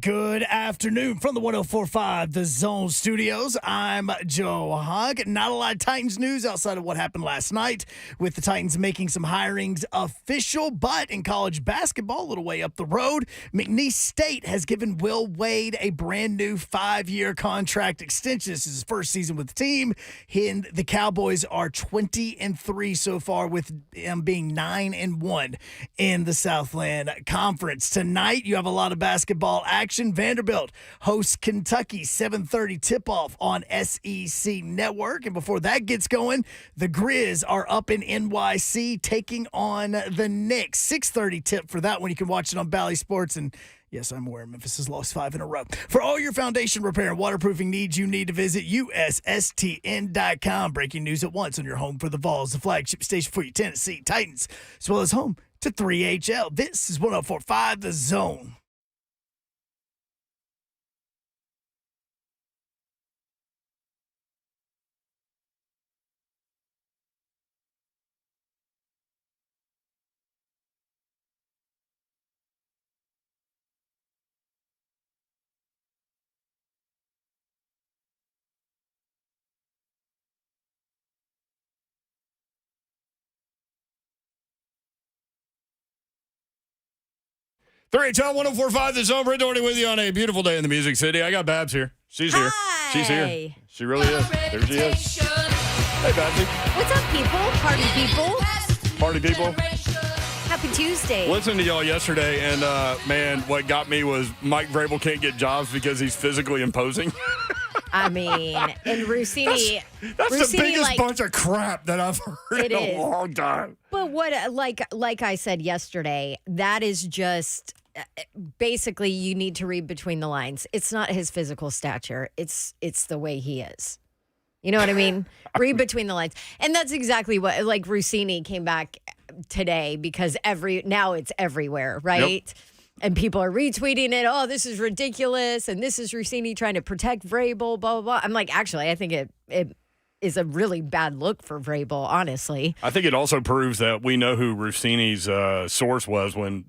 Good afternoon from the 104.5 The Zone Studios. I'm Joe Hogg. Not a lot of Titans news outside of what happened last night with the Titans making some hirings official, but in college basketball, a little way up the road, McNeese State has given Will Wade a brand new 5-year contract extension. This is his first season with the team. And the Cowboys are 20-3 so far, with him being 9-1 in the Southland Conference. Tonight, you have a lot of basketball action. Vanderbilt hosts Kentucky, 7:30 tip-off on SEC Network. And before that gets going, the Grizz are up in NYC taking on the Knicks. 6:30 tip for that one. You can watch it on Bally Sports. And yes, I'm aware Memphis has lost 5 in a row. For all your foundation repair and waterproofing needs, you need to visit USSTN.com. Breaking news at once on your home for the Vols, the flagship station for your Tennessee Titans, as well as home to 3HL. This is 104.5 The Zone. Three HL 104.5 The Zone. Brent Doherty with you on a beautiful day in the Music City. I got Babs here. She's here. Hi. She's here. She really is. There she is. Hey, Babsy. What's up, people? Party people. Party people. Happy Tuesday. Listened to y'all yesterday, and, man, what got me was Mike Vrabel can't get jobs because he's physically imposing. I mean, and Rossini. That's Rossini, the biggest bunch of crap that I've heard in a long time. But what, like I said yesterday, that is just basically you need to read between the lines. It's not his physical stature. It's the way he is. You know what I mean? Read between the lines. And that's exactly what, like, Rossini came back today because now it's everywhere, right? Yep. And people are retweeting it. Oh, this is ridiculous. And this is Rossini trying to protect Vrabel, blah, blah, blah. I'm like, actually, I think it is a really bad look for Vrabel, honestly. I think it also proves that we know who Rossini's source was when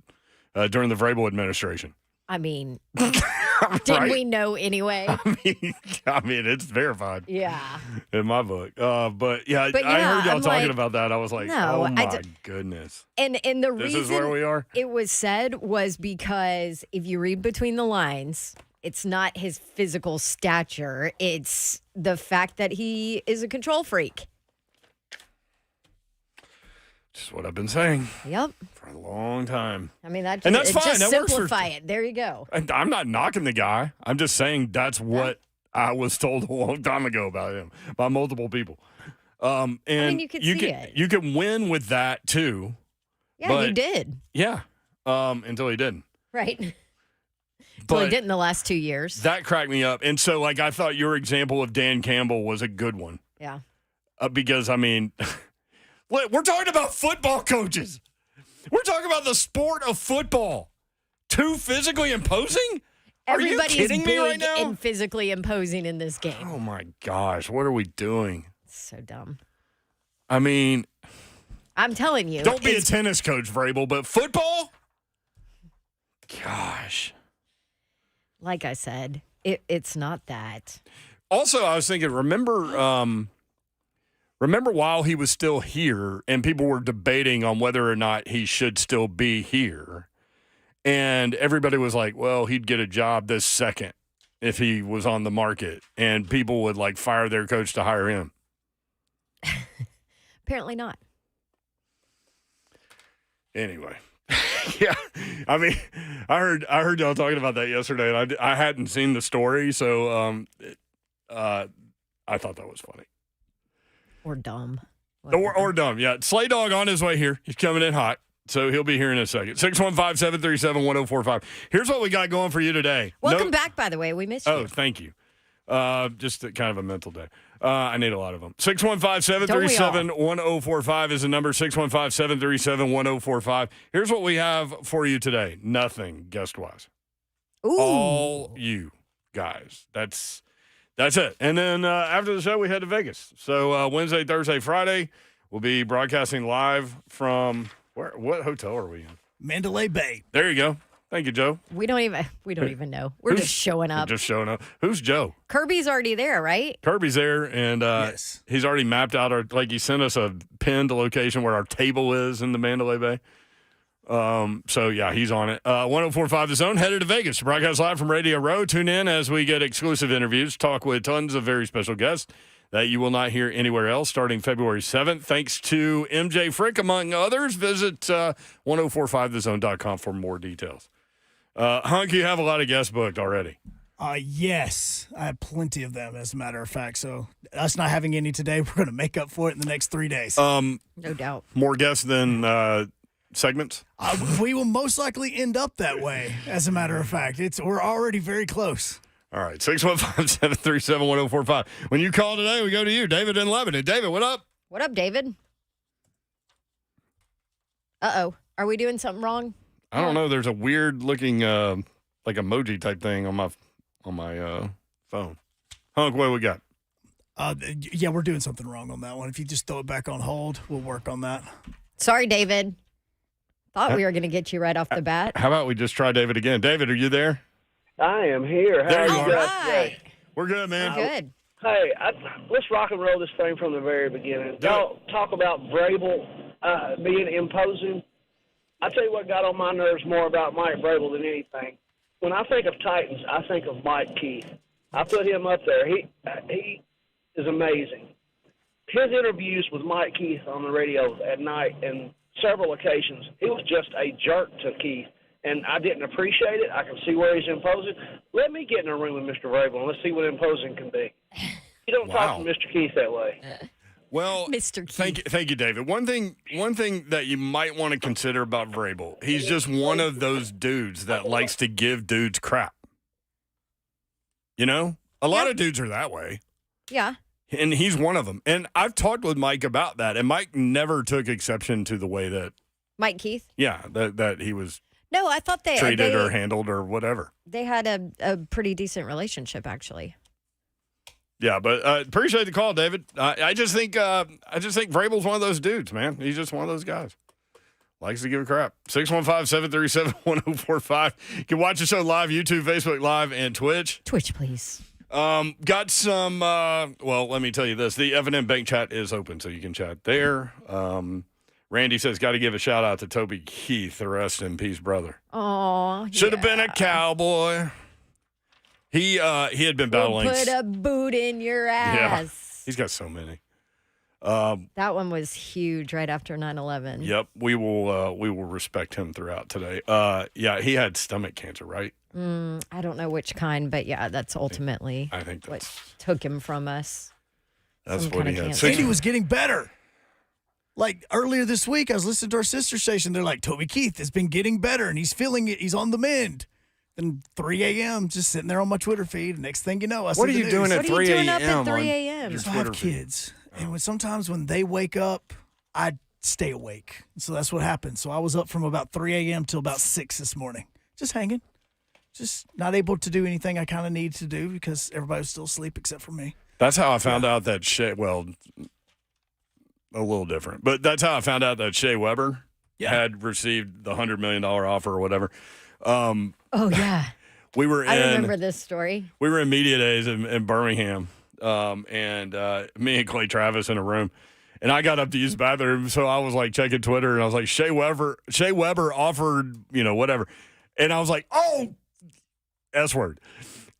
during the Vrabel administration. I mean, didn't we know anyway? I mean, it's verified. Yeah. In my book. But yeah, I heard y'all talking about that. I was like, oh my goodness. And the this reason is where we are? It was said was because if you read between the lines, it's not his physical stature. It's the fact that he is a control freak. Just what I've been saying. Yep. For a long time. I mean, that's fine. Just that simplify it. There you go. I'm not knocking the guy. I'm just saying that's what I was told a long time ago about him by multiple people. And I mean, you can see it. You can win with that too. Yeah, you did. Yeah. Until he didn't. Right. Well, he did in the last 2 years. That cracked me up. And so, like, I thought your example of Dan Campbell was a good one. Yeah. Because, I mean, we're talking about football coaches. We're talking about the sport of football. Too physically imposing? Are you kidding me right now? And physically imposing in this game. Oh, my gosh. What are we doing? It's so dumb. I mean, I'm telling you. Don't be a tennis coach, Vrabel, but football? Gosh. Like I said, it's not that. Also, I was thinking, remember while he was still here and people were debating on whether or not he should still be here, and everybody was like, well, he'd get a job this second if he was on the market, and people would, like, fire their coach to hire him. Apparently not. Anyway. Yeah, I mean, I heard y'all talking about that yesterday, and I hadn't seen the story, so I thought that was funny. Or dumb. Or dumb, yeah. Slay Dog on his way here. He's coming in hot, so he'll be here in a second. 615-737-1045. Here's what we got going for you today. Welcome back, by the way. We missed you. Oh, thank you. Just kind of a mental day. I need a lot of them. 615-737-1045 is the number. 615-737-1045. Here's what we have for you today. Nothing, guest-wise. Ooh. All you guys. That's it. And then after the show, we head to Vegas. So Wednesday, Thursday, Friday, we'll be broadcasting live from what hotel are we in? Mandalay Bay. There you go. Thank you, Joe. We don't even know. We're just showing up. Just showing up. Who's Joe? Kirby's already there, right? Kirby's there, and Yes. he's already mapped out he sent us a pinned location where our table is in the Mandalay Bay. So, yeah, he's on it. 104.5 The Zone, headed to Vegas to broadcast live from Radio Row. Tune in as we get exclusive interviews, talk with tons of very special guests that you will not hear anywhere else starting February 7th. Thanks to MJ Frick, among others. Visit 1045thezone.com for more details. Hunk, you have a lot of guests booked already. Yes, I have plenty of them, as a matter of fact. So us not having any today, we're going to make up for it in the next 3 days. No doubt. More guests than segments? We will most likely end up that way, as a matter of fact. We're already very close. All right, 615-737-1045. When you call today, we go to you, David in Lebanon. David, what up? What up, David? Uh-oh. Are we doing something wrong? I don't know. There's a weird-looking like emoji type thing on my phone. Hunk, what we got? Yeah, we're doing something wrong on that one. If you just throw it back on hold, we'll work on that. Sorry, David. Thought we were going to get you right off the bat. How about we just try David again? David, are you there? I am here. There you All are. right. We're good, man. Good. Hey, let's rock and roll this thing from the very beginning. Y'all talk about Vrabel being imposing. I tell you what got on my nerves more about Mike Vrabel than anything. When I think of Titans, I think of Mike Keith. I put him up there. He is amazing. His interviews with Mike Keith on the radio at night and several occasions, he was just a jerk to Keith. And I didn't appreciate it. I can see where he's imposing. Let me get in a room with Mr. Vrabel and let's see what imposing can be. You don't talk to Mr. Keith that way. Well, Mr. Keith. Thank you, David. One thing that you might want to consider about Vrabel, he's just one of those dudes that likes to give dudes crap. You know? A lot of dudes are that way. Yeah. And he's one of them. And I've talked with Mike about that, and Mike never took exception to the way that, Mike Keith? that he was No, I thought they treated or handled or whatever. They had a pretty decent relationship, actually. Yeah, but appreciate the call, David. I just think Vrabel's one of those dudes, man. He's just one of those guys. Likes to give a crap. 615-737-1045. You can watch the show live, YouTube, Facebook Live, and Twitch. Twitch, please. Got some, well, let me tell you this. The F&M Bank chat is open, so you can chat there. Randy says, got to give a shout-out to Toby Keith, the rest in peace, brother. Oh, Should have been a cowboy. He had been battling. Put a boot in your ass. Yeah, he's got so many. That one was huge right after 9/11. Yep, we will respect him throughout today. Yeah, he had stomach cancer, right? I don't know which kind, but yeah, that's ultimately I think what that's took him from us. that's Some what he kind of had. cancer. And he was getting better. Like earlier this week, I was listening to our sister station. They're like, Toby Keith has been getting better, and he's feeling it. He's on the mend. Then 3 a.m., just sitting there on my Twitter feed. Next thing you know, I see What are the you news. doing at What are 3 you doing up a.m. at 3 on a.m.? your So I have Twitter feed? kids, and sometimes when they wake up, I stay awake. So that's what happened. So I was up from about 3 a.m. till about 6 this morning, just hanging, just not able to do anything I kind of need to do because everybody was still asleep except for me. That's how I found out that Shea, well, a little different, but that's how I found out that Shea Weber had received the $100 million offer or whatever. Oh, yeah. We were I remember this story. We were in media days in Birmingham, and me and Clay Travis in a room, and I got up to use the bathroom, so I was like checking Twitter, and I was like, Shea Weber offered, whatever, and I was like, oh, S word,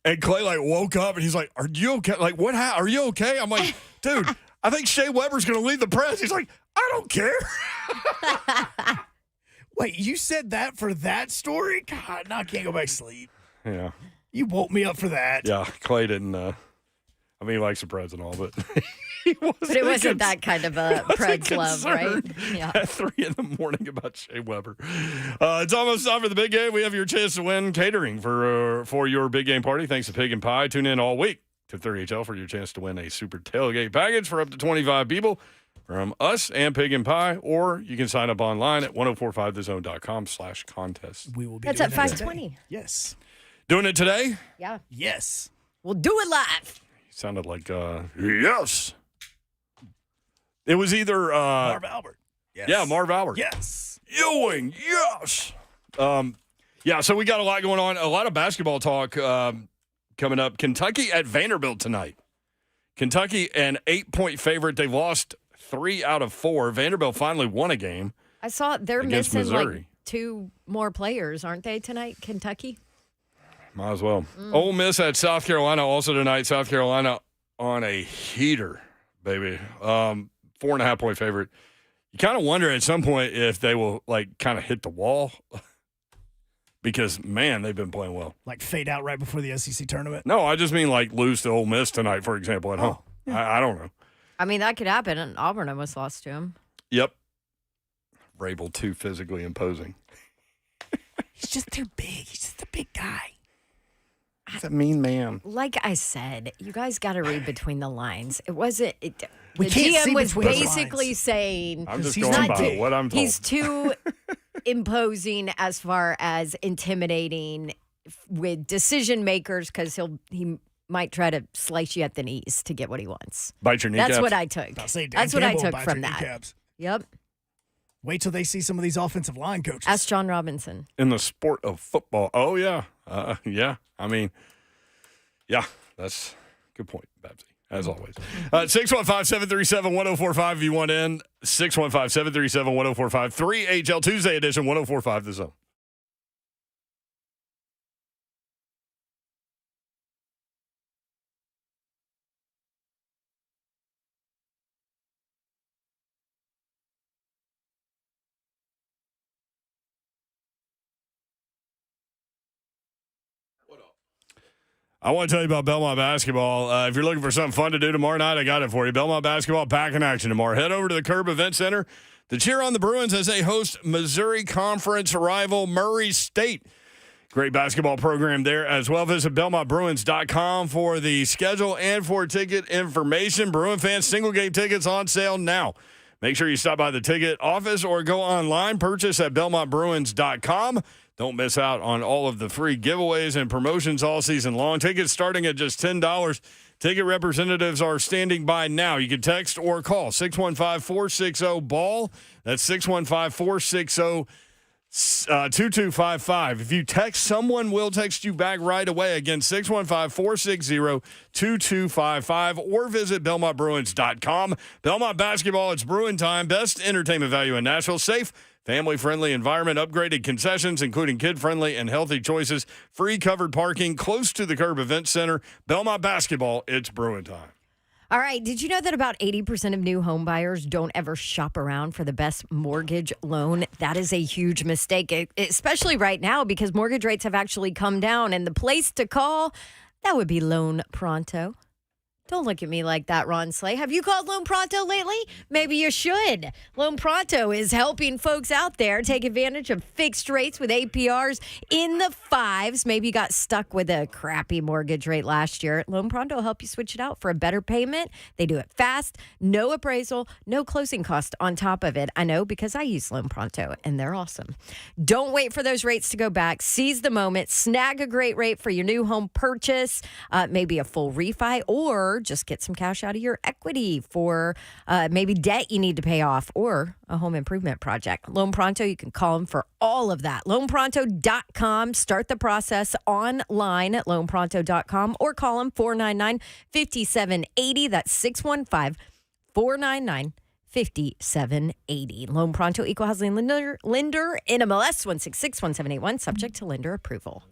and Clay like woke up, and he's like, are you okay? Like, what? Are you okay? I'm like, dude, I think Shea Weber's going to leave the press. He's like, I don't care. Wait, you said that for that story? God, now I can't go back to sleep. Yeah. You woke me up for that. Yeah, Clay didn't. I mean, he likes the Preds and all, but But it wasn't that kind of a Preds love, right? Yeah. At 3 a.m. about Shea Weber. It's almost time for the big game. We have your chance to win catering for your big game party. Thanks to Pig and Pie. Tune in all week to 3HL for your chance to win a super tailgate package for up to 25 people from us and Pig and Pie, or you can sign up online at 1045thezone.com/contest. We will be That's doing at that 5:20. today. Yes. Doing it today? Yeah. Yes. We'll do it live. Sounded like, yes. It was either Marv Albert. Yes. Yeah, Marv Albert. Yes. Ewing, yes. Yeah, so we got a lot going on. A lot of basketball talk coming up. Kentucky at Vanderbilt tonight. Kentucky, an 8-point favorite. They've lost 3 out of 4. Vanderbilt finally won a game. I saw they're against missing Missouri. like 2 more players, aren't they, tonight, Kentucky? Might as well. Ole Miss at South Carolina also tonight. South Carolina on a heater, baby. 4.5-point favorite. You kind of wonder at some point if they will, like, kind of hit the wall because, man, they've been playing well. Like fade out right before the SEC tournament? No, I just mean, like, lose to Ole Miss tonight, for example, at home. I don't know. I mean, that could happen. And Auburn almost lost to him. Yep. Vrabel too physically imposing. He's just too big. He's just a big guy. He's a mean man. Like I said, you guys got to read between the lines. It wasn't. We the can't see GM was between the basically lines. saying I'm just he's going not by big. what I'm told. he's too imposing as far as intimidating with decision makers because he might try to slice you at the knees to get what he wants. Bite your kneecaps. That's what I took. I'll say Dan That's what I Campbell will took bite from your that. kneecaps. Yep. Wait till they see some of these offensive line coaches. Ask John Robinson. In the sport of football. Oh, yeah. Yeah. I mean, yeah, that's a good point, Babsy, as always. 615-737-1045 if you want in. 615-737-1045. 3HL Tuesday edition, 1045 The Zone. I want to tell you about Belmont basketball. If you're looking for something fun to do tomorrow night, I got it for you. Belmont basketball back in action tomorrow. Head over to the Curb Event Center to cheer on the Bruins as they host Missouri Conference rival Murray State. Great basketball program there as well. Visit BelmontBruins.com for the schedule and for ticket information. Bruin fans, single game tickets on sale now. Make sure you stop by the ticket office or go online. Purchase at BelmontBruins.com. Don't miss out on all of the free giveaways and promotions all season long. Tickets starting at just $10. Ticket representatives are standing by now. You can text or call 615-460-BALL. That's 615-460-2255. If you text, someone will text you back right away. Again, 615-460-2255 or visit BelmontBruins.com. Belmont basketball, it's Bruin time. Best entertainment value in Nashville. Safe, family-friendly environment, upgraded concessions, including kid-friendly and healthy choices, free covered parking, close to the Curb Event Center. Belmont basketball, it's Bruin time. All right. Did you know that about 80% of new home buyers don't ever shop around for the best mortgage loan? That is a huge mistake, especially right now because mortgage rates have actually come down. And the place to call, that would be Loan Pronto. Don't look at me like that, Ron Slay. Have you called Loan Pronto lately? Maybe you should. Loan Pronto is helping folks out there take advantage of fixed rates with APRs in the 5s. Maybe you got stuck with a crappy mortgage rate last year. Loan Pronto will help you switch it out for a better payment. They do it fast, no appraisal, no closing cost on top of it. I know because I use Loan Pronto, and they're awesome. Don't wait for those rates to go back. Seize the moment. Snag a great rate for your new home purchase, maybe a full refi, or just get some cash out of your equity for maybe debt you need to pay off or a home improvement project. Loan Pronto, you can call them for all of that. LoanPronto.com. Start the process online at LoanPronto.com or call them 499-5780. That's 615-499-5780. Loan Pronto, Equal Housing Lender, NMLS 1661781, subject to lender approval.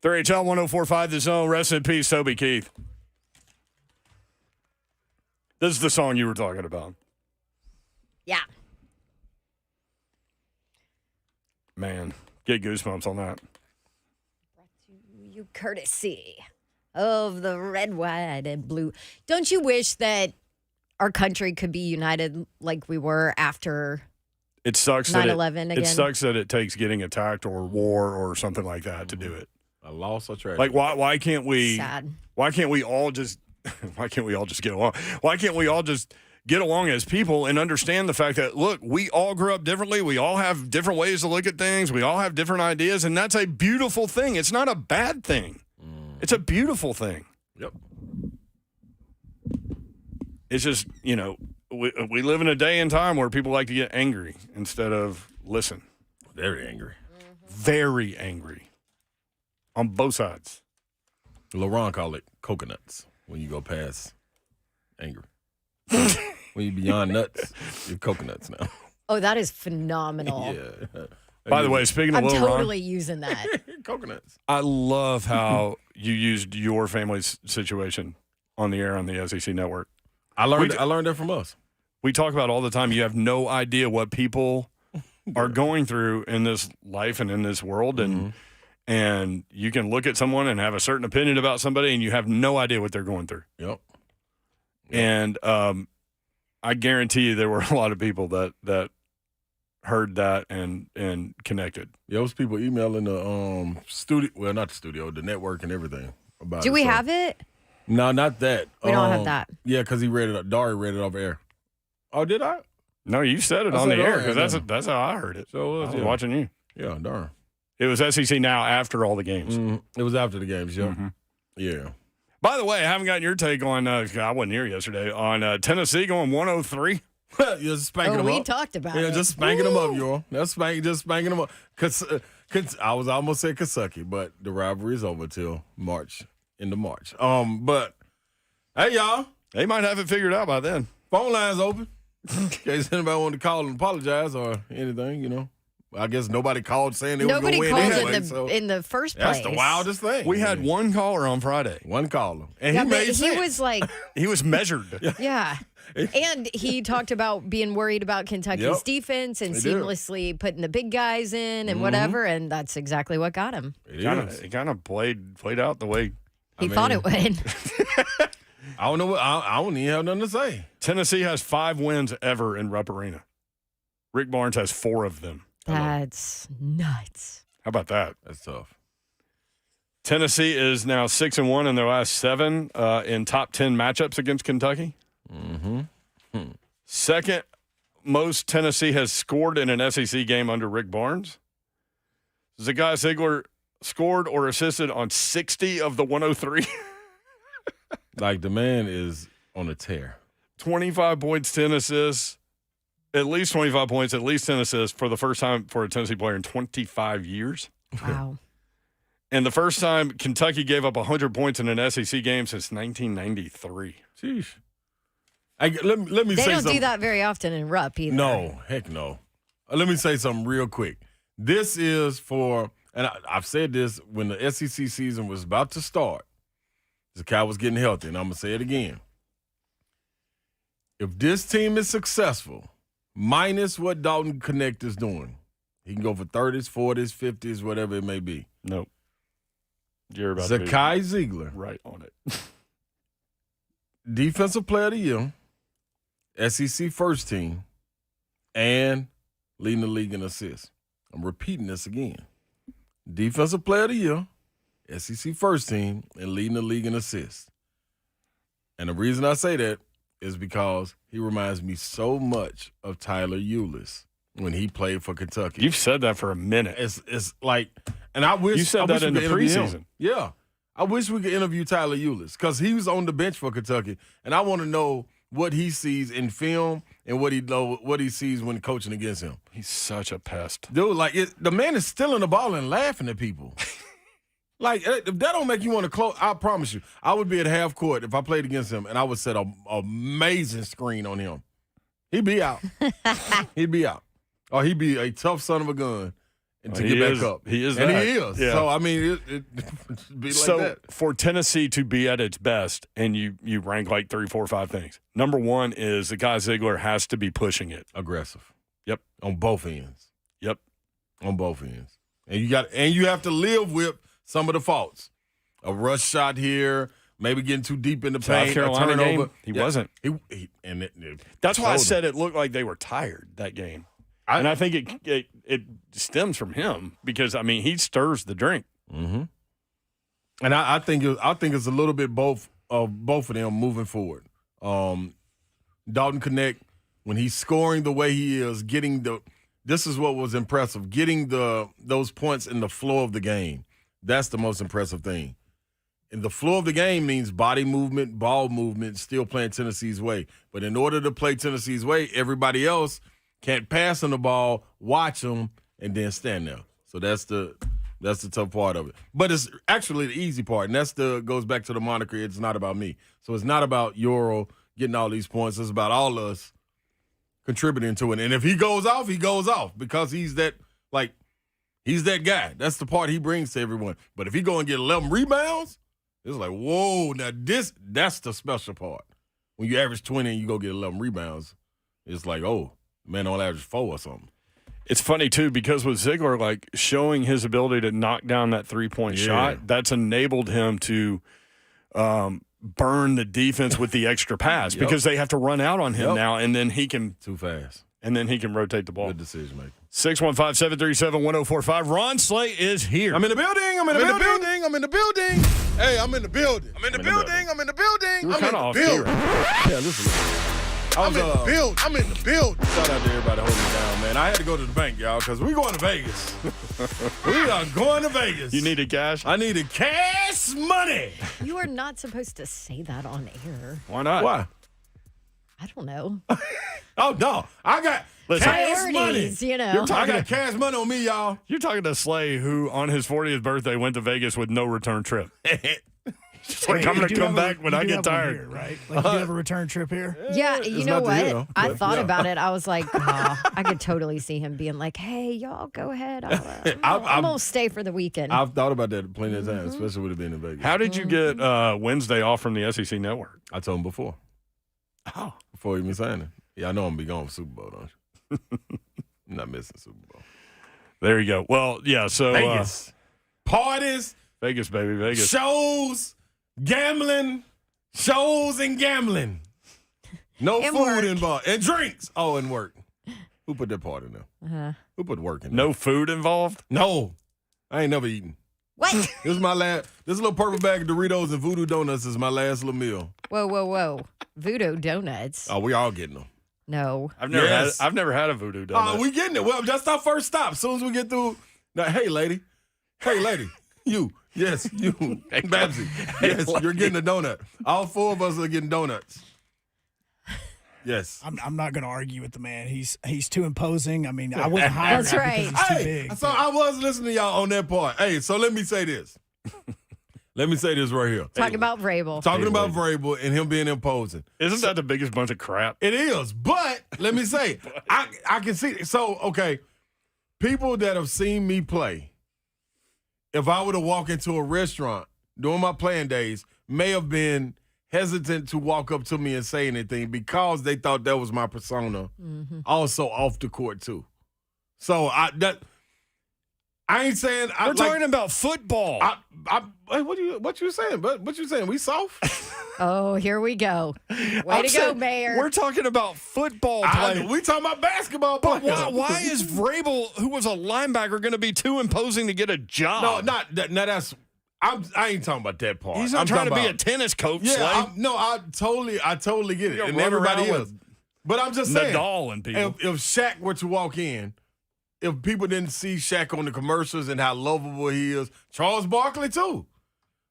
3HL 104.5 The Zone. Rest in peace, Toby Keith. This is the song you were talking about. Yeah. Man, get goosebumps on that. You courtesy of the red, white, and blue. Don't you wish that our country could be united like we were after It sucks 9/11 that again? it sucks that it takes getting attacked or war or something like that to do it. A loss or tragedy. Like why can't we Sad. why can't we all just get along? Why can't we all just get along as people and understand the fact that, look, we all grew up differently. We all have different ways to look at things. We all have different ideas, and that's a beautiful thing. It's not a bad thing. It's a beautiful thing. Yep. It's just, we live in a day and time where people like to get angry instead of listen. Very angry. Very angry. On both sides. LaRon called it coconuts when you go past anger. When you beyond nuts, you're coconuts now. Oh, that is phenomenal. Yeah. By the way, speaking of I'm Lil totally Ron, using that. Coconuts. I love how you used your family's situation on the air on the SEC network. I learned that from us. We talk about all the time. You have no idea what people are going through in this life and in this world, and you can look at someone and have a certain opinion about somebody, and you have no idea what they're going through. Yep. And I guarantee you there were a lot of people that heard that and connected. Yeah, those people emailing the studio. Well, not the studio, the network and everything about it. Do we have it? No, not that. We don't have that. Yeah, because he read it. Dari read it off air. Oh, did I? No, you said it I on the said it air on air, because yeah. that's how I heard it. So I was watching you. Yeah, darn. It was SEC Now after all the games. It was after the games, yeah. Yeah. By the way, I haven't gotten your take on, I wasn't here yesterday, on Tennessee going 103. Just spanking them we up. talked about Yeah, it. just spanking them up, y'all. Just spanking them up. I was almost saying Kentucky, but the rivalry is over till into March. But hey, y'all, They might have it figured out by then. phone lines open. In case anybody wanted to call and apologize or anything, I guess nobody called saying they Nobody were going to called win anyway. in the first place. That's the wildest thing. We had one caller on Friday. one caller, and Yeah, he but made he sense. was like, He was measured. yeah. And he talked about being worried about Kentucky's Yep. defense and He did. seamlessly putting the big guys in and whatever, and that's exactly what got him. It is. It kind of played out the way He thought it would. I don't know what I don't even have nothing to say. Tennessee has 5 wins ever in Rupp Arena. Rick Barnes has 4 of them. That's nuts. How about that? That's tough. Tennessee is now 6-1 in their last 7 in top 10 matchups against Kentucky. Second most Tennessee has scored in an SEC game under Rick Barnes. Zagai Ziegler scored or assisted on 60 of the 103. Like the man is on a tear. 25 points, 10 assists. At least 25 points, at least 10 assists for the first time for a Tennessee player in 25 years. Wow. And the first time Kentucky gave up 100 points in an SEC game since 1993. Sheesh. Let me They say don't something. do that very often in Rupp either. No, heck no. Let me say something real quick. This is for, and I've said this when the SEC season was about to start. The guy was getting healthy, and I'm going to say it again. If this team is successful, minus what Dalton Connect is doing, he can go for 30s, 40s, 50s, whatever it may be. Nope. You're about to be Zakai Ziegler, right on it. Defensive Player of the Year, SEC First Team, and leading the league in assists. I'm repeating this again. Defensive Player of the Year, SEC First Team, and leading the league in assists. And the reason I say that is because he reminds me so much of Tyler Eulis when he played for Kentucky. You've said that for a minute. It's like, and I wish You said I that wish we in the could interview him. preseason. Yeah, I wish we could interview Tyler Eulis because he was on the bench for Kentucky, and I want to know what he sees in film and what he sees when coaching against him. He's such a pest. Dude, like the man is stealing the ball and laughing at people. Like, if that don't make you want to close, I promise you, I would be at half court if I played against him, and I would set an amazing screen on him. He'd be out. He'd be out. Or he'd be a tough son of a gun and to get back up. He is and that. he is. Yeah. So, I mean, it be like so that. for Tennessee to be at its best, and you rank like 3, 4, 5 things. Number one is the guy Ziegler has to be pushing it. Aggressive. Yep. On both ends. Yep. On both ends. And you have to live with some of the faults. A rush shot here, maybe getting too deep in the paint. South Carolina a turnover. game, he wasn't. That's why I said it looked like they were tired that game. And I think it stems from him because, I mean, he stirs the drink. Mm-hmm. And I think it's a little bit both of them moving forward. Dalton Connect, when he's scoring the way he is, this is what was impressive, getting those points in the flow of the game. That's the most impressive thing. And the flow of the game means body movement, ball movement, still playing Tennessee's way. But in order to play Tennessee's way, everybody else can't pass on the ball, watch them, and then stand there. So that's the tough part of it. But it's actually the easy part, and goes back to the moniker, it's not about me. So it's not about Euro getting all these points. It's about all of us contributing to it. And if he goes off, he goes off because he's that guy. That's the part he brings to everyone. But if he go and get 11 rebounds, it's like, whoa, now that's the special part. When you average 20 and you go get 11 rebounds, it's like, oh, man on average 4 or something. It's funny, too, because with Ziegler, like, showing his ability to knock down that three-point shot, that's enabled him to burn the defense with the extra pass because they have to run out on him now, and then he can – too fast. And then he can rotate the ball. Good decision making. 615-737-1045. Ron Slay is here. I'm in the building. I'm in the building. Hey, I'm in the building. I'm in the building. You were kind of off key, right? Yeah, listen. I'm in the building. Shout out to everybody holding me down, man. I had to go to the bank, y'all, because we're going to Vegas. We are going to Vegas. You needed cash? I needed cash money. You are not supposed to say that on air. Why not? Why? I don't know. Oh, no. I got cash money. Priorities, you know. I got cash money on me, y'all. You're talking to Slay, who on his 40th birthday went to Vegas with no return trip. Like, I'm going to come back when I get tired. Here, right? Like, you do have a return trip here? Yeah, you know what? deal, I thought about it. I was like, I could totally see him being like, hey, y'all go ahead. I'm going to stay for the weekend. I've thought about that plenty of times, especially with it being in Vegas. How did you get Wednesday off from the SEC Network? I told him before. Oh. Before even signing. Yeah, I know I'm going to be going for Super Bowl, don't you? I'm not missing Super Bowl. There you go. Well, yeah, so Vegas. Parties. Vegas, baby, Vegas. Shows. Gambling. Shows and gambling. No And food work. involved. And drinks. Oh, and work. Who put that part in there? Uh-huh. Who put work in there? No food involved? No. I ain't never eaten. What? This is my last. This little purple bag of Doritos and Voodoo Donuts is my last little meal. Whoa. Voodoo donuts. Oh, we all getting them. No. I've never Yes. had a voodoo donut. Oh, we getting it. Well, that's our first stop. As soon as we get through. Now, hey, lady. You. Yes, you. Babsy. Yes, you're getting a donut. All 4 of us are getting donuts. Yes. I'm not going to argue with the man. He's too imposing. I mean, I wouldn't hire That's him right. because he's too Hey, big. so I was listening to y'all on that part. Hey, so let me say this. Let me say this right here. Talking about Vrabel. Talking about Vrabel and him being imposing. Isn't that the biggest bunch of crap? It is, but let me say, I can see. So, okay, people that have seen me play, if I were to walk into a restaurant during my playing days, may have been hesitant to walk up to me and say anything because they thought that was my persona. Mm-hmm. Also off the court too. So I ain't saying We're talking about football. Hey, what you saying? What you saying? We soft? Oh, here we go. Way to go, Mayor. We're talking about football play. We talking about basketball But players. why is Vrabel, who was a linebacker, going to be too imposing to get a job? No, not that. Now that's. I ain't talking about that part. He's not I'm trying to talking be a about- tennis coach. Yeah, Slay. I totally get it, You're and running everybody around else. with But I'm just saying, Nadal and people. if Shaq were to walk in, if people didn't see Shaq on the commercials and how lovable he is, Charles Barkley too.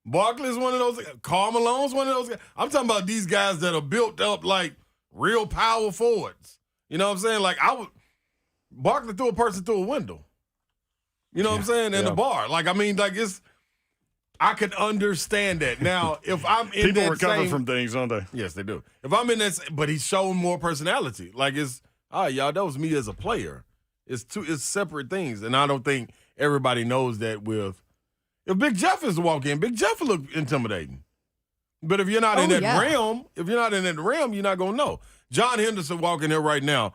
Barkley's one of those. Karl Malone's one of those guys. I'm talking about these guys that are built up like real power forwards. You know what I'm saying? Like Barkley threw a person through a window. You know what I'm saying? In the bar. Like, I mean, like I could understand that. Now, if I'm in People that recover from things, don't they? Yes, they do. If I'm in that, but he's showing more personality. Like y'all, that was me as a player. It's separate things, and I don't think everybody knows that. If Big Jeff is to walk in, Big Jeff will look intimidating. But if you're not in that realm, you're not gonna know. John Henderson walking here right now,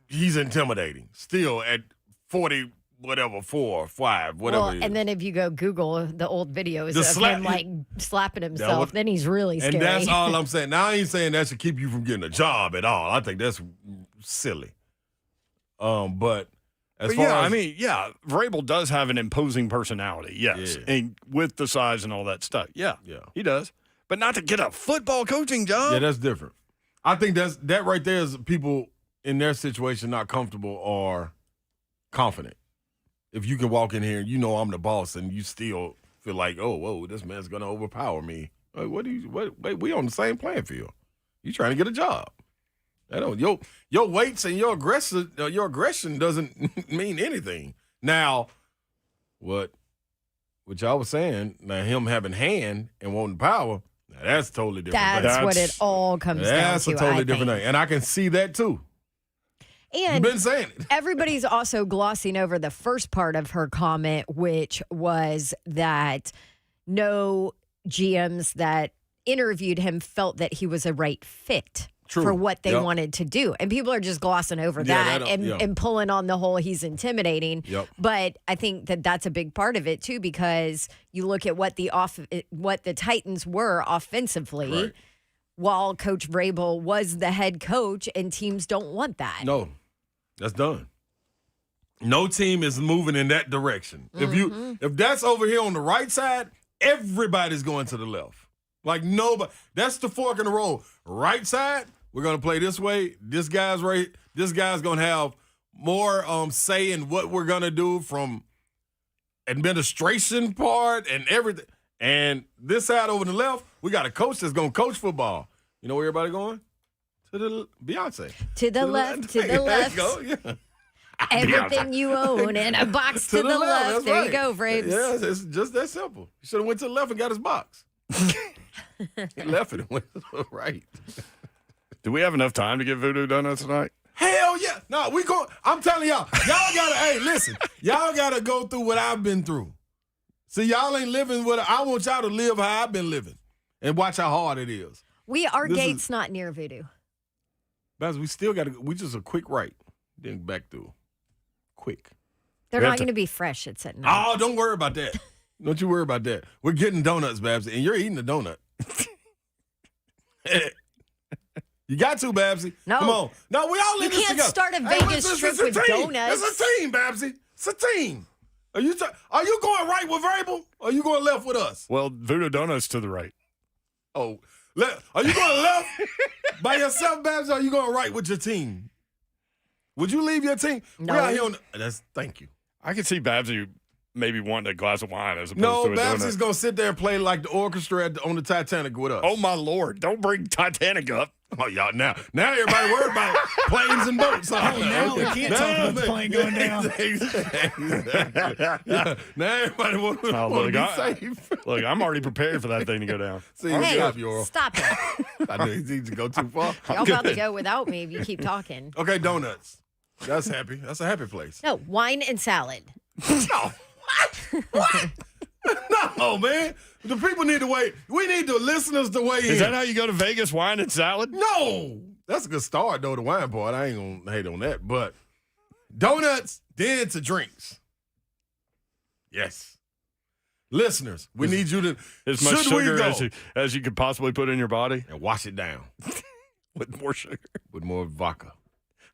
he's intimidating. Still at 40. Whatever, 4, 5, whatever. Well, and then if you go Google the old videos of him like slapping himself, then he's really scary. And that's all I'm saying. Now I ain't saying that should keep you from getting a job at all. I think that's silly. But as far as Vrabel does have an imposing personality. Yes, and with the size and all that stuff. Yeah, he does. But not to get a football coaching job. Yeah, that's different. I think that right there is people in their situation not comfortable or confident. If you can walk in here and you know I'm the boss and you still feel like, oh, whoa, this man's going to overpower me. Like, wait, we on the same playing field. You trying to get a job. Your weights and your aggression doesn't mean anything. Now, what y'all was saying, now him having hand and wanting power, now that's totally different. That's what it all comes down to. That's a totally different thing. And I can see that too. And you've been saying it. Everybody's also glossing over the first part of her comment, which was that no GMs that interviewed him felt that he was a right fit for what they wanted to do. And people are just glossing over that and pulling on the whole he's intimidating. Yep. But I think that that's a big part of it, too, because you look at what the Titans were offensively. Right. While Coach Vrabel was the head coach, and teams don't want that. No, that's done. No team is moving in that direction. If that's over here on the right side, everybody's going to the left. Like nobody. That's the fork in the road. Right side, we're going to play this way. This guy's right. This guy's going to have more say in what we're going to do from administration part and everything. And this side over the left, we got a coach that's going to coach football. You know where everybody going? To the Beyonce. To the left, to the left. There you go, yeah. Everything you own in a box to the left. There you go, Braves. Yeah, it's just that simple. He should have went to the left and got his box. He left it and went to the right. Do we have enough time to get Voodoo Donuts tonight? Hell yeah. No, I'm telling y'all gotta, hey, listen, y'all gotta go through what I've been through. See, y'all ain't living I want y'all to live how I've been living and watch how hard it is. Gates not near Voodoo. Guys, we still got we just a quick right. Then back through. Quick. They're not going to be fresh at setting up. Oh, don't worry about that. Don't you worry about that. We're getting donuts, Babsy, and you're eating a donut. You got to, Babsy. No. Come on. No, we all in this together. You can't start a Vegas trip with donuts. It's a team, Babsy. It's a team. Are you going right with Vrabel, or are you going left with us? Well, Voodoo Donuts to the right. Oh, are you going left by yourself, Babs, or are you going right with your team? Would you leave your team? No. We're out here thank you. I could see Babsy maybe wanting a glass of wine as opposed to a donut. No, Babsy's going to sit there and play like the orchestra on the Titanic with us. Oh, my Lord. Don't bring Titanic up. Oh, y'all, now everybody worried about planes and boats. Now we can't talk about the plane going down. Yeah, now everybody wants to be safe. Look, I'm already prepared for that thing to go down. See, stop it. I knew he needs to go too far. Y'all about to go without me if you keep talking. Okay, donuts. That's happy. That's a happy place. No, wine and salad. No. What? No, man. The people need to wait. We need the listeners to weigh in. Is that how you go to Vegas, wine and salad? No. That's a good start, though, the wine part. I ain't going to hate on that. But donuts, then to drinks. Yes. Listeners, we need you to. As much sugar as you could possibly put in your body. And wash it down. With more sugar. With more vodka.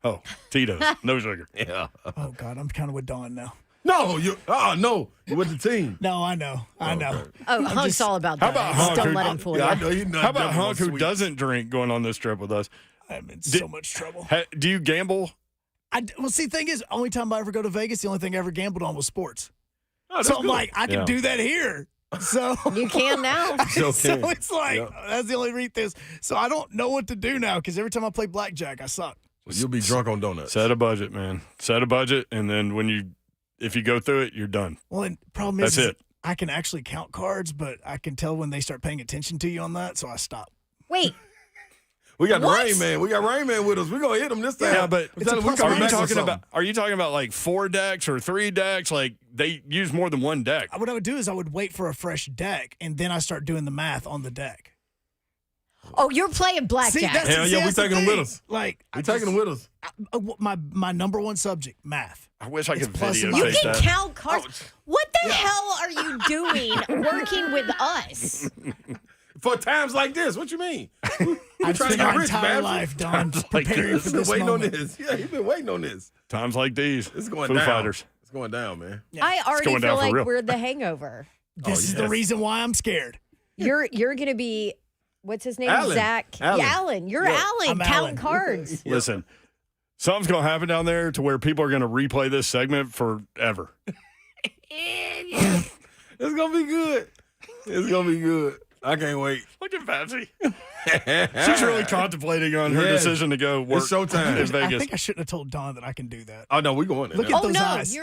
Oh, Tito's. No sugar. Yeah. Oh, God, I'm kind of with Dawn now. No, you're with the team. No, I know. Okay. Oh, Hunk's all about that. How about Hunk? Don't let him fool you. I know you're not. How about Hunk, who doesn't drink, going on this trip with us? I'm in so much trouble. Do you gamble? Well, see, the thing is, only time I ever go to Vegas, the only thing I ever gambled on was sports. Oh, so I'm good. like, I can do that here. So you can now. So it's like, that's the only reason. So I don't know what to do now because every time I play blackjack, I suck. Well, you'll be drunk on donuts. Set a budget, man. Set a budget, and then if you go through it, you're done. Well, and problem is it. I can actually count cards, but I can tell when they start paying attention to you on that, so I stop. Wait. We got the What? Rain Man. We got Rain Man with us. We're going to hit him this time. Yeah, but I'm telling you, we're are coming you back with talking something. about? Are you talking about like 4 decks or 3 decks? Like they use more than one deck. What I would do is I would wait for a fresh deck, and then I start doing the math on the deck. Oh, you're playing blackjack. Hell yeah, we that's the taking them with thing. us. Like We taking them with us. my number one subject, math. I wish I It's could plus and videotape You minus. can that. count cards. What the hell are you doing working with us? For times like this, what you mean? I've trying to spent get my rich, entire man. life, Don, like preparing this. for He's been this waiting moment. on this. Yeah, he's been waiting on this. Times like these. It's going Foo down. Fighters. It's going down, man. I already going feel down for like real. we're the hangover. This is the yes. reason why I'm scared. You're going to be, what's his name? Alan. Zach. Alan. Yeah, Alan. You're Yeah. Alan I'm counting Alan. cards. Listen, something's going to happen down there to where people are going to replay this segment forever. It's going to be good. It's going to be good. I can't wait. Look at Patsy. She's really contemplating on her Yes. decision to go work It's showtime. in I Vegas. think I shouldn't have told Don that I can do that. Oh, no, we going there. Look now. at Oh those no, eyes.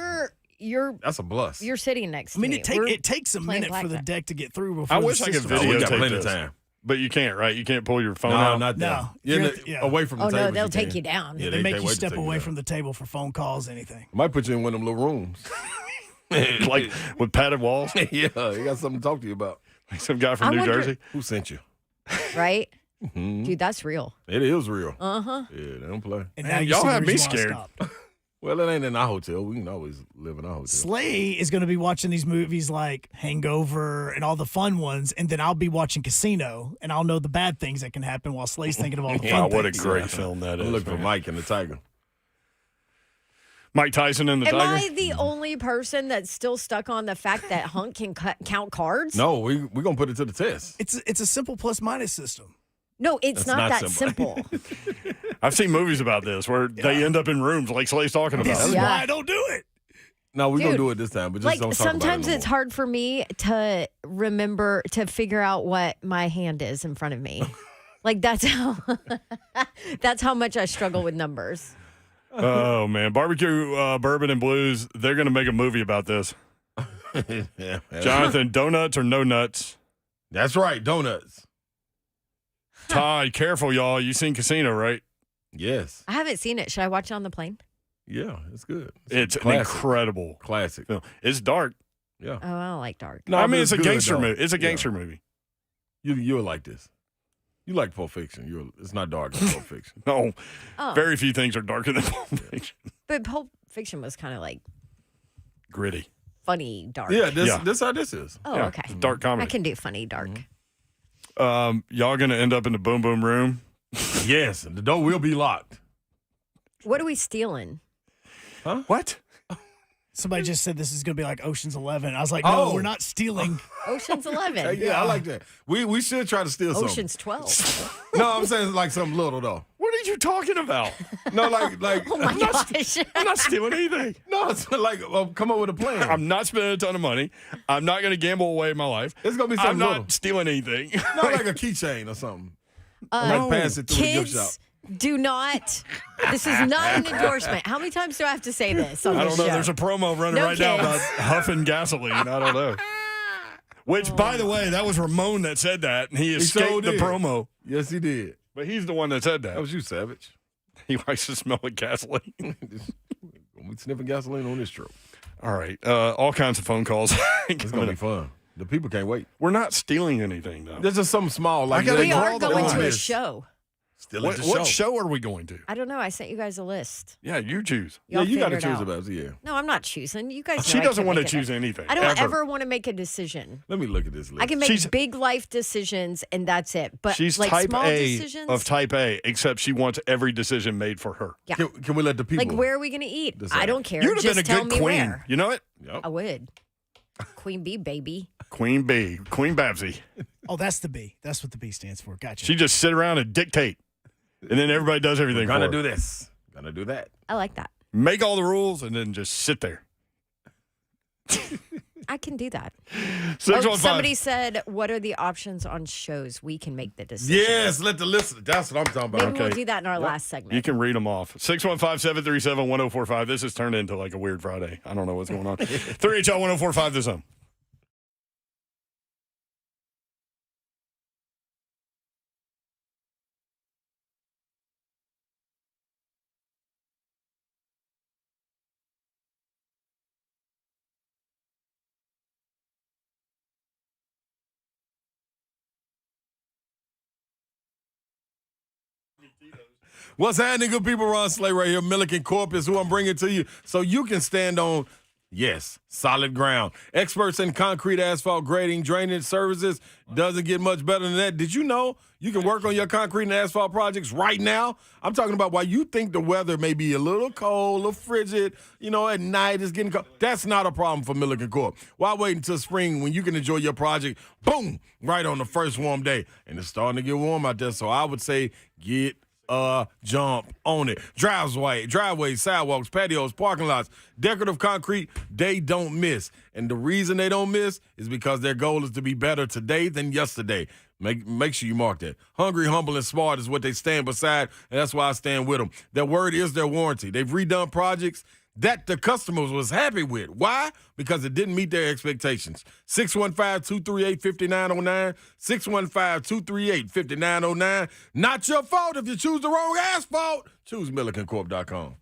you're That's a plus. sitting next to I mean, me. it takes a playing minute for the blackjack. deck to get through before I the wish I could system- Oh, we got videotape plenty this. of time. But you can't, right? You can't pull your phone No, out. not No. that. You're You're in at the- yeah. away from the Oh table. no, they'll you take can. you down. Yeah, They make can't you wait to step take away down. from the table for phone calls, anything. Might put you in one of them little rooms. Like with padded walls. Yeah, he got something to talk to you about. Like some guy from I New wonder- Jersey. Who sent you? Right? Mhm. Dude, that's real. It is real. Uh-huh. Yeah, they don't play. And Man, now you y'all see the have me reason why I scared. stopped. Well, it ain't in our hotel. We can always live in our hotel. Slay is going to be watching these movies like Hangover and all the fun ones, and then I'll be watching Casino, and I'll know the bad things that can happen while Slay's thinking of all the Wow, fun what a things. great film that I'm is. looking for man. Mike and the Tiger. Mike Tyson and the Am Tiger. I the only person that's still stuck on the fact that Hunk can count cards? No, we're going to put it to the test. It's a simple plus minus system. No, it's That's not not that simple. simple. I've seen movies about this where they end up in rooms like Slay's talking about. This is Yeah. why I don't do it. No, we're going to Dude, do it this time, but just Like don't talk about it sometimes no it's more. hard for me to remember to figure out what my hand is in front of me. Like that's how much I struggle with numbers. Oh man, barbecue, bourbon and blues. They're going to make a movie about this. Yeah, Jonathan, donuts or no nuts? that's right, donuts. Todd, careful, y'all. You seen Casino, right? Yes. I haven't seen it. Should I watch it on the plane? Yeah, it's good. It's an classic. incredible Classic. film. It's dark. Yeah. Oh, I don't like dark. No, I but mean, it's a good, gangster though. movie. It's a Yeah. gangster movie. You'll like this. You like Pulp Fiction. It's not dark as Pulp Fiction. No, Oh, very few things are darker than Pulp Fiction. but Pulp Fiction was kind of like Gritty. funny dark. Yeah, this Yeah. this how this is. Oh, Yeah, okay. it's dark I comedy. can do funny dark. Y'all going to end up in the boom boom room. Yes, and the door will be locked. What are we stealing? What? Somebody just said this is going to be like Ocean's 11. I was like, no, Oh. we're not stealing. Ocean's 11. Yeah, I like that. We should try to steal something. Ocean's 12. No, I'm saying like something little though. What are you talking about? No, like Oh my gosh. I'm not stealing anything. no, it's like come up with a plan. I'm not spending a ton of money. I'm not going to gamble away my life. It's gonna be I'm something not little. stealing anything. Not like a keychain or something. Uh, Like pass it through the gift shop. Kids, do not. This is not an endorsement. How many times do I have to say this on I this don't know. show? There's a promo running No right now kids. about huffing gasoline. I don't know. Which, by the way, that was Ramon that said that, and he escaped sure the did. promo. Yes, he did. But he's the one that said That that. was you, Savage. He likes to smell like gasoline. We sniffing gasoline on this trip. All right. All kinds of phone calls. It's gonna be fun. The people can't wait. We're not stealing anything, though. There's just something small like gotta that. we go are all the going to a way. show. Still What, at the what show are we going to? I don't know. I sent you guys a list. Yeah, you choose. Yeah, Y'all you got to figure it choose out. about it. Yeah. No, I'm not choosing. You guys. She know I doesn't can want to make it. choose anything. I don't ever want to make a decision. Let me look at this list. I can make She's- big life decisions, and that's it. But She's like type small A decisions, of type A, except she wants every decision made for her. yeah. Can we let the people? Like where are we going to eat? decide. I don't care. You'd have Just been a tell good me queen. where. You know it? Yep. I would. Queen bee, baby. Queen Bee, Queen Babsy. Oh, that's the B. That's what the B stands for. Gotcha. She just sit around and dictate, and then everybody does everything for Gonna her. do this. Gonna do that. I like that. Make all the rules and then just sit there. I can do that. 615. Oh, somebody said, "What are the options on shows? We can make the decision." Yes, let the listener. That's what I'm talking about. Maybe we'll Okay. do that in our last segment. You can read them off. 615-737-1045. This has turned into like a weird Friday. I don't know what's going on. 3HL 1045 The Zone. What's happening, good people? Ron Slay right here. Milligan Corp is who I'm bringing to you so you can stand on, yes, solid ground. Experts in concrete, asphalt, grading, drainage services. Doesn't get much better than that. Did you know you can work on your concrete and asphalt projects right now? I'm talking about why you think the weather may be a little cold, a little frigid, at night it's getting cold. That's not a problem for Milligan Corp. Why wait until spring when you can enjoy your project, boom, right on the first warm day? And it's starting to get warm out there, so I would say get jump on it. Driveways, sidewalks, patios, parking lots, decorative concrete, they don't miss. And the reason they don't miss is because their goal is to be better today than yesterday. Make sure you mark that. Hungry, humble, and smart is what they stand beside, and that's why I stand with them. Their word is their warranty. They've redone projects that the customers was happy with. Why? Because it didn't meet their expectations. 615-238-5909. 615-238-5909. Not your fault if you choose the wrong asphalt. Choose MilliganCorp.com.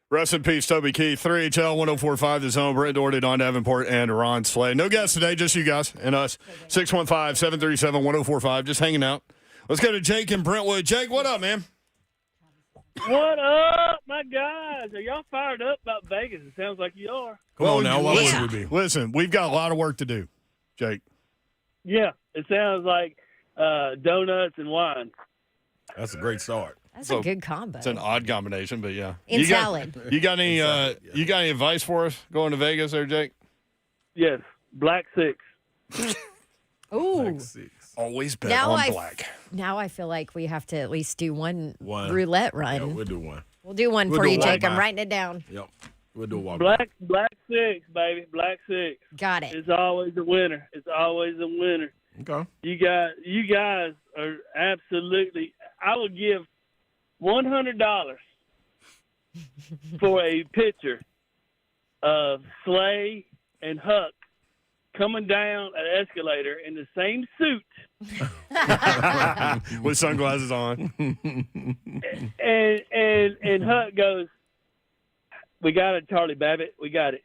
Rest in peace, Toby Keith. 3HL 1045, The Zone. Brent Doherty, Don Davenport, and Ron Slay. No guests today, just you guys and us. 615-737-1045, just hanging out. Let's go to Jake in Brentwood. Jake, what up, man? What up, my guys? Are y'all fired up about Vegas? It sounds like you are. Come on now. Why listen, would we be? Listen, we've got a lot of work to do, Jake. Yeah, it sounds like donuts and wine. That's a great start. That's a good combo. It's an odd combination, but yeah. And You got- salad. You got any? Salad, yeah. You got any advice for us going to Vegas, there, Jake? Yes, Black 6. Ooh. Like 6. Always bet Now on I black. Now I feel like we have to at least do one One. roulette Yeah, run. we'll do one. We'll do one We'll for do you, one Jake. I'm by. writing it down. Yep. We'll do a walk. Black 6, baby. Black 6. Got it. It's always a winner. It's always a winner. Okay. You guys are absolutely. I would give $100 for a picture of Slay and Huck coming down an escalator in the same suit, With sunglasses on. and Huck goes, "We got it, Charlie Babbitt. We got it."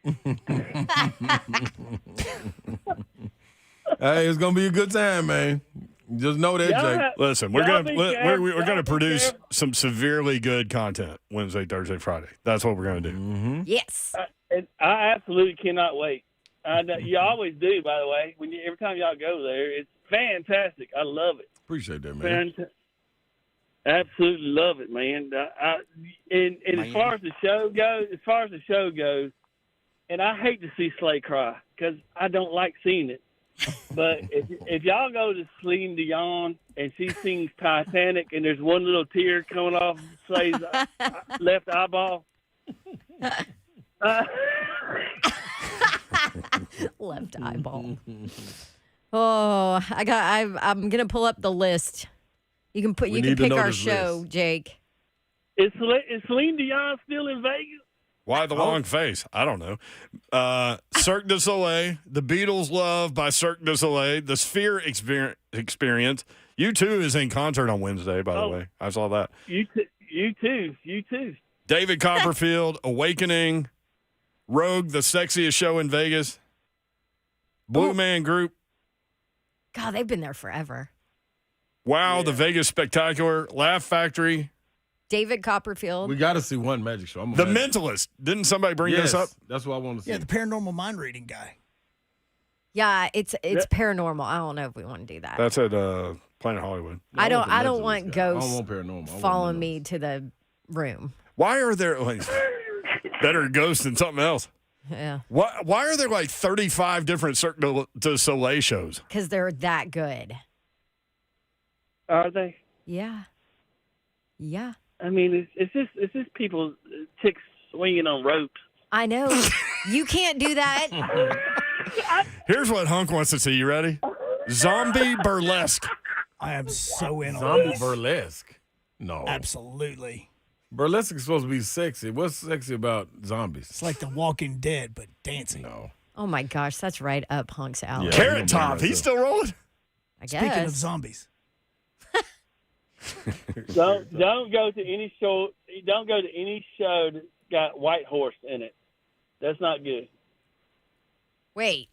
Hey, it's gonna be a good time, man. Just know that, Y'all Jake. have- Listen, we're y'all gonna be we're careful. gonna Y'all be produce careful. some severely good content Wednesday, Thursday, Friday. That's what we're gonna do. Mm-hmm. Yes. And I absolutely cannot wait. I know, you always do, by the way. Every time y'all go there, it's fantastic. I love it. Appreciate that, man. Absolutely love it, man. And as far as the show goes, and I hate to see Slay cry because I don't like seeing it. But if y'all go to Celine Dion and she sings Titanic and there's one little tear coming off Slay's left eyeball. Left eyeball. Oh, I'm gonna pull up the list. You can We you can need to pick know our this show, list. Jake. Is Celine Dion still in Vegas? Why the long face? I don't know. Cirque du Soleil, The Beatles' Love by Cirque du Soleil, The Sphere Experience. U2 is in concert on Wednesday, by the way. I saw that. You too. David Copperfield, Awakening, Rogue, the sexiest show in Vegas, Blue Man Group, God, they've been there forever. Wow, The Vegas Spectacular, Laugh Factory, David Copperfield. We got to see one magic show. I'm a The magic- Mentalist. Didn't somebody bring Yes, this up? that's what I want to see. Yeah, the paranormal mind reading guy. Yeah, it's paranormal. I don't know if we want to do that. That's at Planet Hollywood. I don't the Mentalist want guy. I ghosts don't want paranormal. I want following Mentalist. me to the room. Why are there like better ghosts than something else? Yeah, Why are there like 35 different Cirque du Soleil shows? because they're that good. Are they? Yeah. I mean, it's just people, chicks swinging on ropes. I know. You can't do that. Here's what Hunk wants to see. You ready? Zombie burlesque. I am so in on Zombie this. burlesque. No. Absolutely. Burlesque is supposed to be sexy. What's sexy about zombies? It's like The Walking Dead, but dancing. No. Oh my gosh, that's right up Hunk's alley. Yeah. Carrot Top. He's still rolling. I Speaking of guess. zombies. Don't go to any show. Don't go to any show that's got White Horse in it. That's not good. Wait,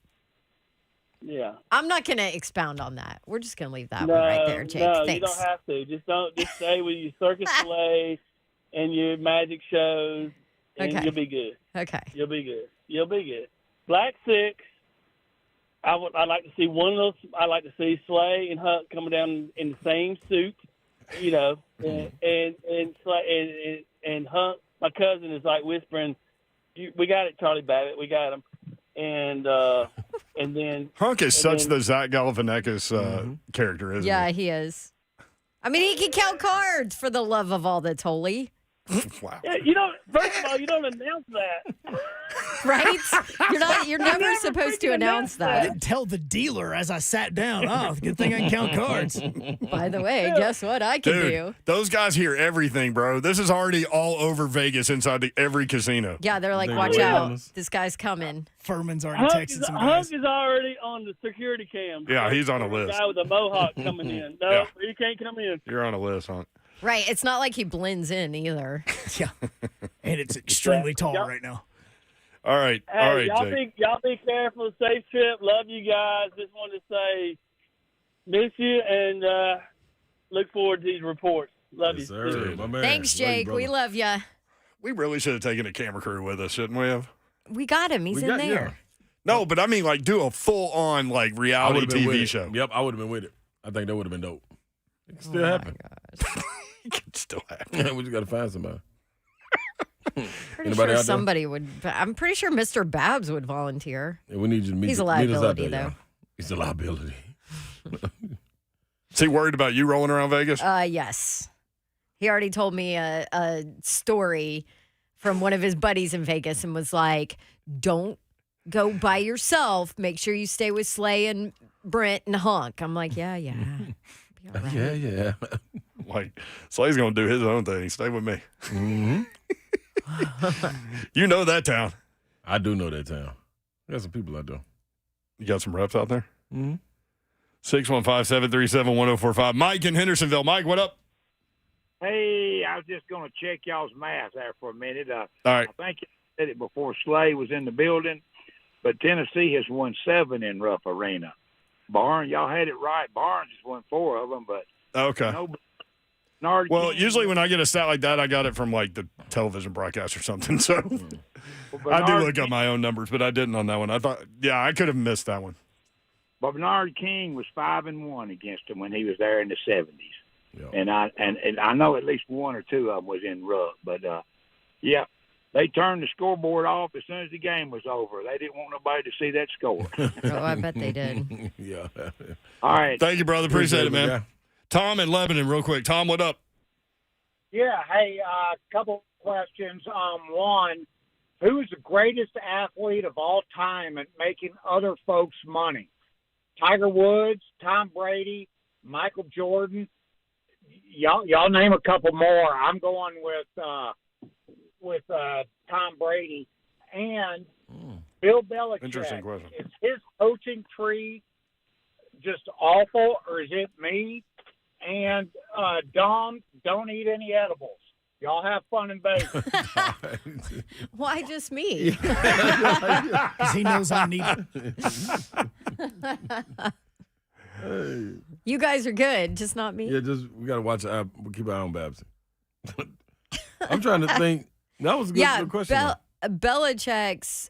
Yeah. I'm not going to expound on that. We're just going to leave that No, one right there, Jake. no, Thanks. you don't have to. Just stay with your Circus Soleil and your magic shows, and Okay. you'll be good. Okay. You'll be good. Black 6. I'd like to see one of those. I'd like to see Slay and Huck coming down in the same suit, you know, and Slay and Huck. My cousin is like whispering, "We got it, Charlie Babbitt. We got him." And then Hunk is such then- the Zach Galifianakis character, isn't Yeah, he is. I mean, he can count cards for the love of all that's holy, he? Wow. yeah, first of all, you don't announce that. right? You're never supposed to freaking announce I that. didn't tell the dealer as I sat down. Oh, good thing I can count cards. By the way, guess what I can Dude, do? those guys hear everything, bro. This is already all over Vegas inside every casino. Yeah, they're like, They watch were out. honest. This guy's coming. Furman's already texted some guys. Huck is already on the security cam. Yeah, he's on a The list. guy with a mohawk coming in. No, Yeah. he can't come in. You're on a list, Hunk. Right. It's not like he blends in either. Yeah. And it's extremely tall right now. All right. Hey, All right, Jake. y'all be careful. Safe trip. Love you guys. Just wanted to say miss you and look forward to these reports. Love Yes, you. sir. My man. Thanks, Jake. Love We you, love you. We really should have taken a camera crew with us, shouldn't we have? We got him. He's in there. Yeah. No, but I mean, like, do a full-on, like, I reality would've been with TV it. show. Yep, I would have been with it. I think that would have been dope. It can still Oh, happen. my gosh. It could still happen. We just got to find somebody. Pretty Anybody sure out there? somebody would. I'm pretty sure Mr. Babs would volunteer. Yeah, we need you to meet. He's a meet us out liability, there, though. y'all. He's a liability. Is he worried about you rolling around Vegas? Yes. He already told me a story from one of his buddies in Vegas and was like, don't go by yourself. Make sure you stay with Slay and Brent and Hunk. I'm like, yeah. Be all right. Yeah. Like, Slay's going to do his own thing. Stay with me. Mm-hmm. You know that town. I do know that town. Got some people out there. You got some reps out there? Mm-hmm. 615-737-1045. Mike in Hendersonville. Mike, what up? Hey, I was just going to check y'all's math there for a minute. All right. I think you said it before Slay was in the building, but Tennessee has won 7 in Rupp Arena. Barnes, y'all had it right. Barnes has won 4 of them, but Okay. no. Bernard Well, King- usually when I get a stat like that, I got it from, like, the television broadcast or something. So well, I do Bernard look up King- my own numbers, but I didn't on that one. I thought, yeah, I could have missed that one. But Bernard King was 5-1 against him when he was there in the 70s. Yeah. And I know at least 1 or 2 of them was in Rupp, but yeah, they turned the scoreboard off as soon as the game was over. They didn't want nobody to see that score. Oh, I bet they did. Yeah. All right. Thank you, brother. Appreciate it, man. Yeah. Tom in Lebanon, real quick. Tom, what up? Yeah, hey, couple questions. One, who is the greatest athlete of all time at making other folks money? Tiger Woods, Tom Brady, Michael Jordan. Y'all name a couple more. I'm going with Tom Brady and Bill Belichick. Interesting question. Is his coaching tree just awful, or is it me? And Dom, don't eat any edibles. Y'all have fun in Vegas. Why just me? Because he knows I need it. You guys are good, just not me. Yeah, we got to watch the app. We'll keep our eye on Babson. I'm trying to think. That was a good question. Belichick's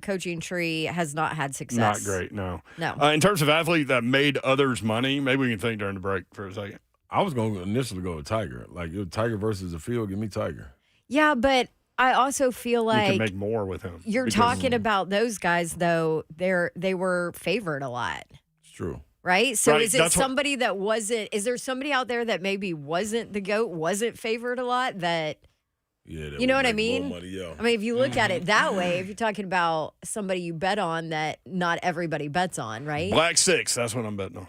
coaching tree has not had success. Not great, no. No. In terms of athlete that made others money, maybe we can think during the break for a second. I was going to initially go with Tiger. Like, Tiger versus the field, give me Tiger. Yeah, but I also feel You like can make more with him. you're because- talking about those guys, though. They were favored a lot, It's true. right? So Right, is it that's what- somebody that wasn't? Is there somebody out there that maybe wasn't the GOAT, wasn't favored a lot? That Yeah, that You know would what I make more mean? money, yeah. I mean, if you look at it that way, if you're talking about somebody you bet on that not everybody bets on, right? Black 6, that's what I'm betting on.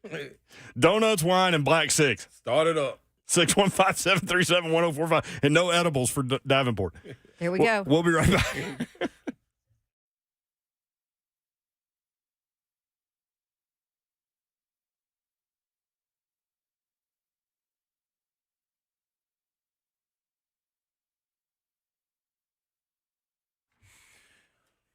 Hey, Donuts, wine, and Black 6. start it up. 615-737-1045. And no edibles for Davenport. Here we go. We'll be right back.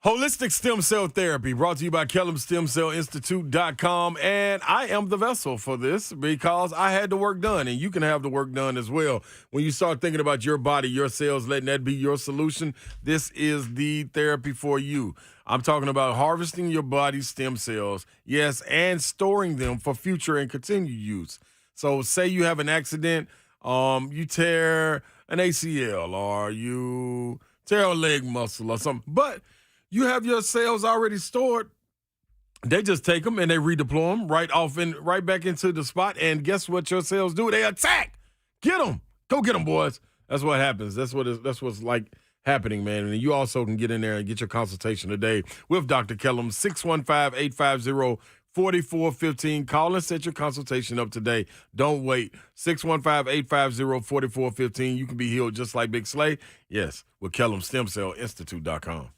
Holistic Stem Cell Therapy brought to you by KellamStemCellInstitute.com. And I am the vessel for this because I had the work done, and you can have the work done as well. When you start thinking about your body, your cells, letting that be your solution, this is the therapy for you. I'm talking about harvesting your body's stem cells, yes, and storing them for future and continued use. So say you have an accident, you tear an ACL or you tear a leg muscle or something, but you have your cells already stored. They just take them and they redeploy them right back into the spot. And guess what your cells do? They attack. Get them. Go get them, boys. That's what happens. That's what's like happening, man. And you also can get in there and get your consultation today with Dr. Kellum, 615-850-4415. Call and set your consultation up today. Don't wait. 615-850-4415. You can be healed just like Big Slay. Yes, with KellamStemCellInstitute.com.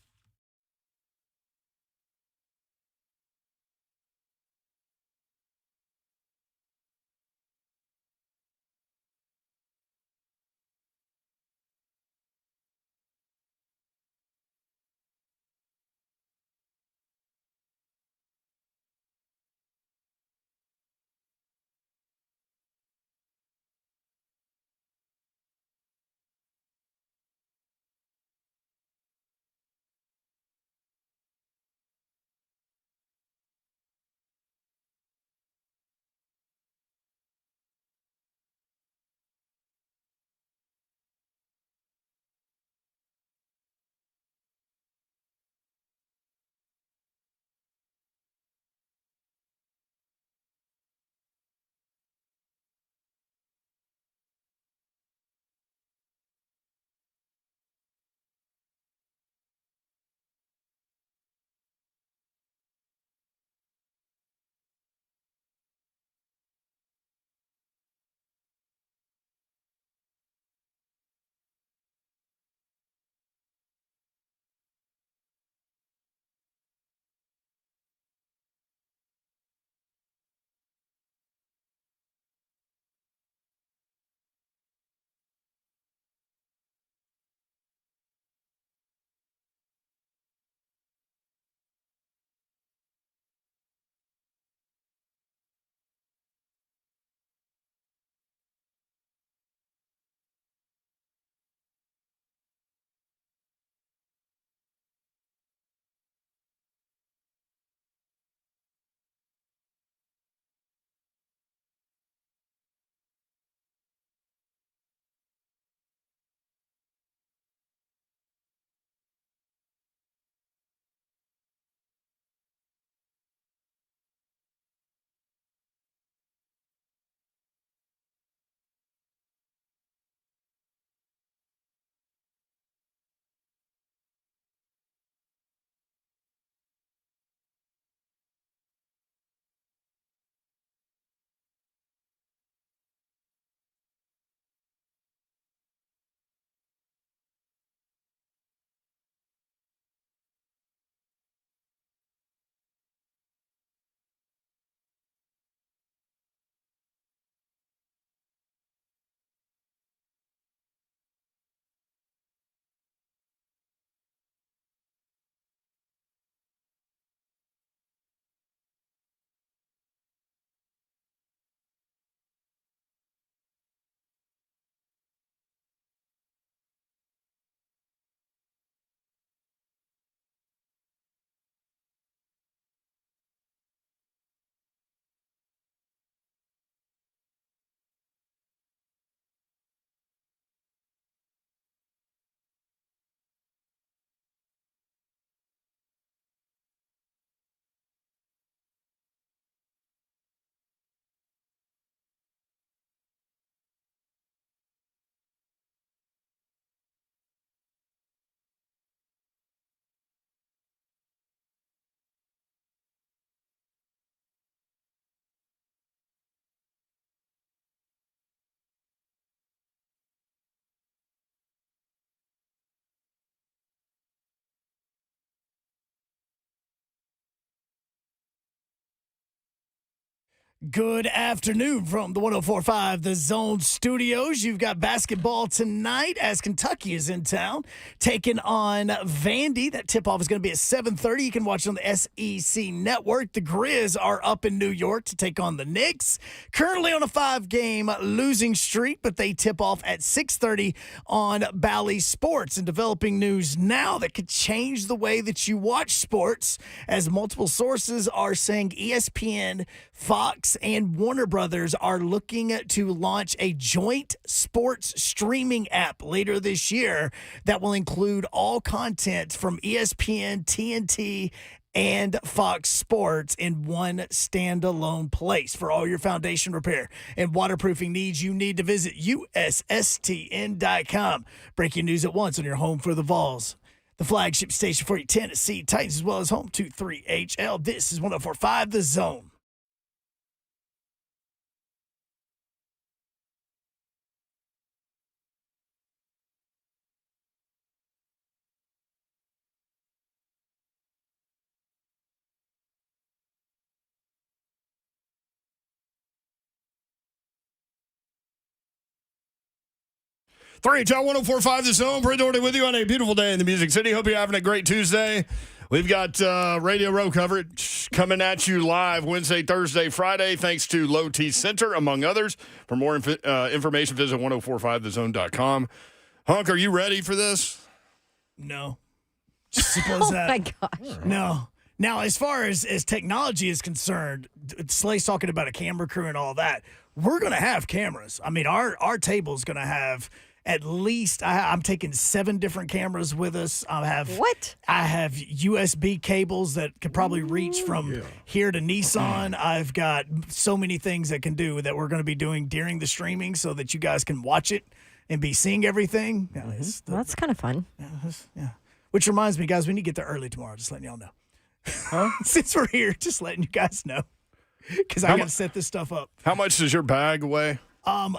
Good afternoon from the 104.5 The Zone Studios. You've got basketball tonight as Kentucky is in town, taking on Vandy. That tip-off is going to be at 7:30. You can watch it on the SEC Network. The Grizz are up in New York to take on the Knicks. Currently on a 5-game losing streak, but they tip off at 6:30 on Bally Sports. And developing news now that could change the way that you watch sports, as multiple sources are saying ESPN, Fox, and Warner Brothers are looking to launch a joint sports streaming app later this year that will include all content from ESPN, TNT, and Fox Sports in one standalone place. For all your foundation repair and waterproofing needs, you need to visit USSTN.com. Breaking news at once on your home for the Vols. The flagship station for your Tennessee Titans, as well as home to 3HL. This is 104.5 The Zone. John 104.5 The Zone. Brent Doherty with you on a beautiful day in the Music City. Hope you're having a great Tuesday. We've got Radio Row coverage coming at you live Wednesday, Thursday, Friday, thanks to Low T Center, among others. For more information, visit 1045thezone.com. Hunk, are you ready for this? No. Suppose that. Oh, my gosh. No. Now, as far as technology is concerned, Slay's talking about a camera crew and all that. We're going to have cameras. I mean, our table is going to have at least, I'm taking 7 different cameras with us. I have USB cables that could probably reach from here to Nissan. I've got so many things that can do that we're going to be doing during the streaming so that you guys can watch it and be seeing everything. Yeah, Well, that's kind of fun. Yeah. Which reminds me, guys, we need to get there early tomorrow. Just letting y'all know. Huh? Since we're here, just letting you guys know. Because I got to set this stuff up. How much does your bag weigh?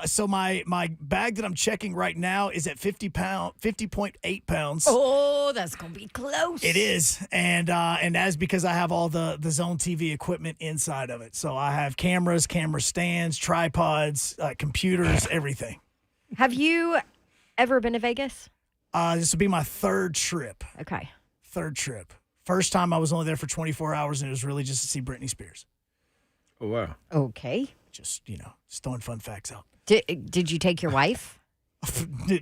So my bag that I'm checking right now is at 50.8 pounds. Oh, that's gonna be close. It is, and that's because I have all the Zone TV equipment inside of it. So I have cameras, camera stands, tripods, computers, everything. Have you ever been to Vegas? This will be my 3rd trip. Okay. 3rd trip. First time I was only there for 24 hours, and it was really just to see Britney Spears. Oh, wow. Okay. Just throwing fun facts out. Did you take your wife?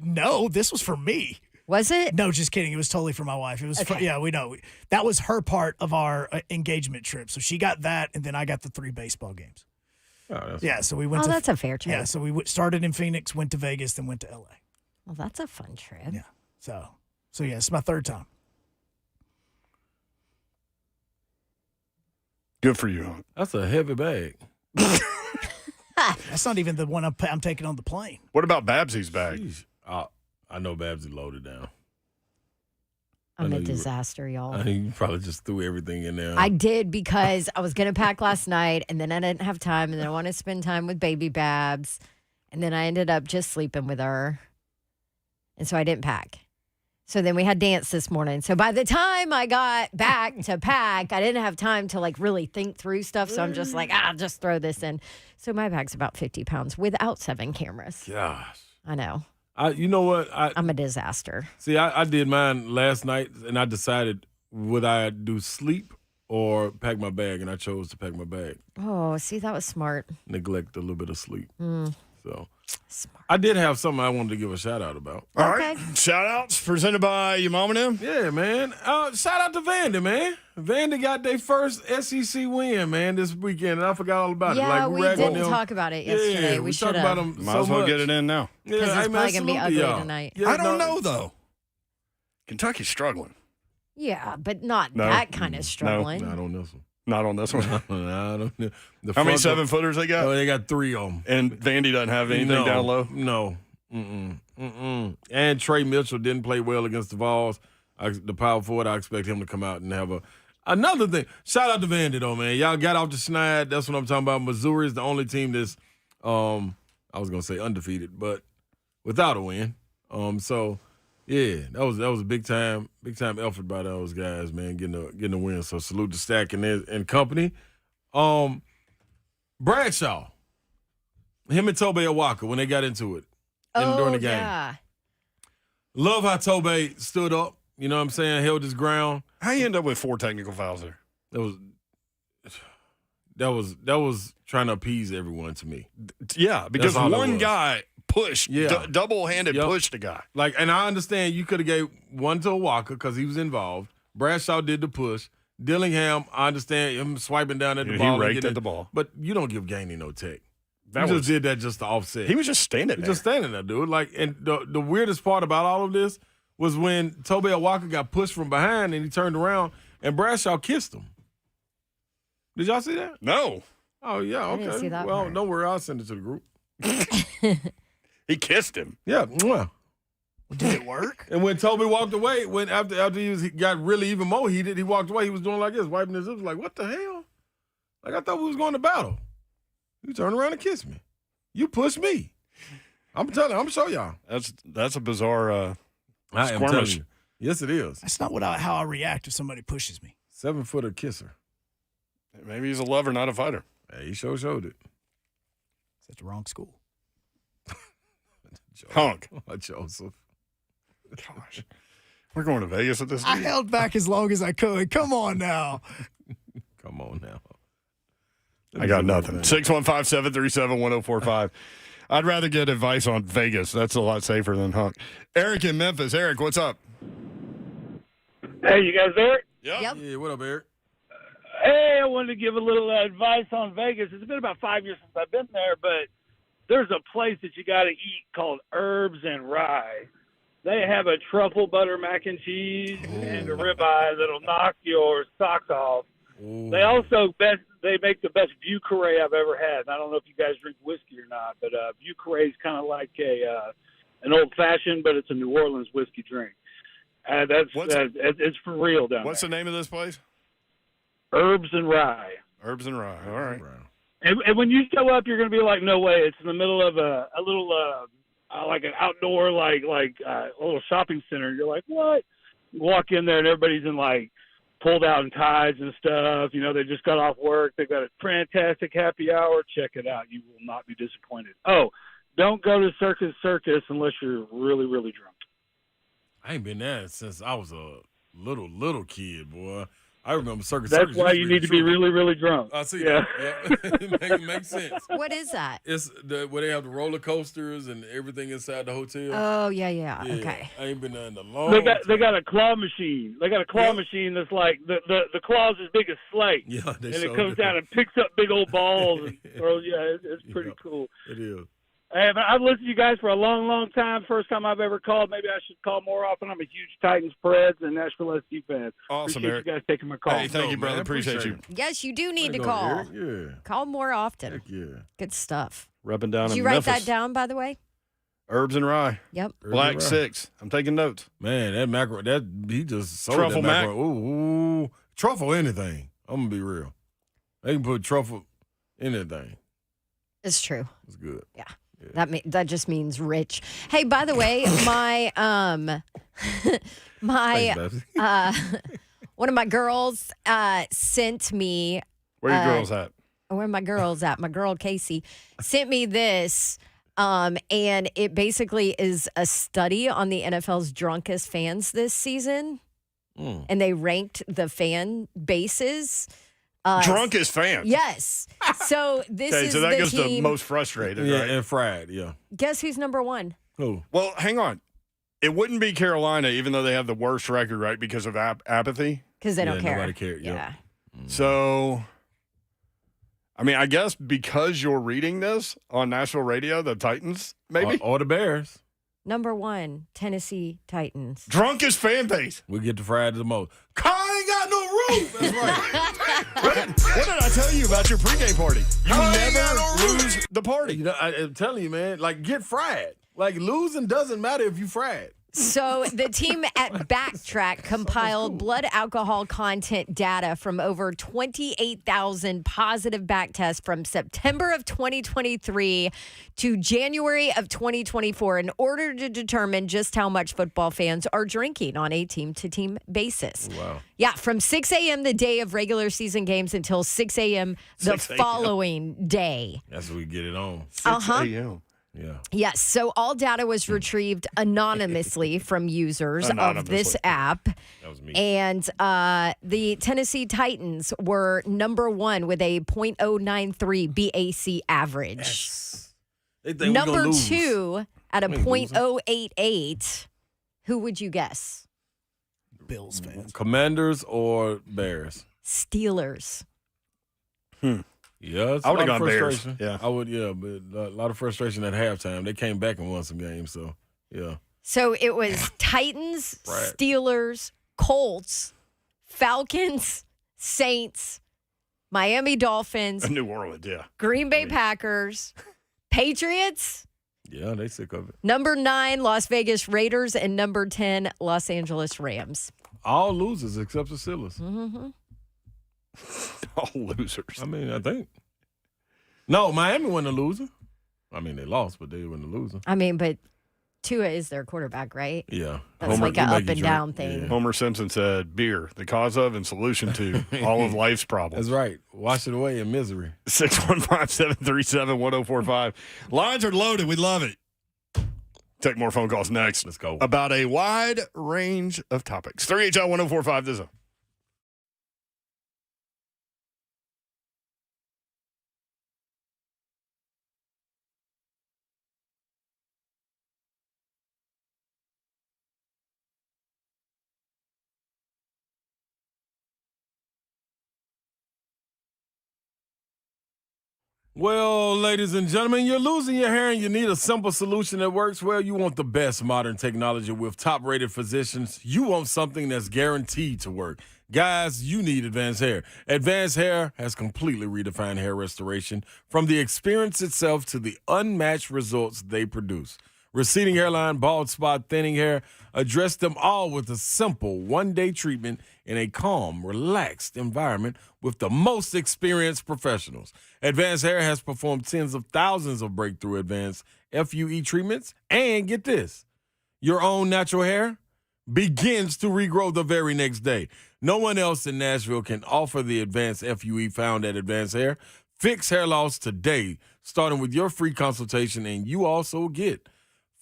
No, this was for me. Was it? No, just kidding. It was totally for my wife. It was okay. We know. That was her part of our engagement trip. So she got that, and then I got the 3 baseball games. Oh, so we went that's a fair trip. Yeah, so we started in Phoenix, went to Vegas, then went to LA. Well, that's a fun trip. Yeah. So yeah, it's my 3rd time. Good for you. That's a heavy bag. That's not even the one I'm taking on the plane. What about Babsy's bag? Jeez. I know Babsy loaded down. I'm a disaster, y'all. I think you probably just threw everything in there. I did because I was going to pack last night, and then I didn't have time, and then I wanted to spend time with baby Babs, and then I ended up just sleeping with her, and so I didn't pack. So then we had dance this morning. So by the time I got back to pack, I didn't have time to really think through stuff. So I'm just like, I'll just throw this in. So my bag's about 50 pounds without 7 cameras. Gosh. I know. You know what? I'm a disaster. See, I did mine last night, and I decided would I do sleep or pack my bag, and I chose to pack my bag. Oh, see, that was smart. Neglect a little bit of sleep. So smart. I did have something I wanted to give a shout out about. All right. Shout outs presented by your mom and them. Yeah, man. Shout out to Vandy, man. Vandy got their first SEC win, man, this weekend, and I forgot all about it. Yeah, we didn't talk about it yesterday. Yeah, we should talked about them Might as well much. get it in now. Yeah, because it's probably going to be ugly y'all. tonight. Yeah, I don't know, though. Kentucky's struggling. Yeah, but not that kind of struggling. Not on this one. Not on this one. I don't know. How many 7-footers they got? Oh, they got 3 of them. And Vandy doesn't have anything down low? No. And Trey Mitchell didn't play well against the Vols. The power forward, I expect him to come out and have another thing. Shout out to Vandy, though, man. Y'all got off the schneid. That's what I'm talking about. Missouri is the only team that's, I was going to say undefeated, but without a win. So, yeah, that was a big time effort by those guys, man, getting a win. So salute to Stack and company. Bradshaw. Him and Toby Walker when they got into it during the game. Yeah. Love how Toby stood up. You know what I'm saying? Held his ground. How you end up with 4 technical fouls there? That was trying to appease everyone to me. Yeah, because all it one was. guy pushed, double-handed pushed the guy. Like, and I understand you could have gave one to Walker because he was involved. Bradshaw did the push. Dillingham, I understand him swiping down at the ball. He raked at the ball. But you don't give Gainey no tech. That just did that just to offset. He was just standing there. Just standing there, dude. Like, and the weirdest part about all of this was when Toby Walker got pushed from behind and he turned around and Bradshaw kissed him. Did y'all see that? No. Oh, yeah, okay. didn't see that well, part. don't worry. I'll send it to the group. He kissed him. Yeah. Mwah. Did it work? And when Toby walked away, after he got really even more heated, he walked away. He was doing like this, wiping his lips like, what the hell? Like, I thought we was going to battle. You turned around and kissed me. You pushed me. I'm telling you, I'm show y'all. That's a bizarre I am telling skirmish. you. Yes, it is. That's not how I react if somebody pushes me. 7-footer kisser. Maybe he's a lover, not a fighter. Hey, he showed it. It's at the wrong school. Honk. Oh, Joseph. Gosh. We're going to Vegas at this I game. held back as long as I could. Come on now. Come on now. I got nothing. 615-737-1045. I'd rather get advice on Vegas. That's a lot safer than Honk. Eric in Memphis. Eric, what's up? Hey, you guys there? Yep. Yeah, what up, Eric? Hey, I wanted to give a little advice on Vegas. It's been about 5 years since I've been there, but there's a place that you got to eat called Herbs and Rye. They have a truffle butter mac and cheese and a ribeye that'll knock your socks off. Ooh. They also they make the best Vieux Carré I've ever had. And I don't know if you guys drink whiskey or not, but Vieux Carré is kind of like an old fashioned, but it's a New Orleans whiskey drink. It's for real down What's there. the name of this place? Herbs and Rye. Herbs and Rye. All right. And when you show up, you're going to be like, no way. It's in the middle of a little like an outdoor a little shopping center. You're like, what? You walk in there and everybody's in like pulled out in ties and stuff. You know, they just got off work. They've got a fantastic happy hour. Check it out. You will not be disappointed. Oh, don't go to Circus unless you're really, really drunk. I ain't been there since I was a little kid, boy. I remember Circus. That's why you need to be really, really drunk. I see Yeah. that. Yeah. It makes sense. What is that? It's where they have the roller coasters and everything inside the hotel. Oh, yeah. Okay. I ain't been there in a long They time. got a claw machine. They got a claw machine that's like the claw's as big as slate. Yeah, they and it showed comes down and picks up big old balls and throws. Yeah, it's pretty cool. It is. Hey, I've listened to you guys for a long, long time. First time I've ever called. Maybe I should call more often. I'm a huge Titans, Preds, and Nashville SC fan. Awesome, Appreciate Eric. you guys taking my call. Hey, thank you, brother. man. Appreciate you. Appreciate Yes, you do need to Way to go, call. Eric. Yeah. Call more often. Heck yeah. Good stuff. Rubbing down Did in you write Memphis. that down, by the way? Herbs and Rye. Yep. Black Right. 6. I'm taking notes. Man, that macro, he just sold Truffle that mac? macro. Ooh, truffle anything. I'm going to be real. They can put truffle in anything. It's true. It's good. Yeah. That just means rich. Hey, by the way, my Thanks, one of my girls sent me. Where your girls at? Where my girls at? My girl Casey sent me this, and it basically is a study on the NFL's drunkest fans this season, and they ranked the fan bases. Drunkest fans. Yes. So this Okay, is so that the goes team. to most frustrated, Yeah, right? and fried, yeah. Guess who's number one? Who? Well, hang on. It wouldn't be Carolina, even though they have the worst record, right, because of apathy. Because they don't care. Nobody cared. Yeah. So, I mean, I guess because you're reading this on national radio, the Titans, maybe? Or the Bears. Number one, Tennessee Titans. Drunkest fan base. We get the fried the most. Car ain't got no roof. That's right. What did I tell you about your pregame party? You Car ain't got never no roof. lose the party. You know, I'm telling you, man, like, get fried. Like, losing doesn't matter if you fried. So the team at Backtrack compiled blood alcohol content data from over 28,000 positive back tests from September of 2023 to January of 2024 in order to determine just how much football fans are drinking on a team-to-team basis. Wow. Yeah, from 6 a.m. the day of regular season games until 6 a.m. the 6 a.m. following day. That's what we get it on. 6 a.m. Yeah. Yes. So all data was retrieved anonymously from users of this app. That was me. And the Tennessee Titans were number one with a .093 BAC average. They think we Number gonna lose. two at a We ain't losing. .088. Who would you guess? Bills fans. Commanders or Bears? Steelers. Yeah, it's I a would've lot of gone Bears, frustration. yeah. I would, but a lot of frustration at halftime. They came back and won some games, so yeah. So it was Titans, Right. Steelers, Colts, Falcons, Saints, Miami Dolphins, New Orleans, yeah. Green Bay Packers, Patriots, Yeah, they sick of it. number 9, Las Vegas Raiders, and number 10, Los Angeles Rams. All losers except the Steelers. Mm-hmm. All losers. I mean, I think. No, Miami wasn't a loser. I mean, they lost, but they weren't a loser. I mean, but Tua is their quarterback, right? Yeah. That's like you an make up it and drink. down thing. Yeah. Homer Simpson said, beer, the cause of and solution to all of life's problems. That's right. Wash it away in misery. 615-737-1045. Lines are loaded. We love it. Take more phone calls next. Let's go. About a wide range of topics. 3HL1045, the Zone. Well, ladies and gentlemen, you're losing your hair and you need a simple solution that works. Well, you want the best modern technology with top-rated physicians. You want something that's guaranteed to work. Guys, you need Advanced Hair. Advanced Hair has completely redefined hair restoration from the experience itself to the unmatched results they produce. Receding hairline, bald spot, thinning hair, address them all with a simple one-day treatment in a calm, relaxed environment with the most experienced professionals. Advanced Hair has performed tens of thousands of breakthrough advanced FUE treatments. And get this, your own natural hair begins to regrow the very next day. No one else in Nashville can offer the advanced FUE found at Advanced Hair. Fix hair loss today, starting with your free consultation, and you also get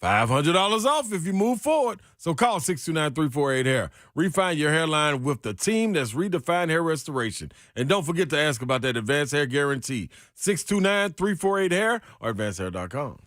$500 off if you move forward. So call 629-348-HAIR. Refine your hairline with the team that's redefined hair restoration. And don't forget to ask about that Advanced Hair Guarantee. 629-348-HAIR or advancedhair.com.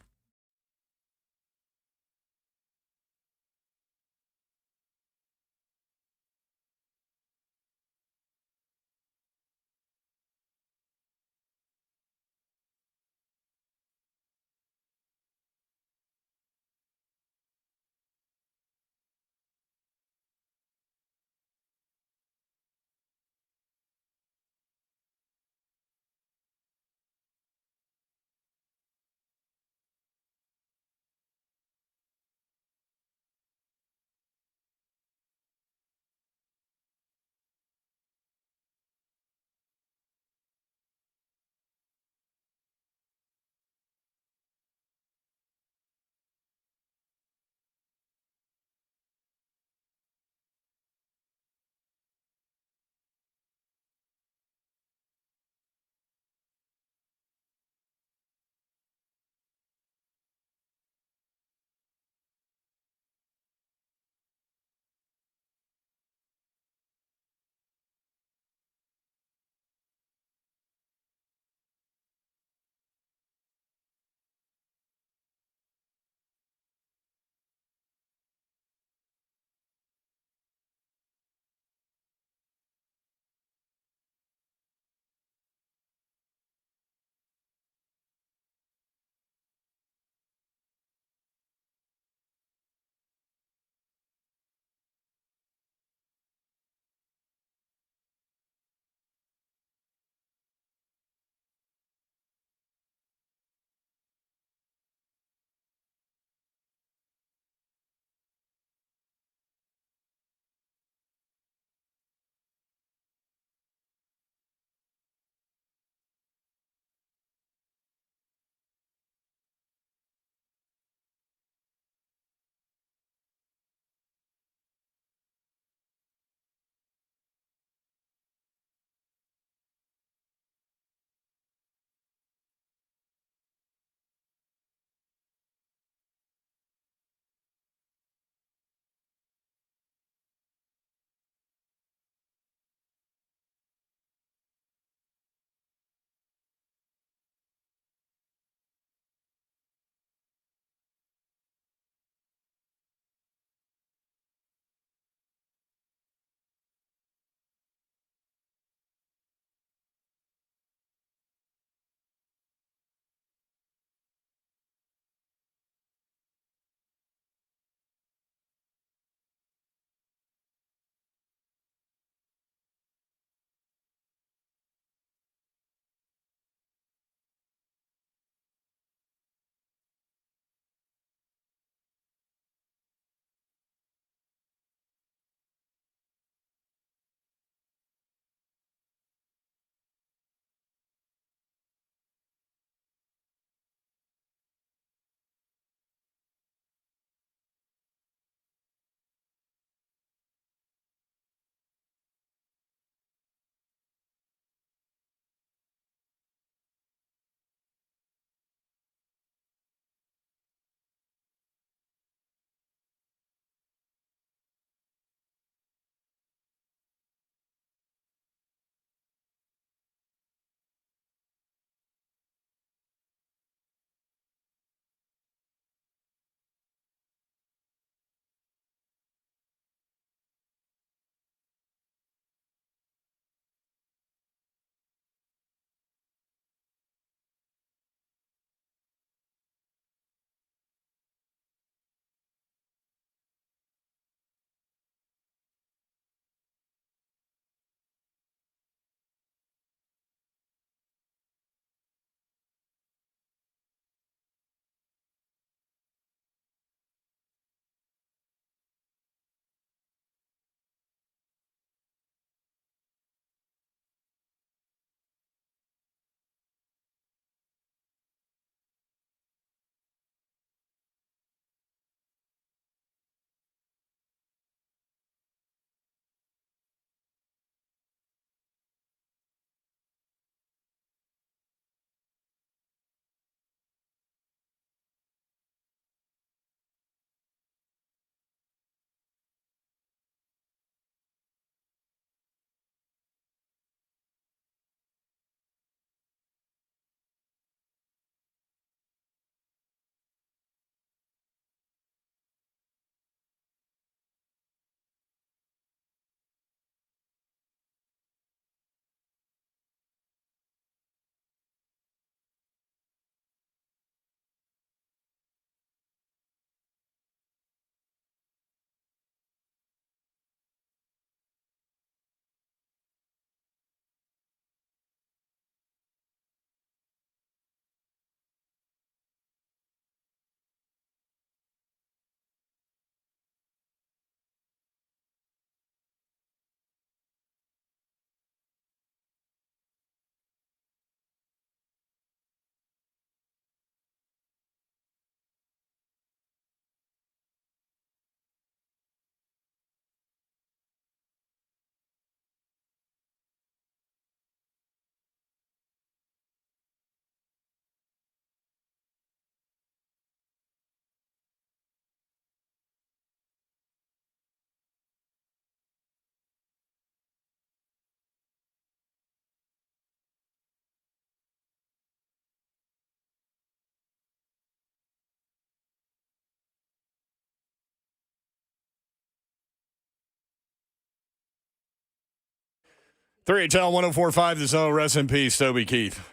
3HL 1045, The Zone. Rest in peace, Toby Keith.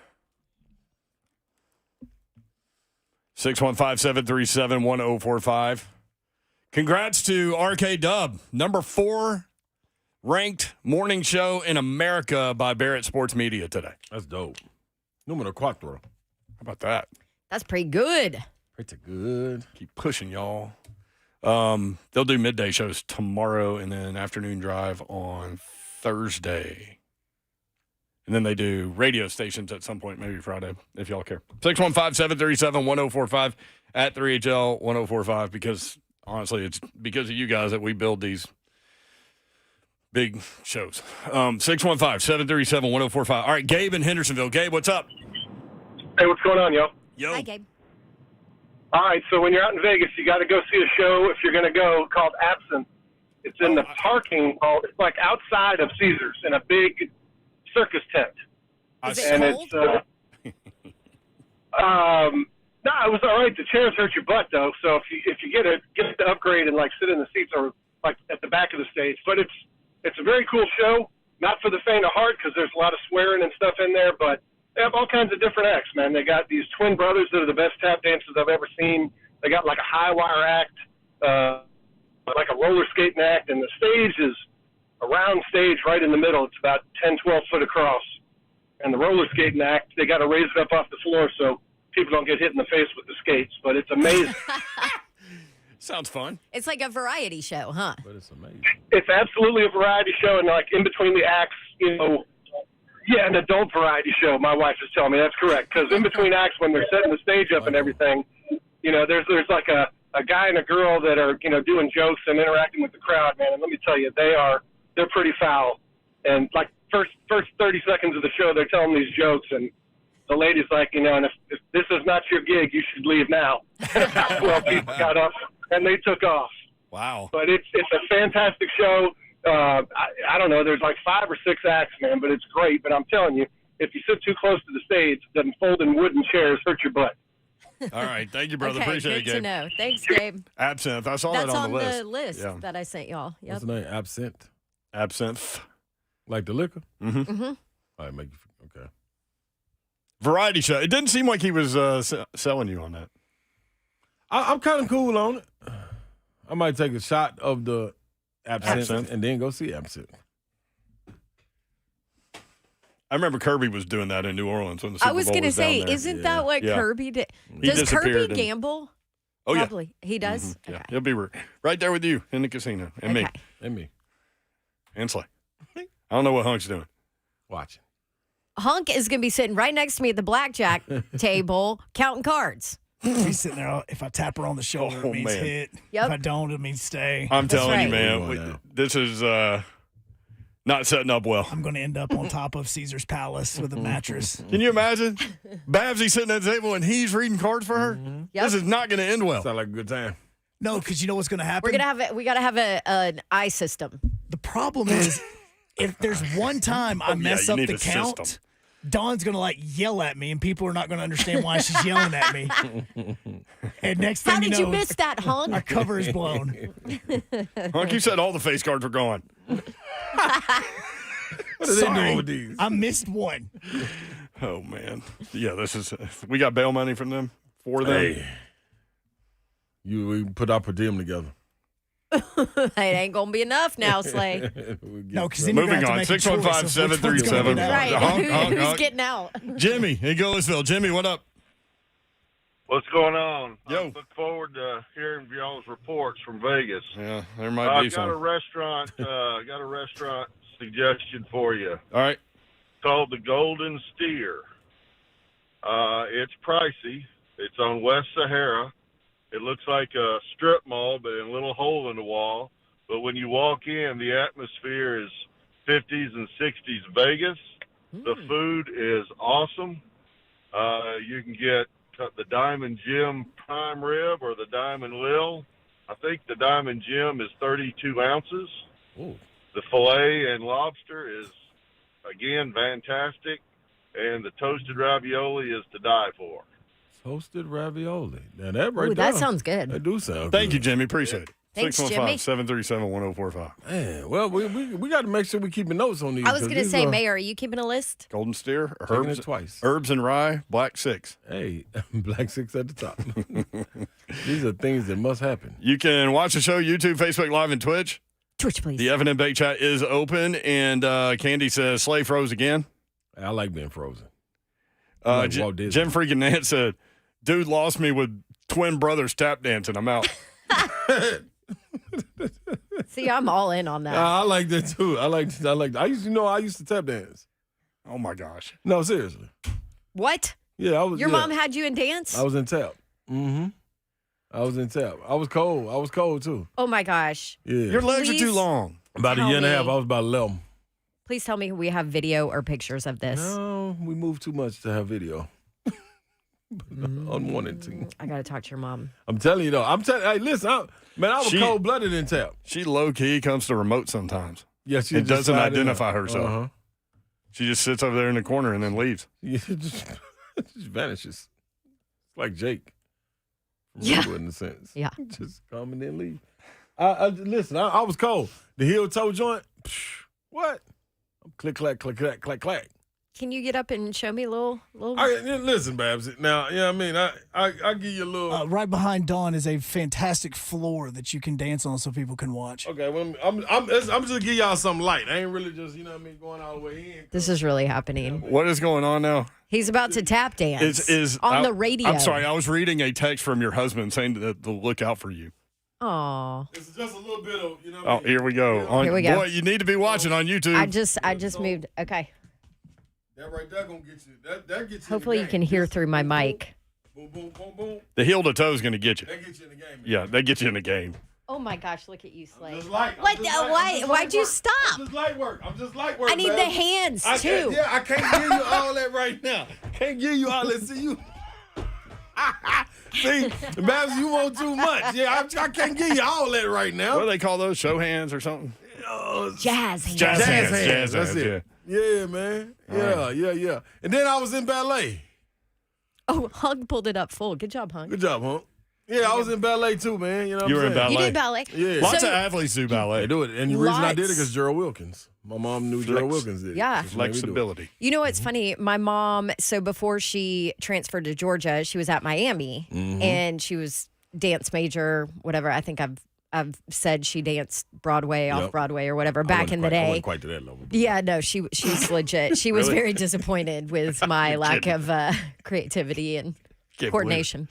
615-737-1045. Congrats to RK Dub, number 4 ranked morning show in America by Barrett Sports Media today. That's dope. Numero cuatro. How about that? That's pretty good. Pretty good. Keep pushing, y'all. They'll do midday shows tomorrow and then afternoon drive on Thursday. And then they do radio stations at some point, maybe Friday, if y'all care. 615-737-1045 at 3HL 1045, because honestly, it's because of you guys that we build these big shows. 615-737-1045. All right, Gabe in Hendersonville. Gabe, what's up? Hey, what's going on, yo? Yo. Hi, Gabe. All right, so when you're out in Vegas, you got to go see a show, if you're going to go, called Absinthe. It's in the parking hall. It's like outside of Caesars in a big circus tent. Is it cold? No, it was all right. The chairs hurt your butt though, so if you get the upgrade and like sit in the seats or like at the back of the stage. But it's a very cool show. Not for the faint of heart because there's a lot of swearing and stuff in there, but they have all kinds of different acts, man. They got these twin brothers that are the best tap dancers I've ever seen. They got like a high wire act, like a roller skating act, and the stage is a round stage right in the middle. It's about 10, 12 foot across. And the roller skating act, they got to raise it up off the floor so people don't get hit in the face with the skates. But it's amazing. Sounds fun. It's like a variety show, huh? But it's amazing. It's absolutely a variety show, and like in between the acts, yeah, an adult variety show. My wife is telling me that's correct, because in between acts, when they're setting the stage up and everything, there's like a guy and a girl that are doing jokes and interacting with the crowd, man. And let me tell you, they're pretty foul. And like first 30 seconds of the show, they're telling these jokes, and the lady's like, and if this is not your gig, you should leave now. And about 12 people got up and they took off. Wow. But it's a fantastic show. I don't know. There's like 5 or 6 acts, man, but it's great. But I'm telling you, if you sit too close to the stage, them folding wooden chairs hurt your butt. All right. Thank you, brother. Okay, Appreciate it, good Gabe. to know. Thanks, Gabe. Absinthe. I saw That's that on the list. the list Yeah. that I sent y'all. Yep. What's the name? Absinthe? Absinthe. Like the liquor? Mm-hmm. Mm-hmm. All right, okay. Variety show. It didn't seem like he was selling you on that. I'm kind of cool on it. I might take a shot of the absinthe and then go see Absinthe. I remember Kirby was doing that in New Orleans when the Super I was Bowl going to was down say, there. isn't that what Yeah. Kirby did? He Does Kirby disappeared and- gamble? Oh, yeah. Probably. He does? Mhm. Yeah. Okay. He'll be right there with you in the casino. And me. Okay. And me. And Slay. I don't know what Hunk's doing. Watching. Hunk is going to be sitting right next to me at the blackjack table counting cards. He's sitting there. If I tap her on the shoulder, Oh, it means man. hit. Yep. If I don't, it means stay. I'm That's telling you, right. man, We're going now. this is not setting up well. I'm going to end up on top of Caesar's Palace with a mattress. Can you imagine? Babsy sitting at the table and he's reading cards for her? Yep. This is not going to end well. Sound like a good time. No, because you know what's going to happen? We got to have an eye system. The problem is, if there's one time I mess you up need the a count, system. Dawn's going to yell at me, and people are not going to understand why she's yelling at me. And next thing How did you know, miss that, Hunk? our cover is blown. Hunk, you said all the face cards were gone. What are they doing Sorry, with these? I missed one. Oh, man. Yeah, we got bail money from them, for them. Hey. We put our per diem together. It ain't going to be enough now, Slay. No, because then you're Moving going to have to on, make a choice of which one's gonna 615-737. get out. Right. Hunk, Hunk, Who's Hunk. getting out? Jimmy in Golisville. Jimmy, what up? What's going on? Yo. I look forward to hearing y'all's reports from Vegas. Yeah, there might be I've got a some. restaurant suggestion for you. All right. It's called the Golden Steer. It's pricey. It's on West Sahara. It looks like a strip mall, but in a little hole in the wall. But when you walk in, the atmosphere is 50s and 60s Vegas. The food is awesome. You can get the Diamond Jim prime rib or the Diamond Lil. I think the Diamond Jim is 32 ounces. Ooh. The filet and lobster is, again, fantastic. And the toasted ravioli is to die for. Toasted ravioli. Now that right Ooh, there. that sounds good. That do sound Thank you, good. Jimmy. Appreciate it. Thanks, Jimmy. 615-737-1045. Man, well, we got to make sure we keeping notes on these. I was going to say, Mayor, are you keeping a list? Golden Steer, Taking herbs, it twice. herbs and rye, black 6. Hey, black 6 at the top. These are things that must happen. You can watch the show YouTube, Facebook Live, and Twitch. Twitch, please. The Evan and Bake chat is open, and Candy says Slay froze again. I like being frozen. Jim freaking Nance said, dude lost me with twin brothers tap dancing. I'm out. See, I'm all in on that. I like that too. I used to tap dance. Oh my gosh. No, seriously. What? Yeah, I was. Your mom had you in dance? I was in tap. Mm-hmm. I was in tap. I was cold. I was cold too. Oh my gosh. Yeah. Your legs are too long. About a year and a half. I was about 11. Please tell me we have video or pictures of this. No, we moved too much to have video. Unwanted. I got to talk to your mom. I'm telling you though. Hey, listen, I was cold blooded in tap. She low key comes to remote sometimes. Yeah, she it doesn't identify herself. Uh-huh. She just sits over there in the corner and then leaves. Yeah, just vanishes. Like Jake. Yeah. In a sense. Yeah. Just come and then leave. Listen, I was cold. The heel toe joint. What? Click, clack, click, clack, clack, clack. Can you get up and show me a little? Listen, Babs. Now, I mean, I give you a little. Right behind Dawn is a fantastic floor that you can dance on so people can watch. Okay, well, I'm just gonna give y'all something light. I ain't really just, going all the way in. This is really happening. What is going on now? He's about to tap dance on the radio. I'm sorry, I was reading a text from your husband saying to look out for you. Oh. It's just a little bit of, Oh, here we go. Here we go. Boy, you need to be watching on YouTube. I just moved. Okay. That right there gonna get you. That gets you. Hopefully you can hear through my mic. Boom, boom, boom, boom. The heel to toe is going to get you. That gets you in the game. Yeah, that gets you in the game. Oh my gosh! Look at you, Slay. Why'd you stop? I'm just light work. I need the hands too. I can't give you all that right now. Can't give you all that. See you. See, Babs, you want too much. Yeah, I can't give you all that right now. What do they call those? Show hands or something? Jazz hands. Jazz hands. That's it. Yeah, man. Yeah. And then I was in ballet. Oh, Hug pulled it up full. Good job, Hug. Good job, Hunk. Yeah, I was in ballet too, man. You know what You were I'm in saying? ballet. You did ballet. Yeah. Lots of athletes do ballet. They do it. And the reason I did it Lots. because Gerald Wilkins. My mom knew Gerald Wilkins did. Yeah. Just made me do it. Flexibility. You know what's funny? My mom, so before she transferred to Georgia, she was at Miami and she was dance major, whatever. I think I've said she danced Broadway, off Broadway or whatever back in the day. I wasn't quite to that level. Yeah, no, she's legit. She was very disappointed with my lack of creativity and coordination.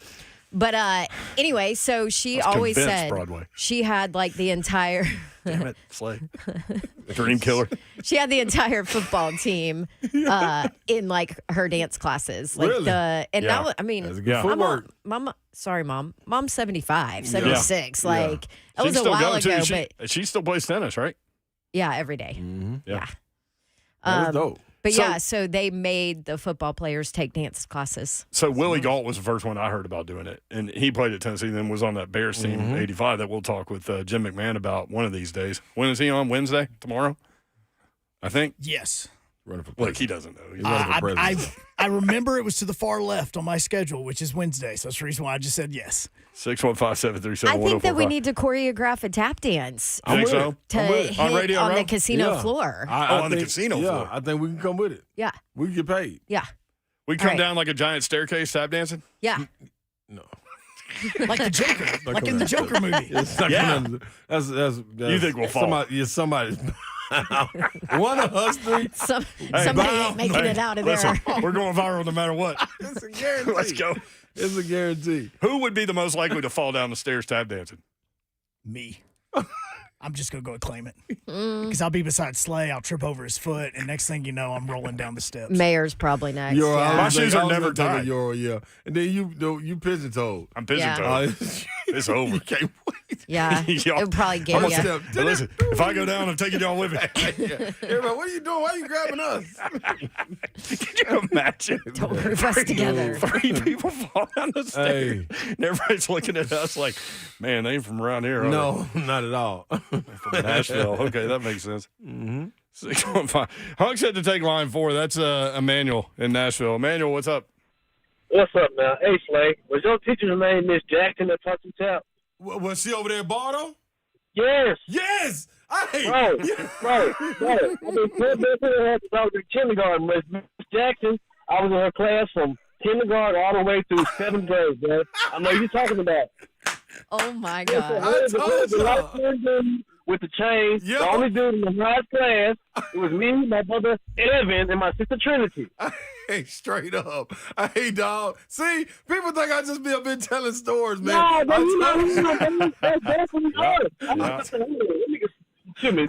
But anyway, so she always said Broadway. she had like the entire Damn it, Slay. Dream killer. she had the entire football team in like her dance classes. Like Really? that was, I mean, That's a good footwork. Mom's 75, 76. Like that was She'd a still while go, too. ago, but She still plays tennis, right? yeah, every day. Yeah. That was dope. But So- yeah, so they made the football players take dance classes. So Willie Galt was the first one I heard about doing it, and he played at Tennessee, then was on that Bears team in '85 that we'll talk with Jim McMahon about one of these days. When is he on? Wednesday? Tomorrow? I think. Yes. Running for Look, president. he doesn't know. He's running for president. I remember it was to the far left on my schedule, which is Wednesday. So that's the reason why I just said yes. 615-737-1045. I think that we need to choreograph a tap dance You think so? to hit On Radio on Row? the casino Yeah. floor. on the casino floor. I think we can come with it. Yeah, We can get paid. yeah, We come All right. down like a giant staircase tap dancing? yeah. No. Like the Joker, like in the Joker movie. It's not Yeah. gonna- that's You think we'll fall? Somebody. One of us three. Somebody ain't making it out of there. Listen, we're going viral no matter what. It's a guarantee. Let's go. It's a guarantee. Who would be the most likely to fall down the stairs tap dancing? Me. I'm just going to go and claim it. Because I'll be beside Slay. I'll trip over his foot. And next thing you know, I'm rolling down the steps. Mayor's probably next. You're yeah. My shoes are never tied. Yeah. And then you pigeon-toed. I'm pigeon toed. It's over. You can't wait. Yeah, Y'all- it would probably I'm get gonna you. step. Hey, listen, if I go down, I'm taking y'all with me. Yeah. Everybody, what are you doing? Why are you grabbing us? Can you imagine? Don't group us together. 3 people fall down the stairs. And everybody's looking at us like, man, they ain't from around here. Are No, not at all. they? From Nashville. Okay, that makes sense. 615. Hunk said to take line 4. That's Emmanuel in Nashville. Emmanuel, what's up? What's up now? Hey, Slay. Was your teacher's name Miss Jackson that taught you tap? Was she over there at Bardo? Yes. Yes. Hey. Right. Right. I've been since I was in kindergarten with Miss Jackson. I was in her class from kindergarten all the way through 7th grade, bro. I know you're talking about. Oh my God. I told y'all. With the chain, Yep. the only dude in the highest class, it was me, my brother Evan, and my sister Trinity. Hey, straight up. Hey, dog. See, people think I just be up here telling stories, man. No, but I that's what he was. Excuse me,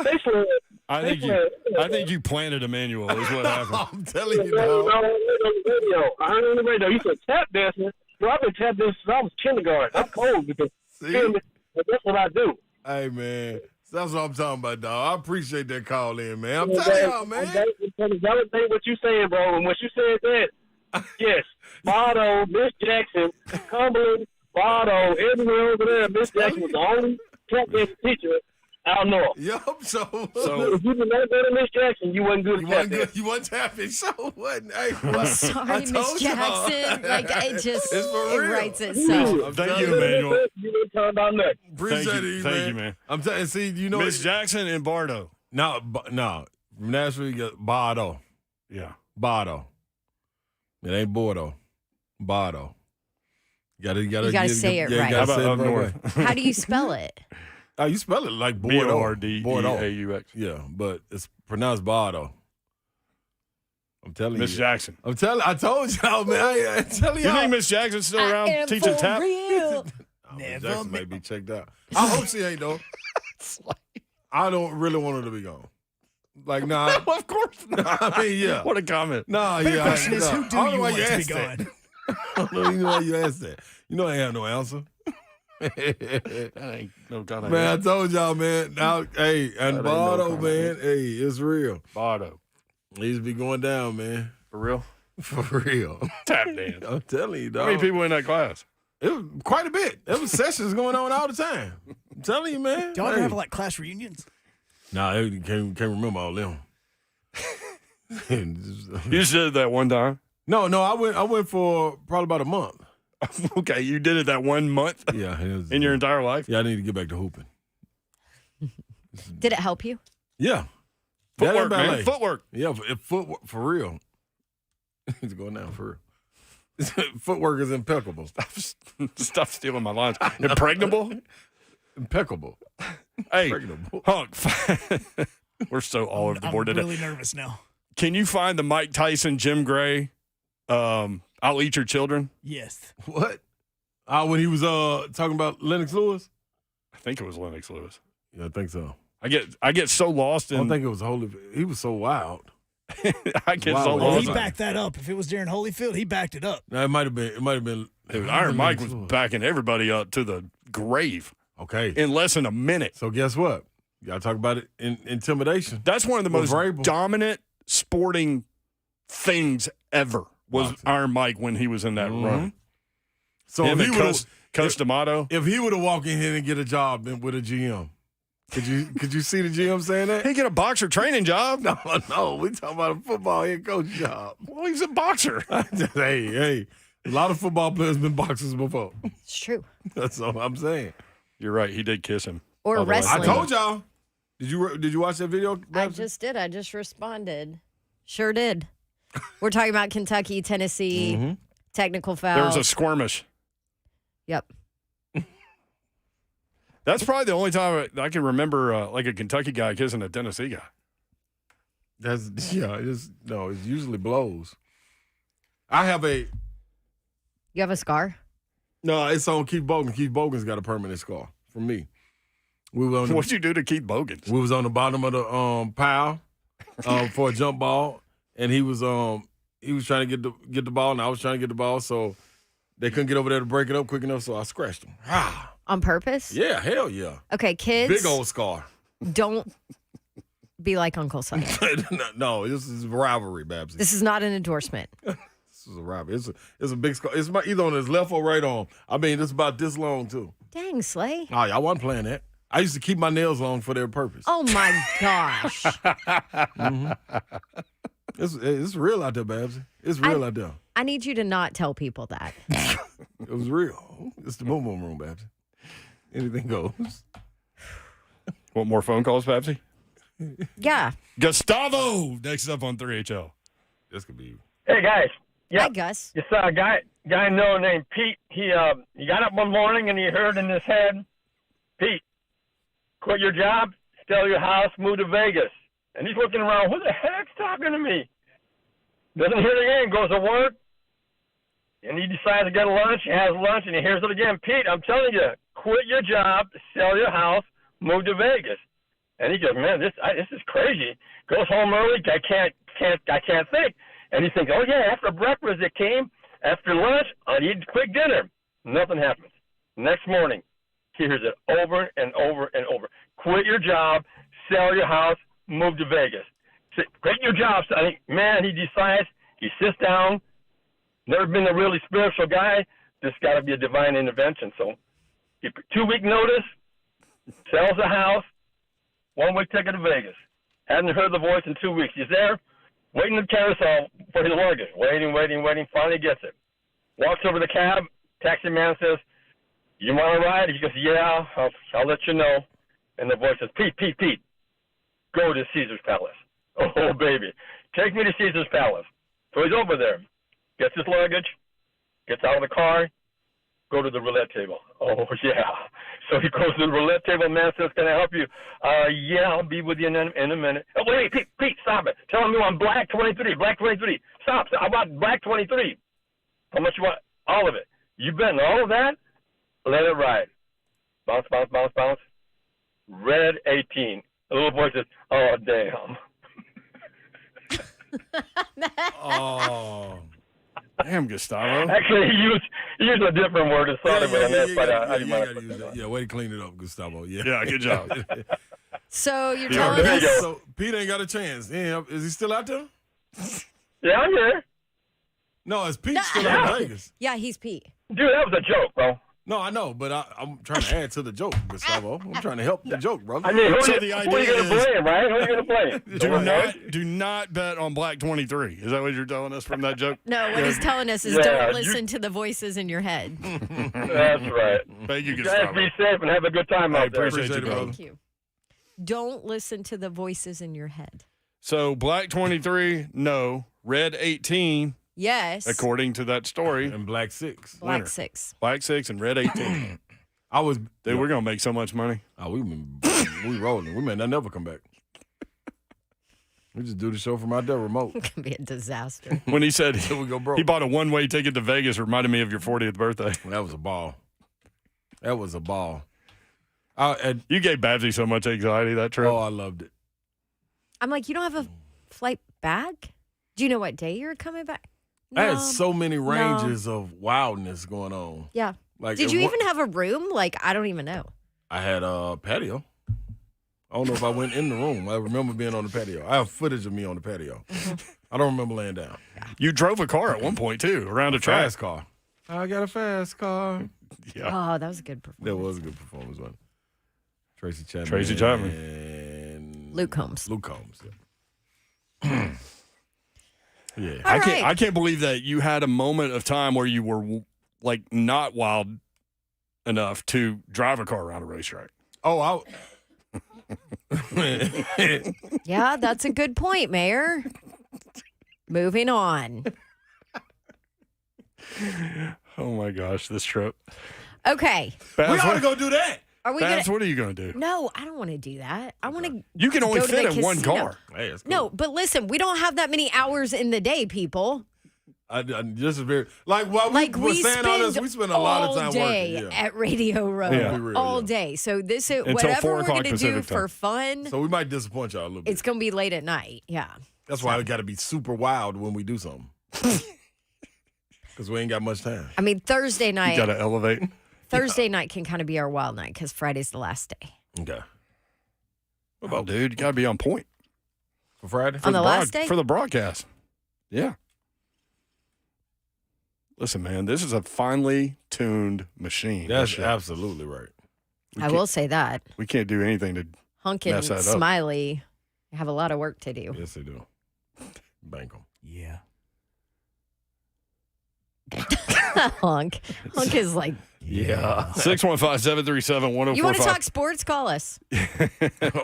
they slid. I think you planted Emmanuel is what happened. I'm telling you, I dog. heard on the radio. You said tap dancing. Bro, I've been tap dancing since I was kindergarten. I'm cold because but that's what I do. Hey, man. That's what I'm talking about, dog. I appreciate that call in, man. I'm telling y'all, man. Validate what you saying, bro. And when you said that, yes, Bardo, Miss Jackson, Cumberland, Bardo, everywhere over there, Miss Jackson was the only tap dancing teacher out north. Yup, so If you did not go to Miss Jackson, you wasn't good at tap dancing. You wasn't tapping, so wasn't. Hey, I'm sorry, Miss Jackson. Like, it writes itself. Thank you, Emmanuel. You didn't talk about nothing. Appreciate it, Thank you, man. I'm telling. See, you know, Miss Jackson and Bardo. no. From Nashville, you got Bardo. Yeah. Bardo. It ain't Bordeaux. Bardo. You gotta say it right. How about up north? How do you spell it? Oh, you spell it like Bordeaux. Bordeux. Yeah, but it's pronounced Bardo. I'm telling Miss you. Jackson. I told y'all, man. I tell You y'all. think Miss Jackson's still around teaching tap? Real. Miss Jackson may be checked out. I hope she ain't, though. I don't really want her to be gone. Like, nah. Of course not. I mean, yeah. What a comment. Nah, Big yeah. question is, who do I don't know you why want to be asked that. gone? I don't know why you asked that. You know I ain't have no answer. That ain't no kind of Man, I told y'all, man. Now, hey, and That ain't no Bardo, comment. man, hey, it's real. Bardo. It used to be going down, man. For real? For real. Tap dance. I'm telling you, dog. How many people in that class? It was quite a bit. There was sessions going on all the time. I'm telling you, man. Do y'all ever have like class reunions? Nah, I can't remember all them. You just did it that one time? No, I went for probably about a month. Okay, you did it that 1 month Yeah. in your entire life? Yeah, I need to get back to hooping. Did it help you? Yeah. Footwork, That ain't man. ballet. Footwork. Yeah, footwork for real. He's going down for real. Footwork is impeccable. Stop stealing my lines. Impregnable? Impeccable. Hey, Impregnable. Hunk. We're so all over the board I'm today. really nervous now. Can you find the Mike Tyson, Jim Gray, I'll Eat Your Children? Yes. What? When he was talking about Lennox Lewis? I think it was Lennox Lewis. Yeah, I think so. I get so lost I in. don't think it was he was so wild. I get Wow. so Well, lost. he backed that up. If it was during Holyfield, he backed it up. No, it might have been. Dude, Iron Mike was backing everybody up to the grave Okay. in less than a minute. So guess what? You got to talk about it in intimidation. That's one of the With most Vrabel. dominant sporting things ever was Boxing. Iron Mike when he was in that Mhm. run. So Him if he and would Coach D'Amato. if he would have walked in here and get a job with a GM, could you see the GM saying that? He get a boxer training job. No, we talking about a football head coach job. Well, he's a boxer. hey, a lot of football players been boxers before. It's true. That's all I'm saying. You're right. He did kiss him. Or By the way. wrestling. I told y'all. Did you watch that video? I Babs? just did. I just responded. Sure did. We're talking about Kentucky, Tennessee, technical foul. There was a skirmish. Yep. That's probably the only time I can remember like a Kentucky guy kissing a Tennessee guy. It's usually blows. I have You have a scar? it's on Keith Bogan. Keith Bogan's got a permanent scar from me. What'd you do to Keith Bogans? We was on the bottom of the pile for a jump ball, and he was trying to get the ball, and I was trying to get the ball, so they couldn't get over there to break it up quick enough, so I scratched him. On purpose? Yeah, hell yeah. Okay, kids. Big old scar. Don't be like Uncle Sonny. No, this is rivalry, Babsy. This is not an endorsement. This is a rivalry. It's a big scar. It's either on his left or right arm. I mean, it's about this long too. Dang, Slay. Oh, I wasn't playing that. I used to keep my nails long for their purpose. Oh, my gosh. It's real out there, Babsy. It's real out there. I need you to not tell people that. It was real. It's the boom boom room, Babsy. Anything goes. Want more phone calls, Pepsi? Yeah. Gustavo, next up on 3HL. This could be. Hey guys, Hi, Gus. you saw a guy I know named Pete. He got up one morning and he heard in his head, Pete, quit your job, sell your house, move to Vegas. And he's looking around, who the heck's talking to me? Doesn't hear it again, goes to work, and he decides to get lunch. He has lunch, and he hears it again. Pete, I'm telling you, quit your job, sell your house, move to Vegas. And he goes, man, this is crazy. Goes home early. I can't think. And he thinks, oh yeah, after breakfast it came. After lunch, I'll eat a quick dinner. Nothing happens. Next morning, he hears it over and over and over. Quit your job, sell your house, move to Vegas. Quit your job, son. Man, he decides. He sits down. Never been a really spiritual guy. This got to be a divine intervention. So, 2-week notice, sells the house, 1-week ticket to Vegas. Hadn't heard the voice in 2 weeks. He's there, waiting in the carousel for his luggage. Waiting. Finally gets it. Walks over to the cab. Taxi man says, you want to ride? He goes, yeah, I'll let you know. And the voice says, Pete, go to Caesar's Palace. Oh, baby. Take me to Caesar's Palace. So he's over there. Gets his luggage, gets out of the car, go to the roulette table. Oh, yeah. So he goes to the roulette table. Man says, can I help you? Yeah, I'll be with you in a minute. Oh, wait, Pete, stop it. Tell me I'm black 23. Stop. I want black 23. How much you want? All of it. You bet all of that? Let it ride. Bounce. Red 18. The little boy says, oh, damn. Oh. Damn, Gustavo. Actually, he used a different word. It's sorry about that, but I didn't want to put that on. Yeah, way to clean it up, Gustavo. Yeah, good job. So you're Yeah, telling there you us. go. So Pete ain't got a chance. Yeah, is he still out there? Yeah, I'm here. No, is Pete still out in Vegas? Yeah, he's Pete. Dude, that was a joke, bro. No, I know, but I'm trying to add to the joke, Gustavo. I'm trying to help the joke, brother. I mean, who So are the you idea going to is- blame, right? Who are you going to blame? Do not bet on Black 23. Is that what you're telling us from that joke? No, what he's telling us is Yeah, don't you- listen to the voices in your head. That's right. Thank you, You guys Gustavo. be safe and have a good time I out there. appreciate you, Appreciate it, brother. Thank you. Don't listen to the voices in your head. So Black 23, no. Red 18, Yes. according to that story. And Black 6. Black winner. 6. Black 6 and Red 18. I was. Dude, we're going to make so much money. Oh, we rolling. We may not never come back. We just do the show from out there remote. It can be a disaster. When he said Till we go broke. he bought a one-way ticket to Vegas, reminded me of your 40th birthday. That was a ball. You gave Babsy so much anxiety that trip. Oh, I loved it. I'm like, you don't have a flight back? Do you know what day you're coming back? I had No. so many ranges of wildness going on. Yeah. Like, Did at you one- even have a room? Like, I don't even know. I had a patio. I don't know if I went in the room. I remember being on the patio. I have footage of me on the patio. I don't remember laying down. You drove a car at one point, too, around a track. Fast car. I got a fast car. Yeah. Oh, that was a good performance. That was a good performance, wasn't it? Tracy Chapman. And Luke Combs. Luke Combs, yeah. Yeah. All right. I can't believe that you had a moment of time where you were like not wild enough to drive a car around a racetrack. Oh, Yeah, that's a good point, Mayor. Moving on. Oh my gosh, this trip. Okay. we Babs, ought to go do that. Are we Babs, gonna? what are you going to do? No, I don't want to do that. I want to. You can only go to fit the in one casino. car. Hey, that's cool. No, but listen, we don't have that many hours in the day, people. I just very like while Like we we were saying all this, spend we spend a lot of all time day working. Yeah. at Radio Row, Yeah. Be real, all yeah. day. So this is Until 4 whatever we're o'clock going to do Pacific time. for fun. So we might disappoint y'all a little bit. It's going to be late at night. Yeah. That's why it got to be super wild when we do something. Because we ain't got much time. I mean, Thursday You night. got to elevate. Thursday night can kind of be our wild night because Friday's the last day. Okay. Oh, dude, you got to be on point. For Friday? On the last day? For the broadcast. Yeah. Listen, man, this is a finely tuned machine. That's This shit. absolutely right. I will say that. We can't do anything to. Hunk and Mess that up. Smiley have a lot of work to do. Yes, they do. Bank them. Yeah. Hunk. Hunk is like Yeah. 615-737-1045. You want to talk sports? Call us.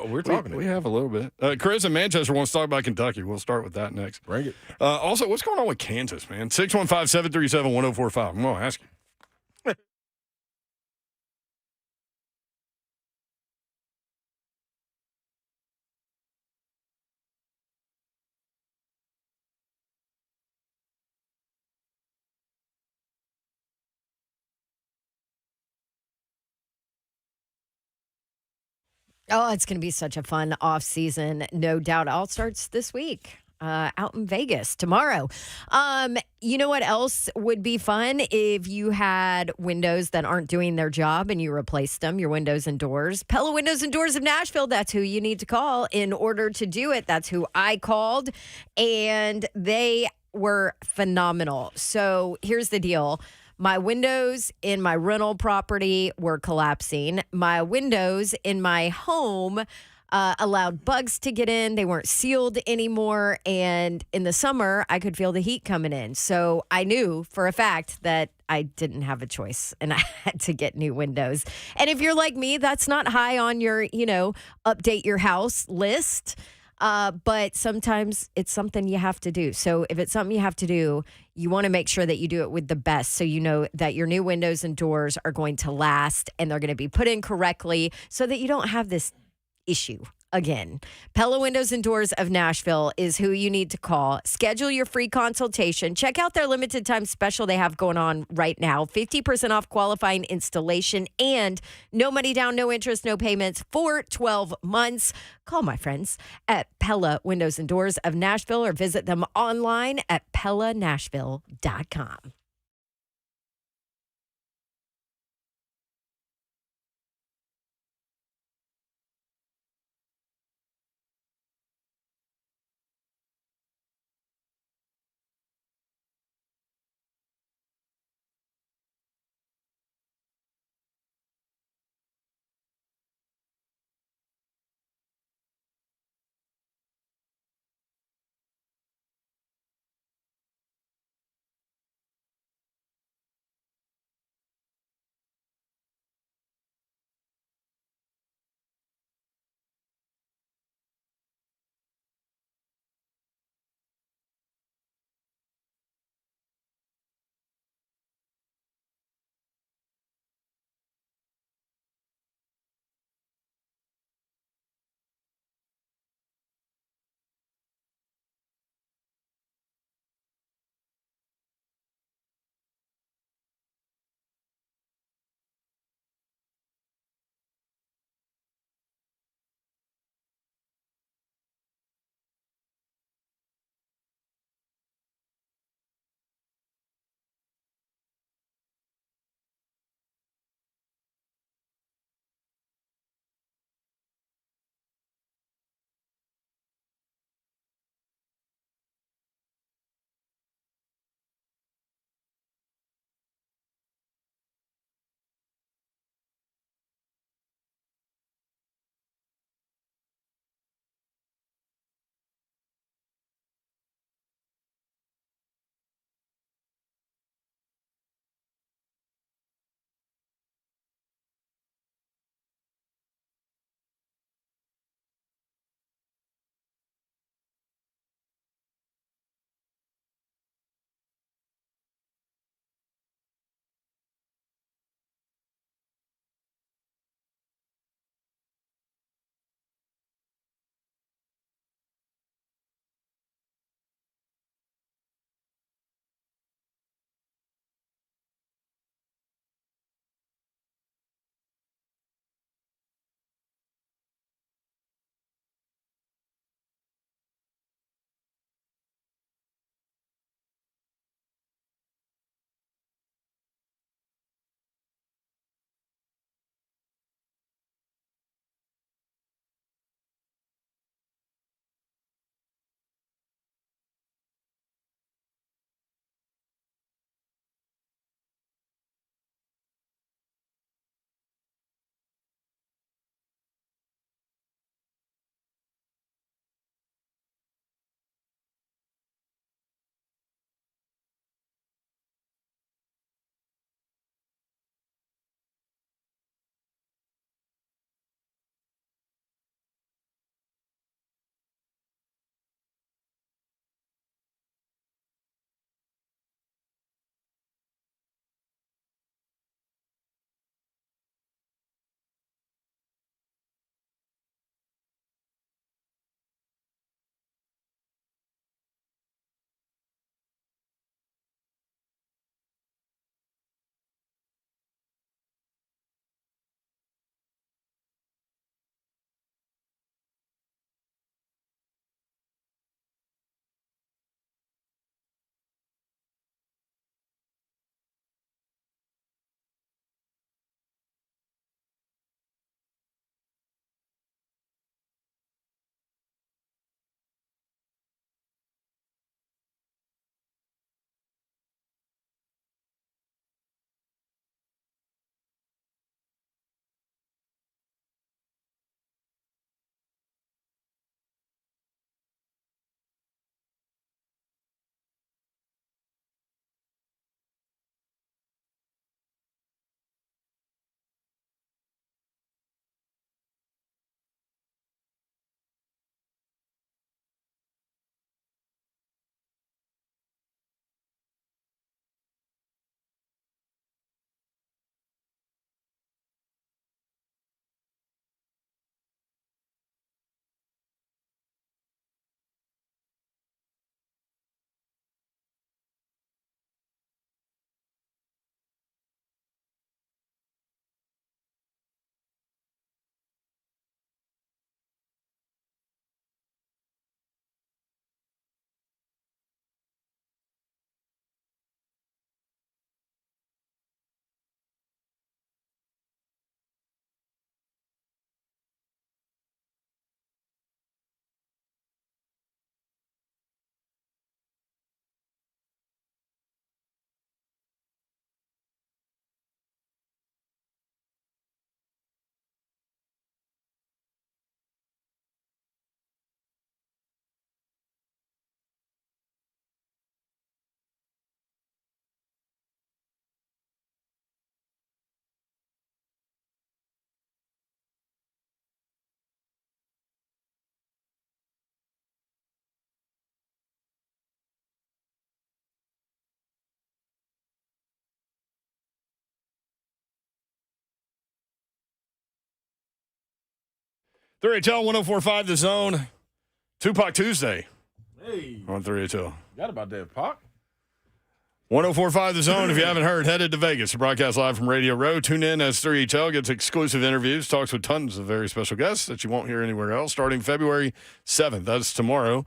We're talking. We have a little bit. Chris in Manchester wants to talk about Kentucky. We'll start with that next. Bring it. Also, what's going on with Kansas, man? 615-737-1045. I'm going to ask you. Oh, it's going to be such a fun off season, no doubt. All starts this week. Out in Vegas tomorrow. You know what else would be fun if you had windows that aren't doing their job and you replaced them, your windows and doors. Pella Windows and Doors of Nashville, that's who you need to call in order to do it. That's who I called, and they were phenomenal. So here's the deal. My windows in my rental property were collapsing. My windows in my home allowed bugs to get in. They weren't sealed anymore. And in the summer, I could feel the heat coming in. So I knew for a fact that I didn't have a choice and I had to get new windows. And if you're like me, that's not high on your, update your house list. But sometimes it's something you have to do. So if it's something you have to do, you want to make sure that you do it with the best. So you know that your new windows and doors are going to last and they're going to be put in correctly so that you don't have this issue again. Pella Windows and Doors of Nashville is who you need to call. Schedule your free consultation. Check out their limited time special they have going on right now. 50% off qualifying installation and no money down, no interest, no payments for 12 months. Call my friends at Pella Windows and Doors of Nashville or visit them online at pellanashville.com. 3HL 104.5 The Zone. Tupac Tuesday Hey, on 3HL. forgot about that, Pac. 104.5 The Zone. If you haven't heard, headed to Vegas to broadcast live from Radio Row. Tune in as 3HL gets exclusive interviews, talks with tons of very special guests that you won't hear anywhere else, starting February 7th. That's tomorrow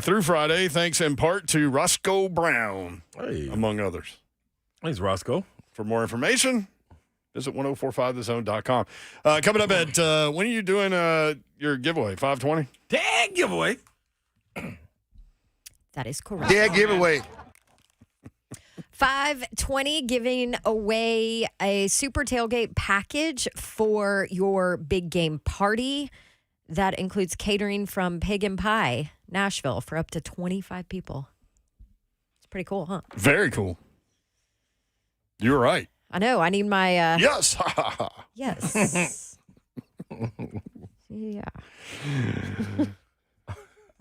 through Friday, thanks in part to Roscoe Brown, among others. Thanks, Roscoe. For more information, visit 1045thezone.com. Coming up at, when are you doing your giveaway, 520? Tag giveaway. That is correct. Yeah, giveaway. 520 giving away a super tailgate package for your big game party. That includes catering from Pig and Pie, Nashville, for up to 25 people. It's pretty cool, huh? Very cool. You're right. I know. I need my... Yes. Yes. Yeah.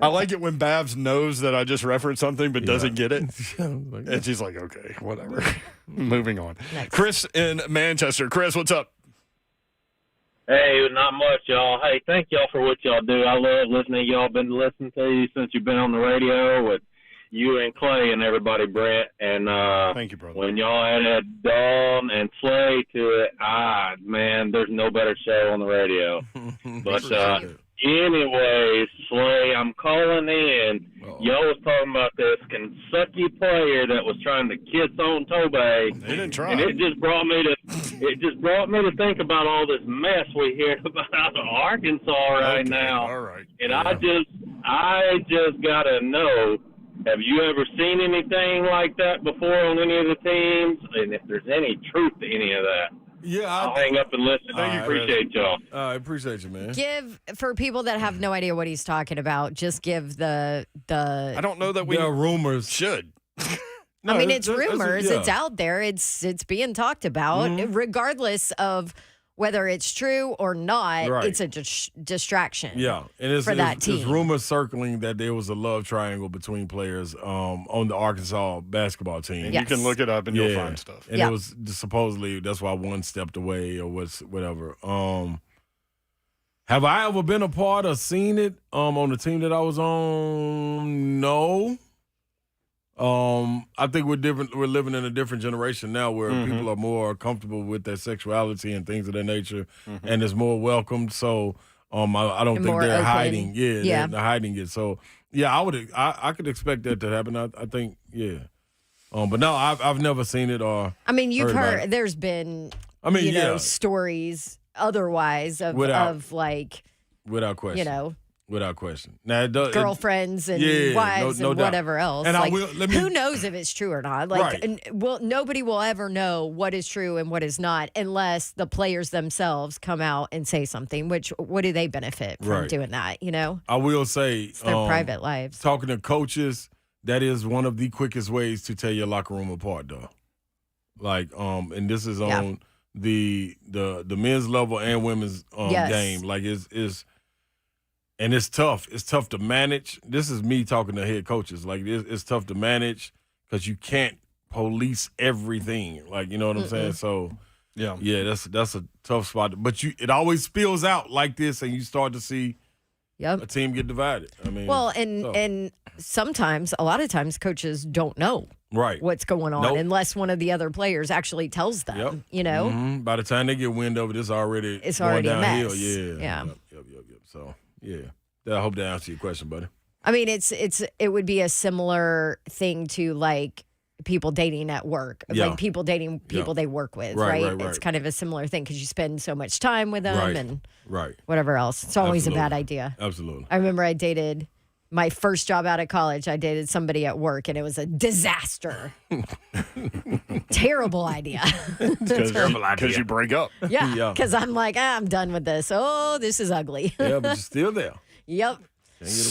I like it when Babs knows that I just referenced something but doesn't get it. And she's like, okay, whatever. Moving on. Nice. Chris in Manchester. Chris, what's up? Hey, not much, y'all. Hey, thank y'all for what y'all do. I love listening. Y'all been listening to you since you've been on the radio with you and Clay and everybody, Brett. And thank you, brother. When y'all added Dawn and Slay to it, man, there's no better show on the radio. But anyways, Slay, I'm calling in. Y'all was talking about this Kentucky player that was trying to kiss on Toby. They didn't try. And it just brought me to think about all this mess we hear about out of Arkansas right now. All right. And I just gotta know, have you ever seen anything like that before on any of the teams? And if there's any truth to any of that? Yeah, I'll hang up and listen. I appreciate y'all. I appreciate you, man. Give, for people that have no idea what he's talking about, just give the I don't know that we There are rumors. should. I mean, it's rumors. yeah. It's out there. It's being talked about. Regardless of whether it's true or not, Right. it's a distraction. Yeah, and it's, for that it's team. rumors circling that there was a love triangle between players on the Arkansas basketball team. And you can look it up and you'll find stuff. And it was supposedly that's why one stepped away or whatever. Have I ever been a part or seen it on the team that I was on? No. I think we're different. We're living in a different generation now where people are more comfortable with their sexuality and things of that nature, and it's more welcomed. So, I don't And think more they're open. hiding. Yeah. They're hiding it. So, yeah, I could expect that to happen. I think, yeah. But no, I've never seen it or. I mean, you've about heard it. there's been, yeah. stories otherwise of like, Without question. you know, Without question. Now, it does, girlfriends and yeah, wives no and doubt. whatever else. And like, let me, who knows if it's true or not? Like, Right. nobody will ever know what is true and what is not unless the players themselves come out and say something. Which, what do they benefit from Right. doing that? You know, I will say, it's their private lives. Talking to coaches, that is one of the quickest ways to tear your locker room apart, though. Like, and this is on the men's level and women's game. Like, and it's tough. It's tough to manage. This is me talking to head coaches. Like, it's tough to manage because you can't police everything. Like, you know what I'm saying? So, yeah, that's a tough spot. But it always spills out like this, and you start to see a team get divided. I mean, Well, and sometimes, a lot of times, coaches don't know what's going on unless one of the other players actually tells them. You know, By the time they get wind of it, it's already it's going already a downhill. mess. Yeah. Yep. So, yeah. I hope that answers your question, buddy. I mean, it would be a similar thing to like people dating at work, like people dating people they work with, right? It's kind of a similar thing because you spend so much time with them and whatever else. It's always a bad idea. Absolutely. I remember I dated my first job out of college. I dated somebody at work and it was a disaster. Terrible idea. Because you break up. Yeah, because I'm like, I'm done with this. Oh, this is ugly. Yeah, but you're still there. Yep.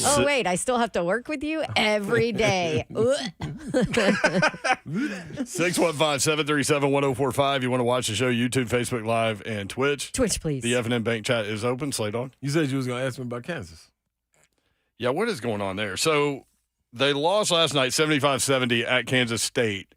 Oh, wait, I still have to work with you every day. 615-737-1045. You want to watch the show, YouTube, Facebook Live, and Twitch. Twitch, please. The F&M Bank chat is open. Slate on. You said you was going to ask me about Kansas. Yeah, what is going on there? So they lost last night 75-70 at Kansas State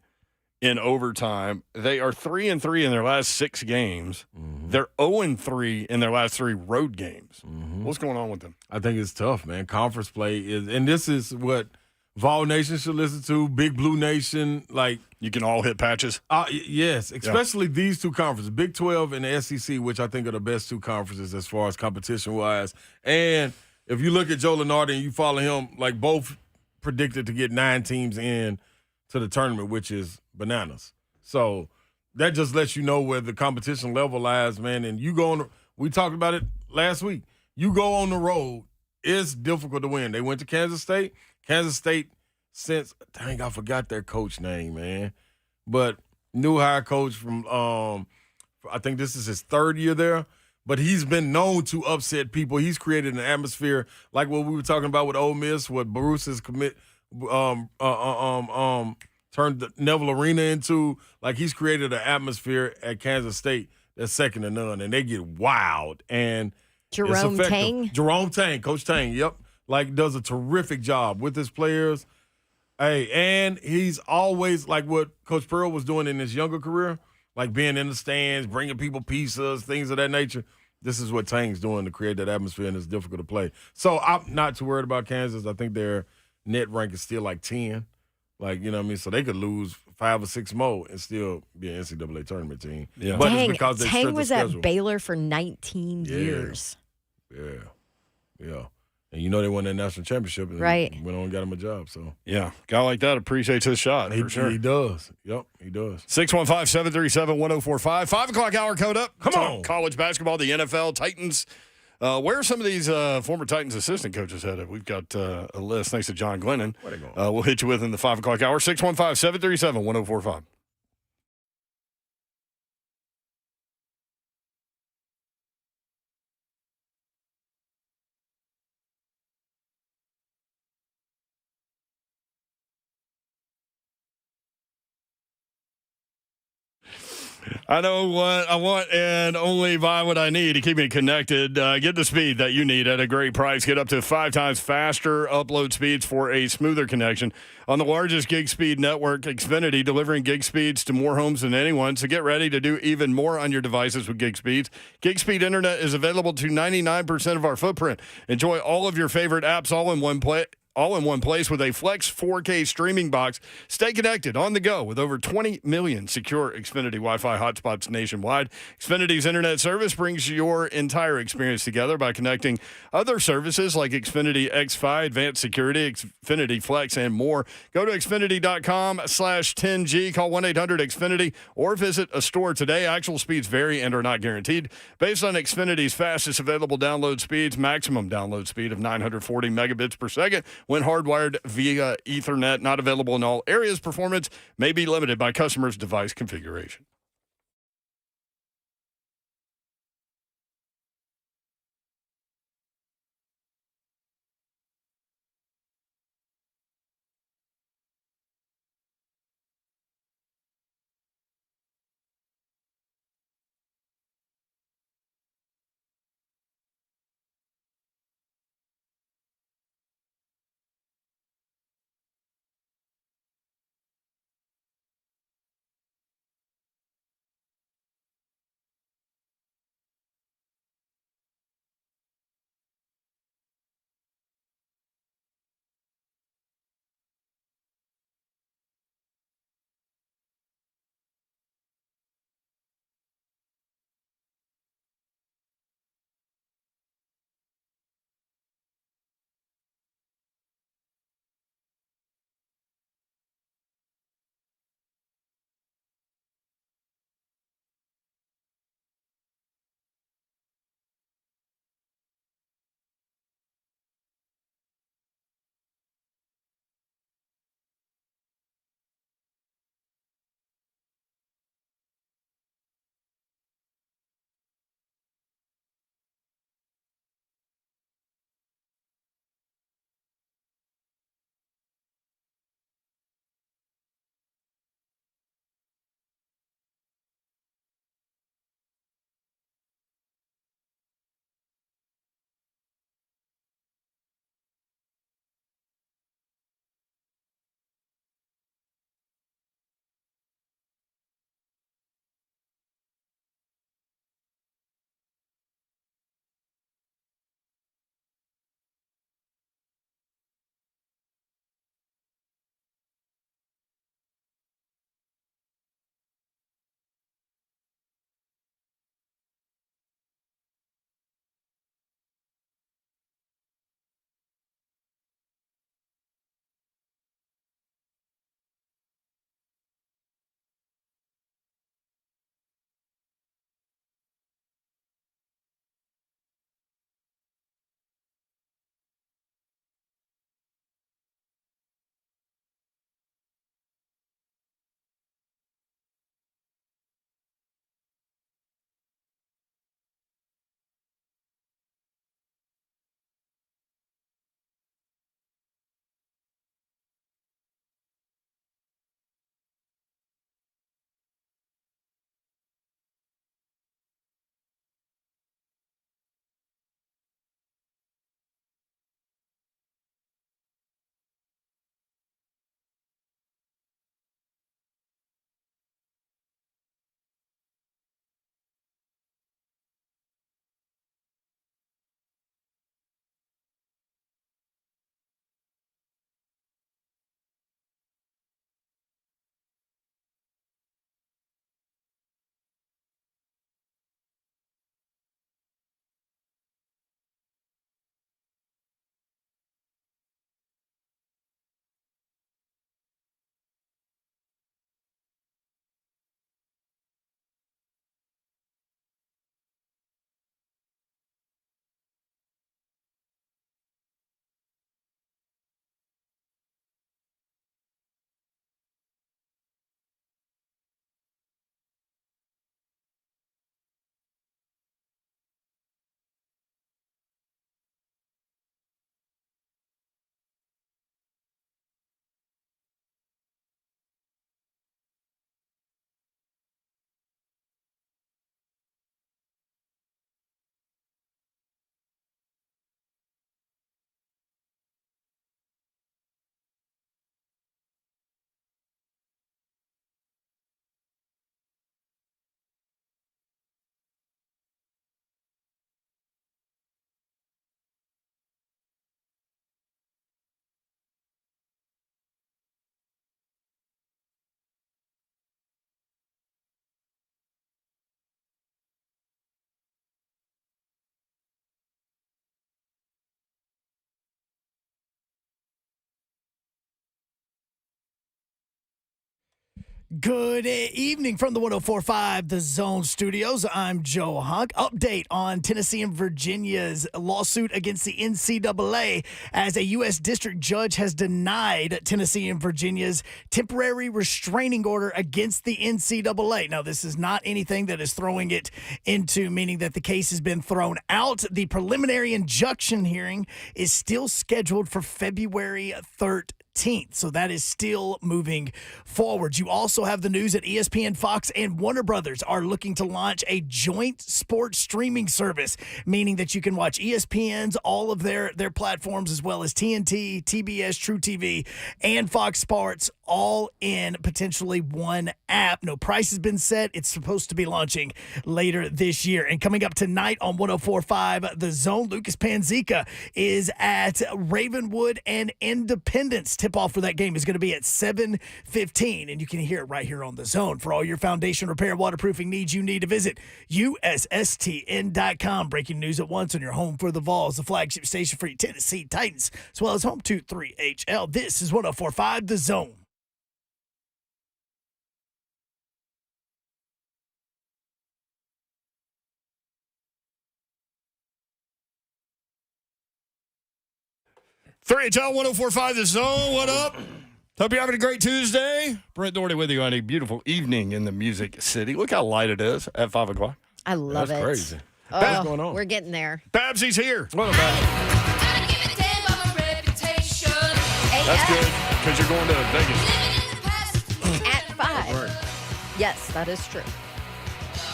in overtime. They are 3-3 in their last 6 games. Mm-hmm. They're 0-3 in their last 3 road games. Mm-hmm. What's going on with them? I think it's tough, man. Conference play is, and this is what Vol Nation should listen to. Big Blue Nation, like you can all hit patches. Yes, especially these 2 conferences, Big 12 and the SEC, which I think are the best 2 conferences as far as competition wise. And if you look at Joe Lunardi and you follow him, like both predicted to get 9 teams in to the tournament, which is bananas. So that just lets you know where the competition level lies, man. And you go on, we talked about it last week. You go on the road, it's difficult to win. They went to Kansas State. Kansas State, since, dang, I forgot their coach name, man. But new hire coach from, I think this is his 3rd year there. But he's been known to upset people. He's created an atmosphere like what we were talking about with Ole Miss, what Bruce has turned the Neville Arena into. Like, he's created an atmosphere at Kansas State that's second to none, and they get wild. And Jerome Tang? Jerome Tang, Coach Tang, yep. Like, does a terrific job with his players. Hey, and he's always, like what Coach Pearl was doing in his younger career, like being in the stands, bringing people pizzas, things of that nature. This is what Tang's doing to create that atmosphere, and it's difficult to play. So I'm not too worried about Kansas. I think their net rank is still like 10. Like, you know what I mean? So they could lose 5 or 6 more and still be an NCAA tournament team. Yeah. But Dang, it's because they Tang was schedule. at Baylor for 19 Yeah. years. Yeah. And you know they won that national championship and Right. went on and got him a job. So Yeah, guy like that appreciates his shot for sure. He does. Yep, he does. 615-737-1045. 5 o'clock hour code up. Come on. College basketball, the NFL, Titans. Where are some of these former Titans assistant coaches headed? We've got a list thanks to John Glennon. Where they going? We'll hit you with in the 5 o'clock hour. 615-737-1045. I know what I want and only buy what I need to keep me connected. Get the speed that you need at a great price. Get up to 5 times faster upload speeds for a smoother connection on the largest gig speed network, Xfinity, delivering gig speeds to more homes than anyone. So get ready to do even more on your devices with gig speeds. Gig speed internet is available to 99% of our footprint. Enjoy all of your favorite apps all in one place with a Flex 4K streaming box. Stay connected on the go with over 20 million secure Xfinity Wi-Fi hotspots nationwide. Xfinity's internet service brings your entire experience together by connecting other services like Xfinity XFi, Advanced Security, Xfinity Flex, and more. Go to Xfinity.com/10G, call 1-800-XFINITY, or visit a store today. Actual speeds vary and are not guaranteed. Based on Xfinity's fastest available download speeds, maximum download speed of 940 megabits per second, when hardwired via Ethernet, not available in all areas. Performance may be limited by customer's device configuration. Good evening from the 104.5 The Zone Studios. I'm Joe Huck. Update on Tennessee and Virginia's lawsuit against the NCAA as a U.S. district judge has denied Tennessee and Virginia's temporary restraining order against the NCAA. Now, this is not anything that is throwing it into meaning that the case has been thrown out. The preliminary injunction hearing is still scheduled for February 13th. So that is still moving forward. You also have the news that ESPN, Fox, and Warner Brothers are looking to launch a joint sports streaming service, meaning that you can watch ESPN's, all of their platforms, as well as TNT, TBS, True TV, and Fox Sports, all in potentially one app. No price has been set. It's supposed to be launching later this year. And coming up tonight on 104.5 The Zone, Lucas Panzica is at Ravenwood and Independence. Tip-off for that game is going to be at 7:15, and you can hear it right here on The Zone. For all your foundation repair and waterproofing needs, you need to visit USSTN.com. Breaking news at once on your home for the Vols, the flagship station for your Tennessee Titans, as well as home to 3HL. This is 104.5 The Zone. HL 104.5 The Zone. What up? Hope you're having a great Tuesday. Brent Doherty with you on a beautiful evening in the Music City. Look how light it is at 5 o'clock. I love it. That's crazy. Oh, What's going on? We're getting there. Babsy's here. What about it? That's good because you're going to Vegas. At 5. Right. Yes, that is true.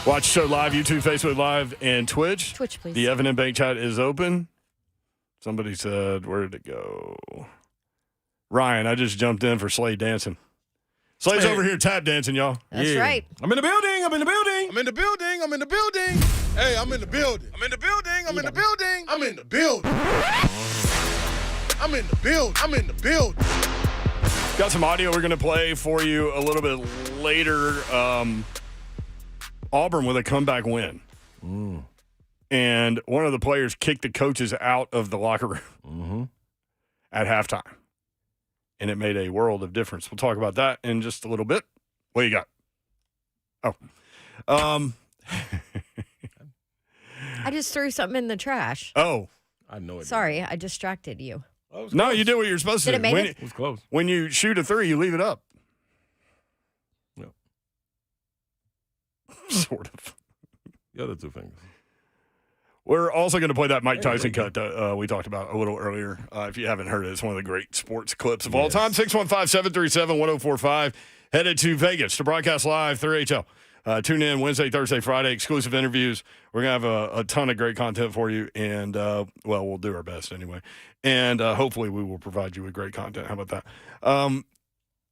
Watch the show live, YouTube, Facebook Live, and Twitch. Twitch, please. The Evan and Bank chat is open. Somebody said, where did it go? Ryan, I just jumped in for Slade dancing. Slade's over here tap dancing, y'all. That's right. I'm in the building. I'm in the building. I'm in the building. I'm in the building. Hey, I'm in the building. I'm in the building. I'm in the building. I'm in the building. I'm in the building. I'm in the building. Got some audio we're going to play for you a little bit later. Auburn with a comeback win. And one of the players kicked the coaches out of the locker room at halftime. And it made a world of difference. We'll talk about that in just a little bit. What you got? Oh. I just threw something in the trash. Oh. I know it. Sorry, I distracted you. No, you did what you're supposed to Did do. it make it? It was close. When you shoot a three, you leave it up. No. Sort of. The other two fingers. We're also going to play that Mike Tyson cut that we talked about a little earlier. If you haven't heard it, it's one of the great sports clips of all time. 615-737-1045. Headed to Vegas to broadcast live through HL. Tune in Wednesday, Thursday, Friday. Exclusive interviews. We're going to have a ton of great content for you. And, we'll do our best anyway. And hopefully we will provide you with great content. How about that?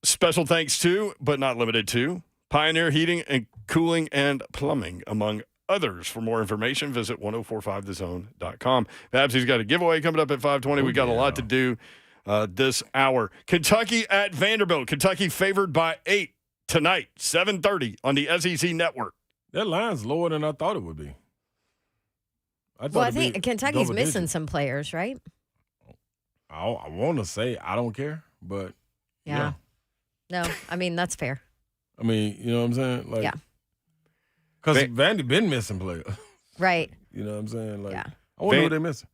Special thanks to, but not limited to, Pioneer Heating and Cooling and Plumbing, among others. For more information, visit 1045thezone.com. Babsy's got a giveaway coming up at 5:20. We got a lot to do this hour. Kentucky at Vanderbilt. Kentucky favored by 8 tonight, 7:30 on the SEC Network. That line's lower than I thought it would be. I think Kentucky's missing some players, right? I want to say I don't care, but yeah. No, I mean, that's fair. I mean, you know what I'm saying? Like, yeah. Because Vandy been missing players. Right. You know what I'm saying? Like, yeah. I wonder who they're missing.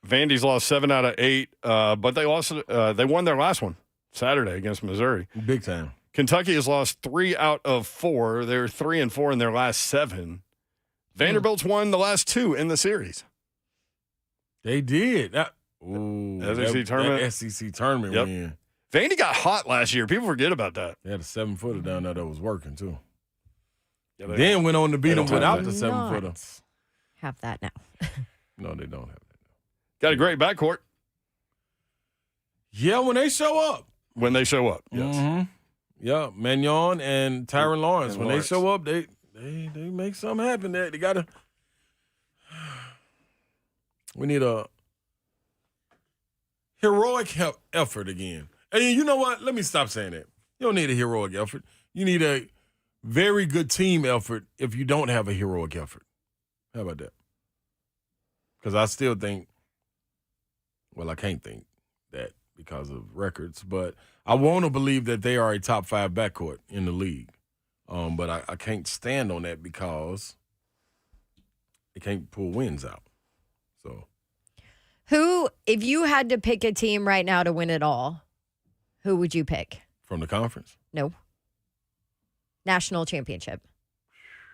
Vandy's lost 7 out of 8, but they lost. They won their last one Saturday against Missouri. Big time. Kentucky has lost 3 out of 4. They're 3-4 in their last 7. Vanderbilt's won the last 2 in the series. They did. SEC tournament. That SEC tournament win. Vandy got hot last year. People forget about that. They had a 7-footer down there that was working too. Yeah, then went on to beat them without the 7-footer. Have that now. No, they don't have that. Got a great backcourt. Yeah, when they show up. When they show up, yes. Mm-hmm. Yeah, Magnon and Tyron Lawrence. When they show up, they make something happen. They gotta. We need a heroic effort again. And you know what? Let me stop saying that. You don't need a heroic effort. You need a very good team effort if you don't have a heroic effort. How about that? Because I still think, well, I can't think that because of records, but I want to believe that they are a top 5 backcourt in the league. But I can't stand on that because they can't pull wins out. So, Who, if you had to pick a team right now to win it all, who would you pick? from the conference, No. National championship.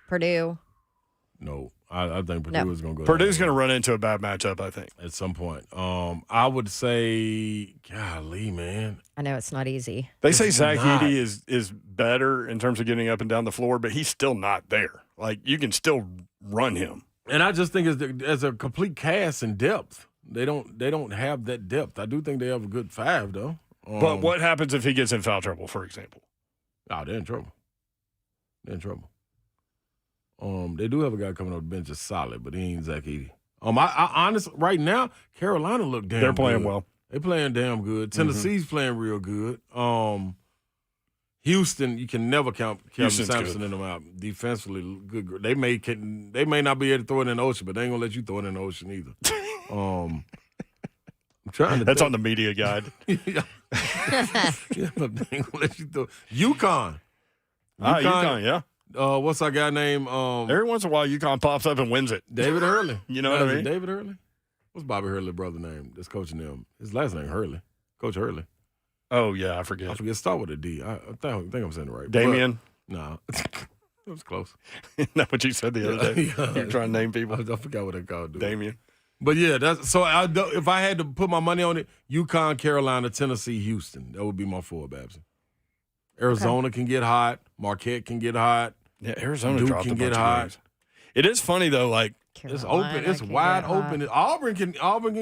Purdue. no, I think Purdue is going to go. Purdue's going to run into a bad matchup, I think. at some point. I would say, golly, man. I know it's not easy. They say It's Zach not. Edey is better in terms of getting up and down the floor, but he's still not there. Like, you can still run him. And I just think as a complete cast and depth, they don't have that depth. I do think they have a good 5 though. But what happens if he gets in foul trouble, for example? Oh, they're in trouble. They're in trouble. They do have a guy coming off the bench that's solid, but he ain't Zach Edey. I honestly, right now, Carolina look damn good. They're playing well. They're playing damn good. Tennessee's playing real good. Houston, you can never count Kevin Houston's Sampson good. in them out. Defensively, good. They may not be able to throw it in the ocean, but they ain't gonna let you throw it in the ocean either. I'm trying to. That's on the media guide. Yeah, but they ain't gonna let you throw. UConn. UConn, yeah. What's our guy named? Every once in a while, UConn pops up and wins it. David Hurley. You know what I mean? David Hurley. What's Bobby Hurley's brother name? That's coaching them. His last name Hurley. Coach Hurley. Oh, yeah, I forget. Start with a D. I think I'm saying it right. Damien? But, no. It was close. Isn't that what you said the other day? Yeah. You're trying to name people. I forgot what they called it. Damien. But yeah, if I had to put my money on it, UConn, Carolina, Tennessee, Houston. That would be my 4, Babson. Arizona can get hot. Marquette can get hot. Yeah, Arizona Duke dropped can a bunch get of hot. games. It is funny, though, like It's Carolina open. It's can wide get hot. open. Auburn can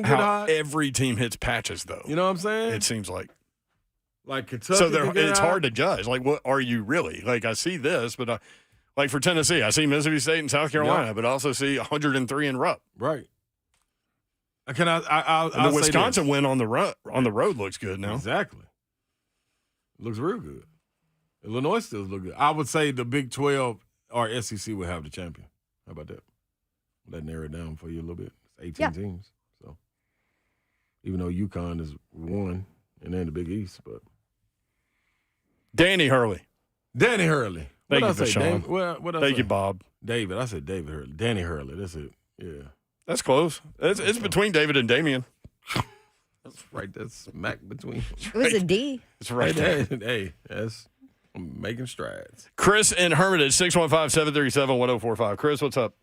get how hot. every team hits patches, though. You know what I'm saying? It seems like. Like Kentucky. So can get it's hot. hard to judge. Like, what are you really? Like, I see this, but like for Tennessee, I see Mississippi State and South Carolina, Yeah. but I also see 103 in Rupp. Right. I'll And the say Wisconsin this. win on the road looks good now. Exactly. Looks real good. Illinois still look good. I would say the Big 12 or SEC will have the champion. How about that? That narrow it down for you a little bit. It's 18 teams. So even though UConn is 1 and they're in the Big East, but Danny Hurley. Danny Hurley. Thank What'd you, I say? Sean. What I Thank say? you, Bob. David. I said David Hurley. Danny Hurley. That's it. Yeah. That's close. It's between David and Damien. That's right. That's smack between. It was a D. It's right there. Hey, I'm making strides. Chris in Hermitage, 615-737-1045. Chris, what's up?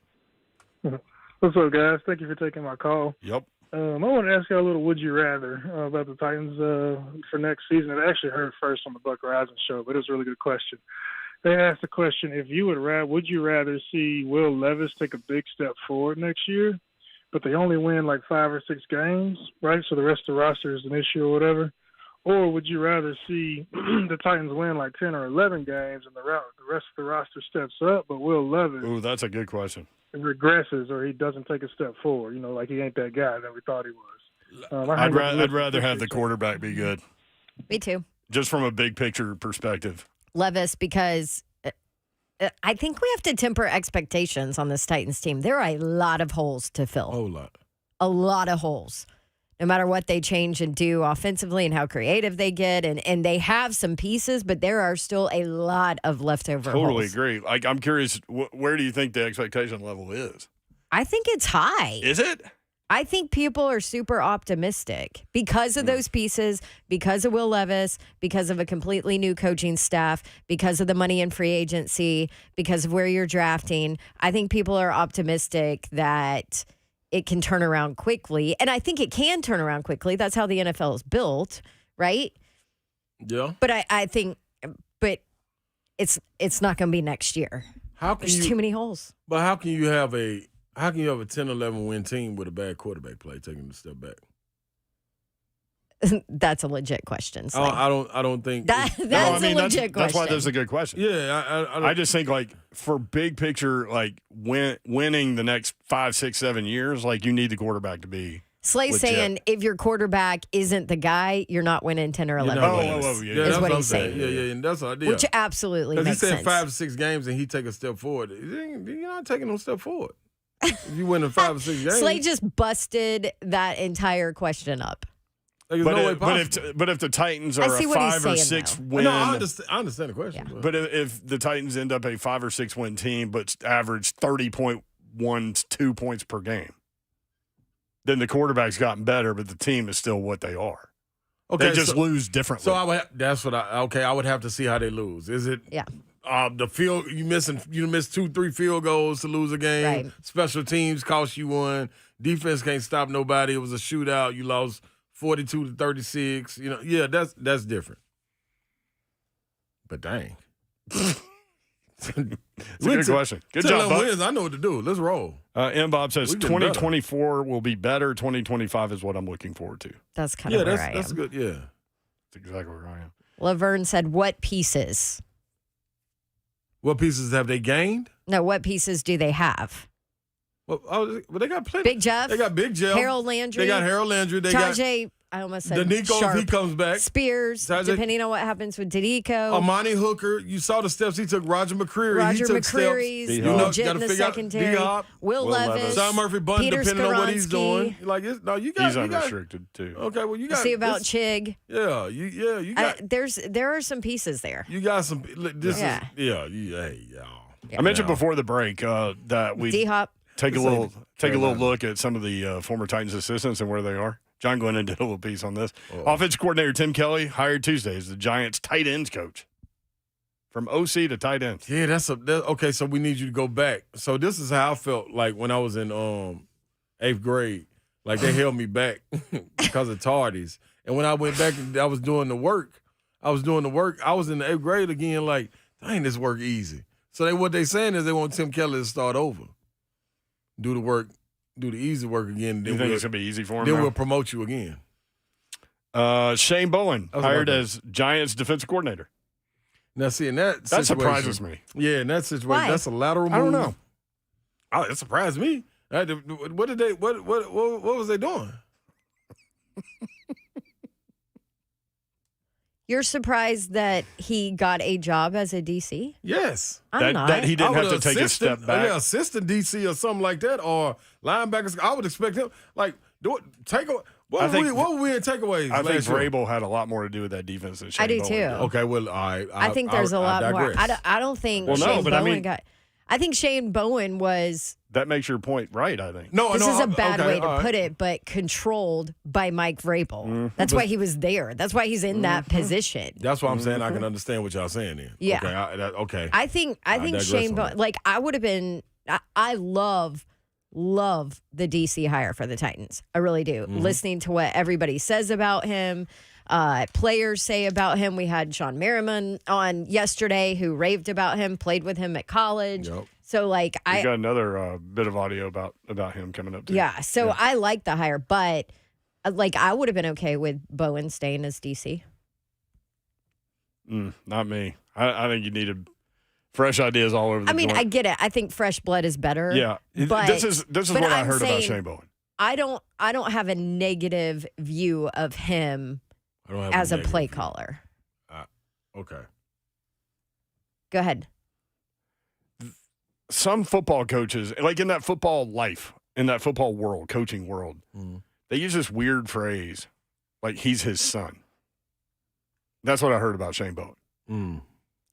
What's up, guys? Thank you for taking my call. Yep. I want to ask you a little would you rather about the Titans for next season. I actually heard first on the Buck Rising show, but it was a really good question. They asked the question, if you would you rather see Will Levis take a big step forward next year, but they only win like 5 or 6 games, right? So the rest of the roster is an issue or whatever. Or would you rather see the Titans win like 10 or 11 games and the rest of the roster steps up, but Will Levis Ooh, that's a good question. regresses or he doesn't take a step forward, like he ain't that guy that we thought he was. I'd rather have the quarterback be good, Me too. just from a big picture perspective. Levis, because I think we have to temper expectations on this Titans team. There are a lot of holes to fill. A whole lot. A lot of holes. No matter what they change and do offensively and how creative they get. And they have some pieces, but there are still a lot of leftover Totally holes. agree. Like, I'm curious, where do you think the expectation level is? I think it's high. Is it? I think people are super optimistic because of those pieces, because of Will Levis, because of a completely new coaching staff, because of the money in free agency, because of where you're drafting. I think people are optimistic that it can turn around quickly. And I think it can turn around quickly. That's how the NFL is built, right? Yeah. But I think it's not going to be next year. There's too many holes. But how can you have a 10-11 win team with a bad quarterback play taking a step back? That's a legit question. Slay. I don't think that's a legit question. That's why that's a good question. Yeah, I just think, like, for big picture, like, winning the next 5, 6, 7 years, like, you need the quarterback to be Slay's legit. saying if your quarterback isn't the guy, you're not winning 10 or 11 games. Yeah, is that's what I'm he's saying. Yeah, and that's the idea. Which absolutely Because he makes said sense. 5 or 6 games and he take a step forward. You're not taking no step forward. If you win in 5 or 6 games. Slay just busted that entire question up. Like, there's no way possible. But if the Titans I are see a what he's 5 or saying, 6 though. win, No, I understand the question. Yeah. but if the Titans end up a 5 or 6 win team, but average 30.12 points per game, then the quarterback's gotten better, but the team is still what they are. Okay, they just lose differently. So I would have to see how they lose. Is it the field you missed 2-3 field goals to lose a game? Right. Special teams cost you one. Defense can't stop nobody. It was a shootout. You lost 42-36. You know, yeah, that's different. But dang. It's a good question. Good job, Bob. Wins, I know what to do. Let's roll. M. Bob says 2024 will be better. 2025 is what I'm looking forward to. That's kind of where I am. That's good, yeah. That's exactly where I am. Laverne said, what pieces? What pieces have they gained? No, what pieces do they have? Well, they got plenty. Big Jeff. They got Big Jeff. Harold Landry. They got Harold Landry. They Tajay, I almost said Danico, Sharp. if he comes back. Spears, depending on what happens with Danico. Amani Hooker. You saw the steps he took. Roger McCreary. He took McCreary's legit in the secondary. D-Hop. Will Levis. Sean Murphy Bunn, Peter depending on what he's Skoronsky. doing. Like, he's unrestricted, too. Okay, well, you got. See about Chig. Yeah, you got. There are some pieces there. You got some. I mentioned before the break that we D-Hop. take a little look at some of the former Titans assistants and where they are. John Glennon did a little piece on this. Offensive coordinator Tim Kelly hired Tuesday as the Giants' tight ends coach. From OC to tight ends. Yeah, okay. So we need you to go back. So this is how I felt like when I was in 8th grade. Like they held me back because of tardies. And when I went back and I was doing the work. I was in the 8th grade again. Like, dang, this work easy. So what they saying is they want Tim Kelly to start over, do the work, do the easy work again. You think it's gonna be easy for him? Then now? we'll promote you again. Shane Bowen hired as Giants defensive coordinator. Now, see, in that surprises me. Yeah, in that situation, Why? that's a lateral move. I don't know. Oh, that surprised me. What did they? What was they doing? You're surprised that he got a job as a DC? Yes. I'm not. That he didn't have to take a step back. Yeah, assistant DC or something like that, or linebackers. I would expect him What were we in takeaways? I think last year? Vrabel had a lot more to do with that defense than Shane I do Bowen too. did. Okay, well, I think there's a lot more. I don't think Shane Bowen got. I think Shane Bowen was. That makes your point right, I think. This is a bad way to put it, but controlled by Mike Vrabel. Mm-hmm. That's why he was there. That's why he's in that position. That's why I'm saying I can understand what y'all saying then. Yeah. Okay. I think Shane Bowen. Like I would have been. I love the DC hire for the Titans. I really do. Listening to what everybody says about him. Players say about him. We had Sean Merriman on yesterday who raved about him, played with him at college. Yep. So like We got another bit of audio about him coming up too. Yeah. So I like the hire, but like I would have been okay with Bowen staying as DC. Not me. I think you needed fresh ideas all over the joint. I get it. I think fresh blood is better. Yeah. But this is what I heard about Shane Bowen. I don't have a negative view of him as a play caller. Okay. Go ahead. Some football coaches, like in that football life, in that football world, coaching world, they use this weird phrase, like he's his son. That's what I heard about Shane Bowen.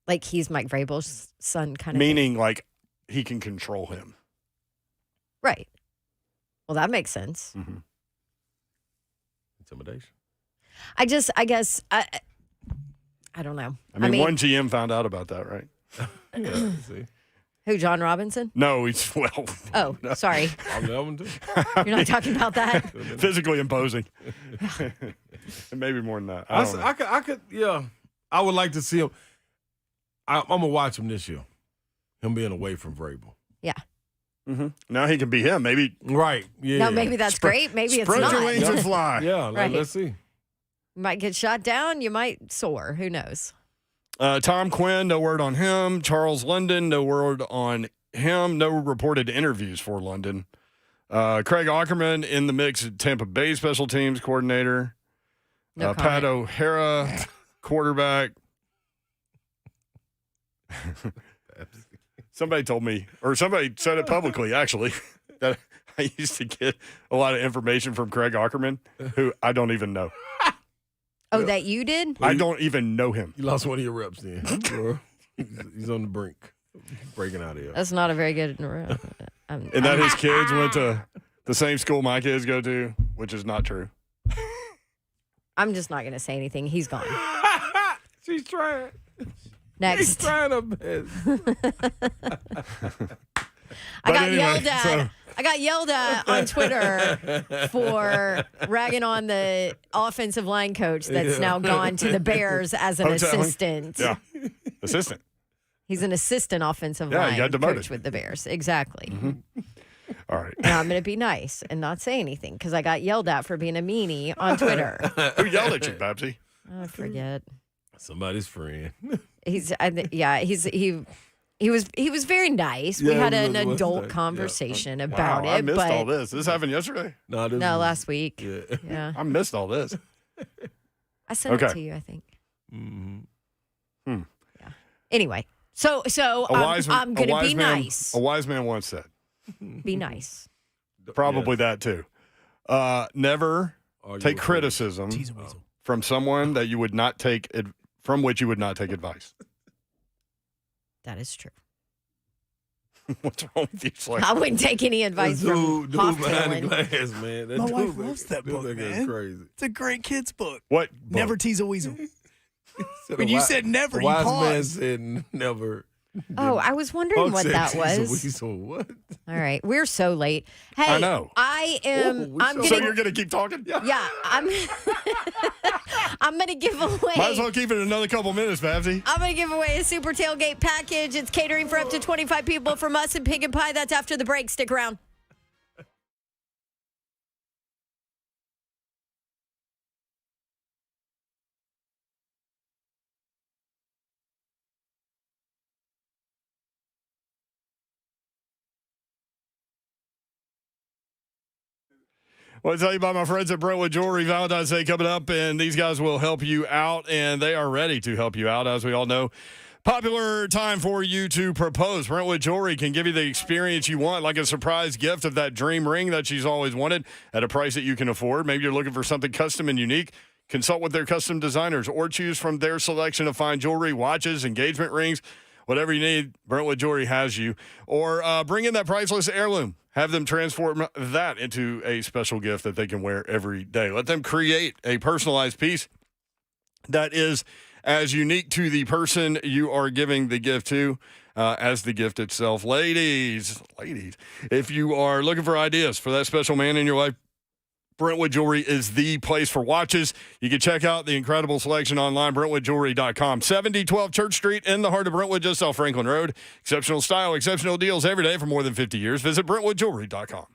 Like he's Mike Vrabel's son, kind of. Meaning, like he can control him. Right. Well, that makes sense. Intimidation. I guess I don't know. I mean, one GM found out about that, right? Yeah. See. Who, John Robinson? No, Oh, sorry. I'm that one too. You're not talking about that? Physically imposing. Maybe more than that. I could, yeah. I would like to see him. I'm going to watch him this year. Him being away from Vrabel. Yeah. Now he can be him. Maybe. Right. Yeah. No, maybe that's great. Maybe it's Spread not. your wings and fly. Yeah, Right. let's see. You might get shot down. You might soar. Who knows? Tom Quinn, no word on him. Charles London, no word on him. No reported interviews for London. Craig Ackerman in the mix at Tampa Bay special teams coordinator. No Pat comment. O'Hara, quarterback. Somebody told me, or somebody said it publicly, actually, that I used to get a lot of information from Craig Ackerman, who I don't even know. Oh, that you did? I don't even know him. You lost one of your reps then. He's on the brink. Breaking out of here. That's not a very good. And that his kids went to the same school my kids go to, which is not true. I'm just not going to say anything. He's gone. She's trying. Next. She's trying her best. I got yelled at on Twitter for ragging on the offensive line coach that's now gone to the Bears as an assistant. Yeah, assistant. He's an assistant offensive line coach with the Bears. Exactly. Mm-hmm. All right. Now I'm going to be nice and not say anything because I got yelled at for being a meanie on Twitter. Who yelled at you, Babsy? I forget. Somebody's friend. He was very nice. We had an adult conversation about it. I missed all this. This happened yesterday? No, last week. Yeah. I missed all this. I sent it to you, I think. Mm-hmm. Yeah. Anyway, so I'm going to be nice. A wise man once said. Be nice. Probably that too. Never take criticism from someone that you would not take from which you would not take advice. That is true. What's wrong with you, Slay? I wouldn't take any advice from dude behind the glass, man. My wife loves that book, man. Is crazy. It's a great kid's book. What? Never tease a weasel. When you said never, you paused. Wise man said never. Oh, I was wondering what that was. Weasel, what? All right, we're so late. Hey, I know. I am. So you're gonna keep talking? Yeah, I'm. I'm gonna give away. Might as well keep it another couple minutes, Babsy. I'm gonna give away a super tailgate package. It's catering for up to 25 people from us and Pig and Pie. That's after the break. Stick around. I want to tell you about my friends at Brentwood Jewelry. Valentine's Day coming up, and these guys will help you out, and they are ready to help you out, as we all know. Popular time for you to propose. Brentwood Jewelry can give you the experience you want, like a surprise gift of that dream ring that she's always wanted at a price that you can afford. Maybe you're looking for something custom and unique. Consult with their custom designers or choose from their selection of fine jewelry, watches, engagement rings, whatever you need. Brentwood Jewelry has you. Or bring in that priceless heirloom. Have them transform that into a special gift that they can wear every day. Let them create a personalized piece that is as unique to the person you are giving the gift to as the gift itself. Ladies, if you are looking for ideas for that special man in your life, Brentwood Jewelry is the place for watches. You can check out the incredible selection online, BrentwoodJewelry.com. 7012 Church Street in the heart of Brentwood, just off Franklin Road. Exceptional style, exceptional deals every day for more than 50 years. Visit BrentwoodJewelry.com.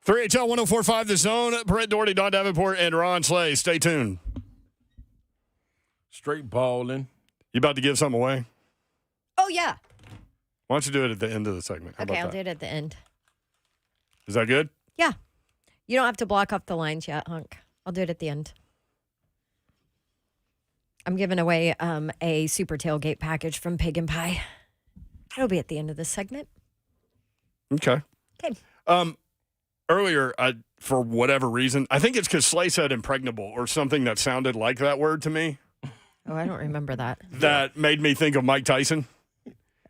3HL 104.5 The Zone. Brett Doherty, Don Davenport, and Ron Slay. Stay tuned. Straight balling. You about to give something away? Oh, yeah. Why don't you do it at the end of the segment? How Okay, about I'll that? do it at the end. Is that good? Yeah. You don't have to block off the lines yet, Hunk. I'll do it at the end. I'm giving away a super tailgate package from Pig and Pie. It'll be at the end of this segment. Okay. Okay. Earlier, for whatever reason, I think it's because Slay said impregnable or something that sounded like that word to me. Oh, I don't remember that. That made me think of Mike Tyson.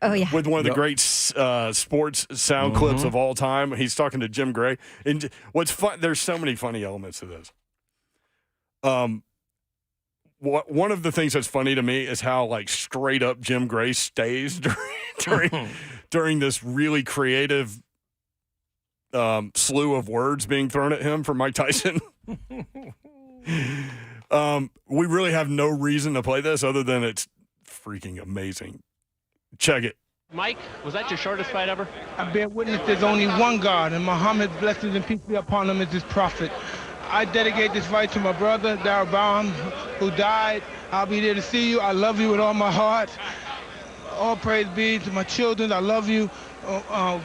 Oh, yeah. With one of the great sports sound clips of all time. He's talking to Jim Gray. And what's fun, there's so many funny elements to this. One of the things that's funny to me is how like straight up Jim Gray stays during this really creative slew of words being thrown at him from Mike Tyson. We really have no reason to play this other than it's freaking amazing. Check it. Mike, was that your shortest fight ever? I bear witness there's only one God, and Muhammad's blessings and peace be upon him as his prophet. I dedicate this fight to my brother, Darabam, who died. I'll be there to see you. I love you with all my heart. All praise be to my children. I love you.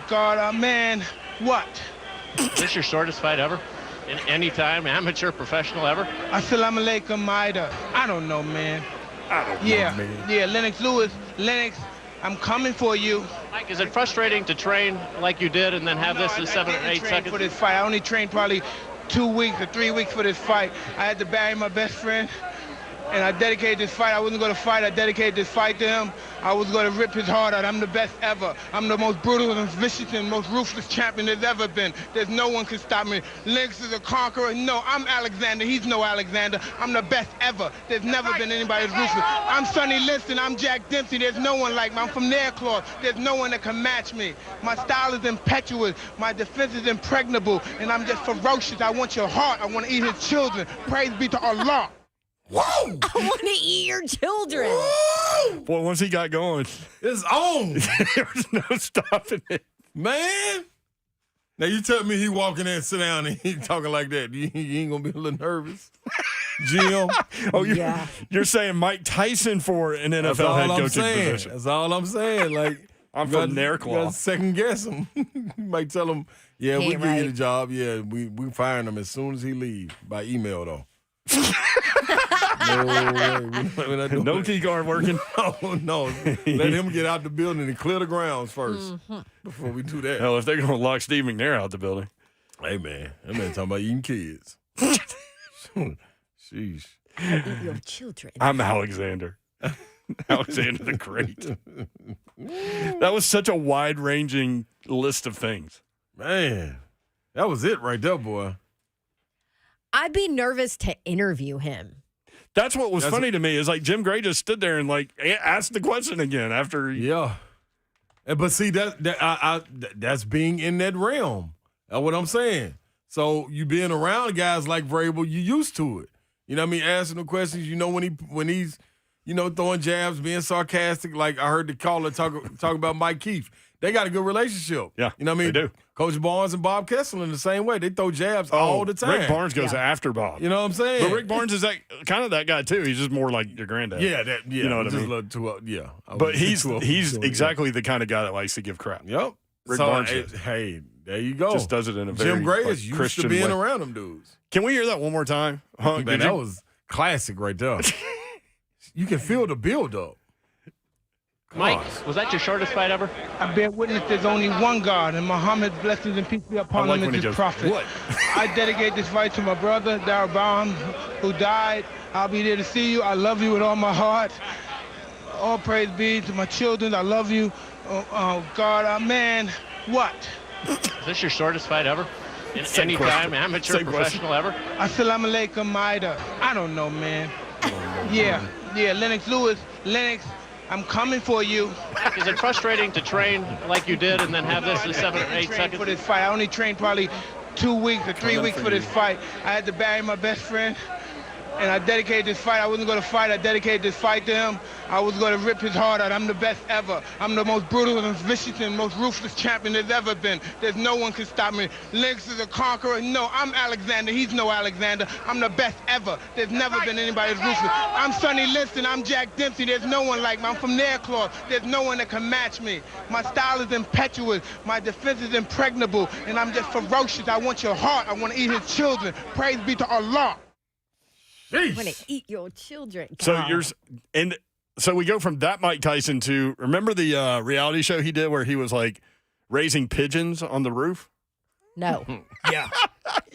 God, man, what? Is this your shortest fight ever? In any time, amateur, professional ever? Assalamu alaikum, Maida. I don't know, man. Yeah, Lennox Lewis. Lennox, I'm coming for you. Mike, is it frustrating to train like you did and then have this in 7 or 8 seconds? For this fight, I only trained probably 2 weeks or 3 weeks for this fight. I had to bury my best friend, and I dedicated this fight. I wasn't going to fight. I dedicated this fight to him. I was going to rip his heart out. I'm the best ever. I'm the most brutal and vicious and most ruthless champion there's ever been. There's no one can stop me. Lennox is a conqueror. No, I'm Alexander. He's no Alexander. I'm the best ever. There's never been anybody as ruthless. I'm Sonny Liston. I'm Jack Dempsey. There's no one like me. I'm from Nairclaw. There's no one that can match me. My style is impetuous. My defense is impregnable. And I'm just ferocious. I want your heart. I want to eat his children. Praise be to Allah. Whoa! I want to eat your children. Whoa! Boy, once he got going, it's on. There was no stopping it. Man. Now, you tell me he walking in and sit down and he talking like that. You ain't going to be a little nervous? Jim? You're saying Mike Tyson for an NFL head coaching position. That's all I'm saying. Like, I'm from Nairclaw. You got to second guess him. You might tell him, yeah, we give you the job. Yeah, we firing him as soon as he leaves by email, though. No key card working. No. Let him get out the building and clear the grounds first before we do that. Hell, if they're going to lock Steve McNair out the building. Hey, man. That man talking about eating kids. Sheesh. Eat your children. I'm Alexander. Alexander the Great. That was such a wide-ranging list of things. Man, that was it right there, boy. I'd be nervous to interview him. That's what was funny to me is like Jim Gray just stood there and like asked the question again after. Yeah. But see, that's being in that realm. That's what I'm saying. So you being around guys like Vrabel, you used to it. You know what I mean? Asking the questions, you know, when he's, you know, throwing jabs, being sarcastic. Like I heard the caller talk about Mike Keith. They got a good relationship. Yeah, you know what I mean? They do. Coach Barnes and Bob Kessler in the same way. They throw jabs all the time. Rick Barnes goes after Bob. You know what I'm saying? But Rick Barnes is kind of that guy too. He's just more like your granddad. Yeah, you know what I mean? But he's exactly the kind of guy that likes to give crap. Yep. Rick Barnes. Hey, there you go. Just does it in a very Jim Gray is used Christian to being way. around them dudes. Can we hear that one more time? Man, that was classic right there. You can feel the build up. Mike, was that your shortest fight ever? I bear witness there's only one God, and Muhammad's blessings and peace be upon him as his prophet. What? I dedicate this fight to my brother, Darabam, who died. I'll be there to see you. I love you with all my heart. All praise be to my children. I love you. God, man, what? Is this your shortest fight ever? In any time, amateur, professional ever? Assalamu alaikum, Maida. I don't know, man. Yeah, Lennox Lewis. Lennox, I'm coming for you. Is it frustrating to train like you did and then have this in 7 or 8 seconds? For this fight, I only trained probably 2 weeks or 3 weeks for this fight. I had to bury my best friend, and I dedicated this fight. I wasn't going to fight. I dedicated this fight to him. I was going to rip his heart out. I'm the best ever. I'm the most brutal and vicious and most ruthless champion there's ever been. There's no one can stop me. Lennox is a conqueror. No, I'm Alexander. He's no Alexander. I'm the best ever. There's never been anybody as ruthless. I'm Sonny Liston. I'm Jack Dempsey. There's no one like me. I'm from Nairclaw. There's no one that can match me. My style is impetuous. My defense is impregnable. And I'm just ferocious. I want your heart. I want to eat his children. Praise be to Allah. I want to eat your children. So we go from that Mike Tyson to, remember the reality show he did where he was like raising pigeons on the roof? No. Yeah.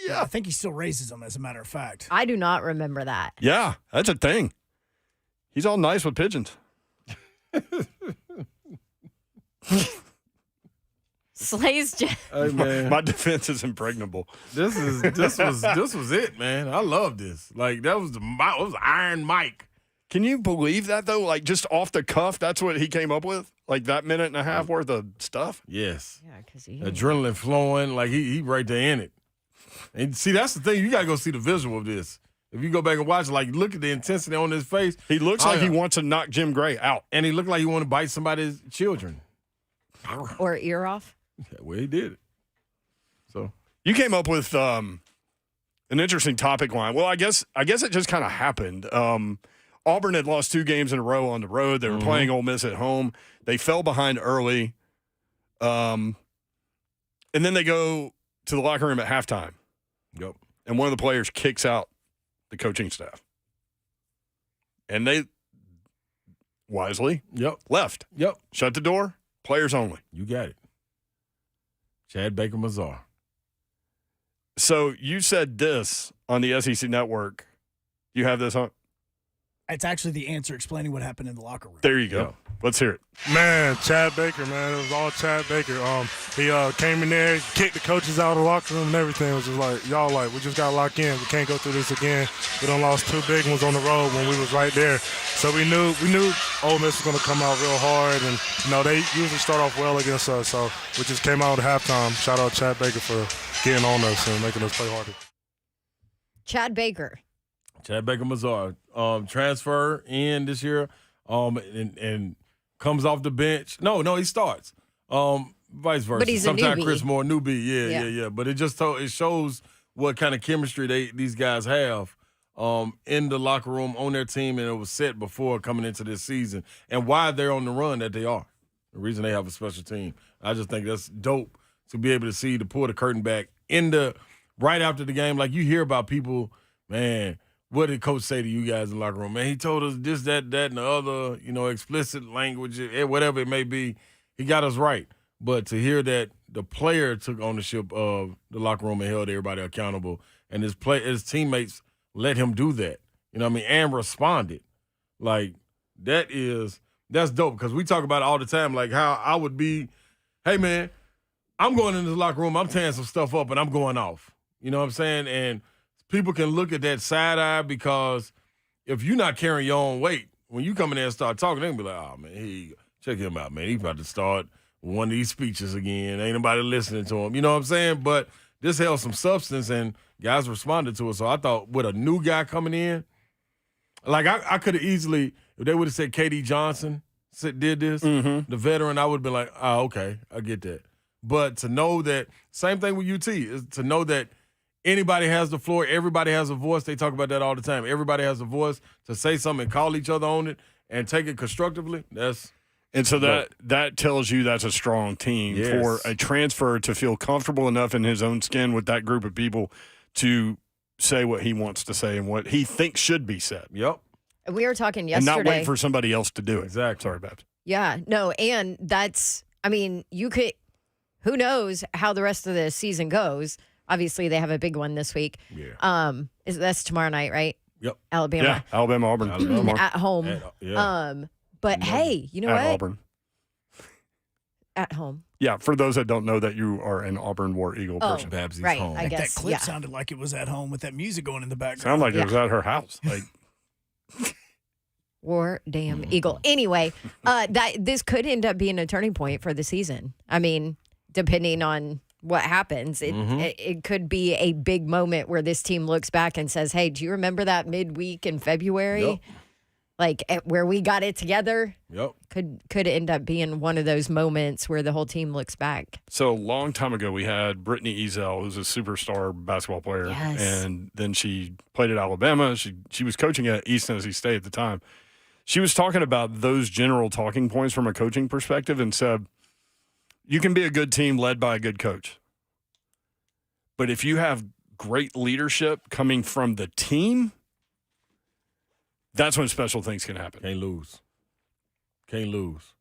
Yeah. I think he still raises them, as a matter of fact. I do not remember that. Yeah, that's a thing. He's all nice with pigeons. Slay's just. Hey, man. My defense is impregnable. This was it, man. I love this. Like, that was Iron Mike. Can you believe that, though? Like, just off the cuff, that's what he came up with? Like, that minute and a half worth of stuff? Yes. Yeah, because adrenaline flowing. Like, he right there in it. And see, that's the thing. You got to go see the visual of this. If you go back and watch, like, look at the intensity on his face. He looks like he wants to knock Jim Gray out. And he looked like he wanted to bite somebody's children. Or ear off. Yeah, well, he did it. So you came up with an interesting topic line. Well, I guess it just kind of happened. Auburn had lost 2 games in a row on the road. They were playing Ole Miss at home. They fell behind early. And then they go to the locker room at halftime. Yep. And one of the players kicks out the coaching staff. And they wisely left. Yep. Shut the door. Players only. You got it. Chad Baker Mazar. So you said this on the SEC Network. You have this on? It's actually the answer explaining what happened in the locker room. There you go. Yeah. Let's hear it. Man, Chad Baker, man. It was all Chad Baker. He came in there, kicked the coaches out of the locker room and everything. It was just like, y'all, like, we just got to lock in. We can't go through this again. We done lost 2 big ones on the road when we was right there. So we knew Ole Miss was going to come out real hard. And, they usually start off well against us. So we just came out at halftime. Shout out Chad Baker for getting on us and making us play harder. Chad Baker Mazar, transfer in this year, and comes off the bench. No, he starts. Vice versa. But he's sometimes a newbie. Chris Moore, newbie. Yeah. But it just it shows what kind of chemistry these guys have in the locker room on their team, and it was set before coming into this season, and why they're on the run that they are. The reason they have a special team. I just think that's dope to be able to pull the curtain back right after the game. Like, you hear about people, man. What did Coach say to you guys in the locker room? Man, he told us this, that, and the other, explicit language, whatever it may be. He got us right. But to hear that the player took ownership of the locker room and held everybody accountable, and his teammates let him do that, and responded. Like, that's dope, because we talk about it all the time, like how I would be, hey, man, I'm going into the locker room, I'm tearing some stuff up, and I'm going off. You know what I'm saying? And people can look at that side eye, because if you're not carrying your own weight, when you come in there and start talking, they can be like, oh, man, check him out, man. He's about to start one of these speeches again. Ain't nobody listening to him. You know what I'm saying? But this held some substance, and guys responded to it. So I thought, with a new guy coming in, like, I could have easily, if they would have said KD Johnson did this, the veteran, I would have been like, oh, okay, I get that. But to know that, same thing with UT, is to know that anybody has the floor. Everybody has a voice. They talk about that all the time. Everybody has a voice to say something and call each other on it and take it constructively. That tells you that's a strong team for a transfer to feel comfortable enough in his own skin with that group of people to say what he wants to say and what he thinks should be said. Yep. We were talking yesterday. And not wait for somebody else to do it. Exactly. Sorry, Babs. Yeah, no, and you could, who knows how the rest of the season goes. Obviously, they have a big one this week. Yeah. That's tomorrow night, right? Yep. Alabama. Yeah, Alabama, Auburn. At home. But hey, you know what? Auburn. At home. Yeah, for those that don't know that you are an Auburn War Eagle person. Babsy's right, home. I guess. That clip sounded like it was at home with that music going in the background. Sounded like it was at her house. Like, War damn Eagle. Anyway, this could end up being a turning point for the season. I mean, depending on what happens. It could be a big moment where this team looks back and says, hey, do you remember that midweek in February? Yep. Like where we got it together? Yep. Could end up being one of those moments where the whole team looks back. So a long time ago, we had Brittany Ezel, who's a superstar basketball player. Yes. And then she played at Alabama. She was coaching at East Tennessee State at the time. She was talking about those general talking points from a coaching perspective and said, you can be a good team led by a good coach. But if you have great leadership coming from the team, that's when special things can happen. Can't lose. Can't lose.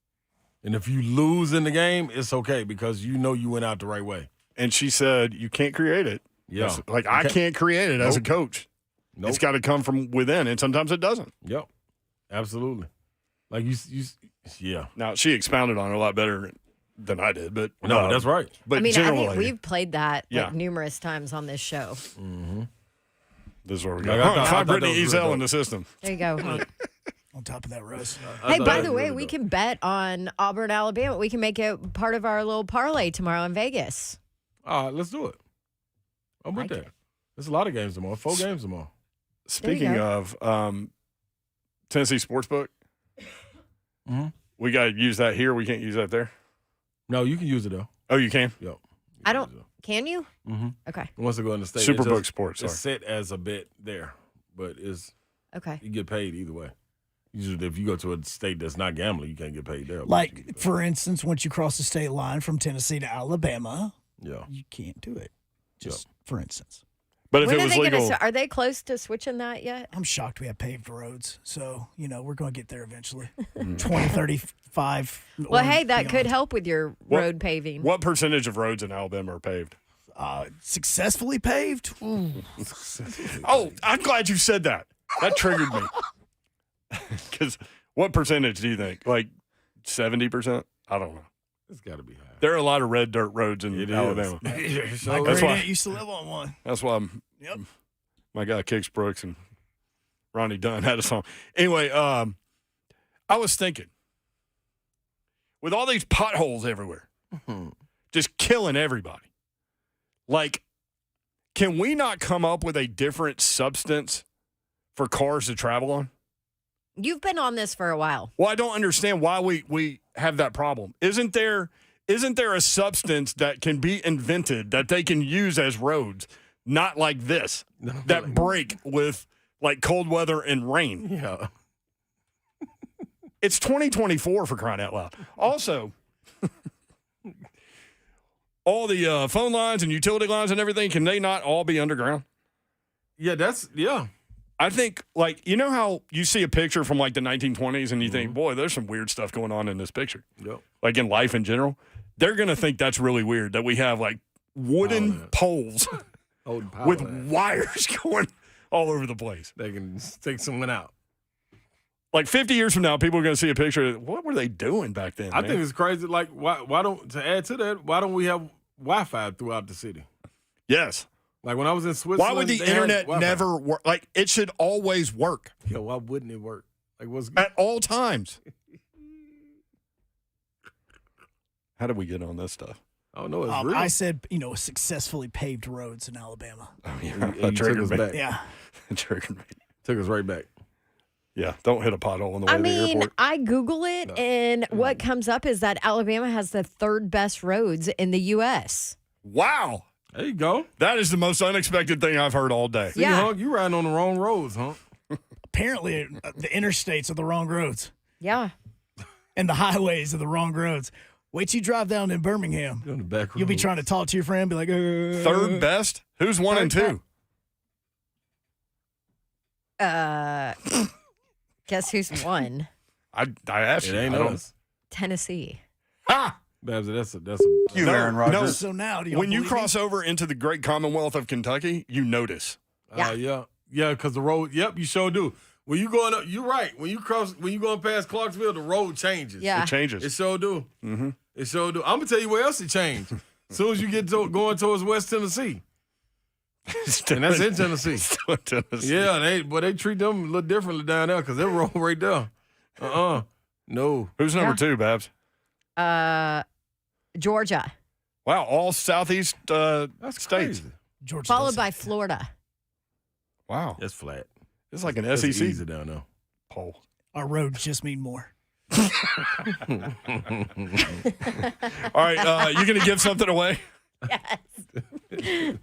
And if you lose in the game, it's okay because you know you went out the right way. And she said, you can't create it. Yeah. Like, I can't create it as a coach. Nope. It's got to come from within, and sometimes it doesn't. Yep. Absolutely. Like, yeah. Now, she expounded on it a lot better than I did, but no, that's right. But I mean, generally, I think we've played that Yeah. numerous times on this show. Mm-hmm. This is where we Like, go. I Find thought Brittany that was Ezel really in the system. There you go. On top of that, Russ. Hey, by the way, we can bet on Auburn, Alabama. We can make it part of our little parlay tomorrow in Vegas. All right, let's do it. I'm with that. There's a lot of games tomorrow. 4 games tomorrow. Speaking of Tennessee Sportsbook, we got to use that here. We can't use that there. No, you can use it, though. Oh, you can? Yep. I don't. Can you? Mm-hmm. Okay. Once they go in the state, Superbook Sports. It's set as a bet there, but it's okay. You get paid either way. Usually, if you go to a state that's not gambling, you can't get paid there. Like, for instance, once you cross the state line from Tennessee to Alabama, yeah, you can't do it. Just for instance. But if When it was legal, are they close to switching that yet? I'm shocked we have paved roads. So, we're going to get there eventually. 2035. Well, hey, that could help with your road paving. what percentage of roads in Alabama are paved? Successfully paved? Oh, I'm glad you said that. That triggered me. Because what percentage do you think? Like 70%? I don't know. It's got to be high. There are a lot of red dirt roads in Alabama. My That's great why aunt used to live on one. That's why my guy Kix Brooks and Ronnie Dunn had a song. Anyway, I was thinking, with all these potholes everywhere, just killing everybody, like, can we not come up with a different substance for cars to travel on? You've been on this for a while. Well, I don't understand why we have that problem. Isn't there a substance that can be invented that they can use as roads, not like this, that break with like cold weather and rain? Yeah. It's 2024 for crying out loud. Also, all the phone lines and utility lines and everything, can they not all be underground? Yeah. I think, like, you know how you see a picture from like the 1920s and you think, boy, there's some weird stuff going on in this picture. Yep. Like in life in general. They're going to think that's really weird that we have like wooden poles with wires going all over the place. They can take someone out. Like 50 years from now, people are going to see a picture. What were they doing back then? I man? think it's crazy. Like, why don't, to add to that, why don't we have Wi-Fi throughout the city? Yes. Like when I was in Switzerland. Why would the internet never work? Like, it should always work. Yeah, why wouldn't it work? Like, what's at all times? How did we get on this stuff? Oh, no, it's real. I said, successfully paved roads in Alabama. Oh, yeah. That triggered us back. Yeah. That triggered me. Took us right back. Yeah, don't hit a pothole on the way I to the mean, airport. I Google it, and what comes up is that Alabama has the 3rd best roads in the U.S. Wow. There you go. That is the most unexpected thing I've heard all day. See, Yeah. Hunk, you riding on the wrong roads, huh? Apparently, the interstates are the wrong roads. Yeah. And the highways are the wrong roads. Wait till you drive down in Birmingham. On the back You'll be roads. trying to talk to your friend, be like, 3rd best? Who's 1 and 2? Guess who's won? I asked It you. ain't I don't- us. Tennessee. Ah! Babs, that's a You, Aaron Rodgers. So now, do you when you believe cross me? over into the great Commonwealth of Kentucky, you notice. Yeah, because the road. Yep, you sure do. When you going up, you're right. When you going past Clarksville, the road changes. Yeah. It changes. It sure do. Mm-hmm. It sure do. I'm gonna tell you where else it changed. As soon as you get going towards West Tennessee, and that's in Tennessee. Still in Tennessee. Yeah, they treat them a little differently down there because they're roll right there. No. Who's number 2, Babs? Georgia. Wow, all southeast That's states. crazy. Georgia Followed does it. by Florida. Wow. That's flat. It's like an That's SEC easy down there. poll. Our roads just mean more. All right, you going to give something away? Yes.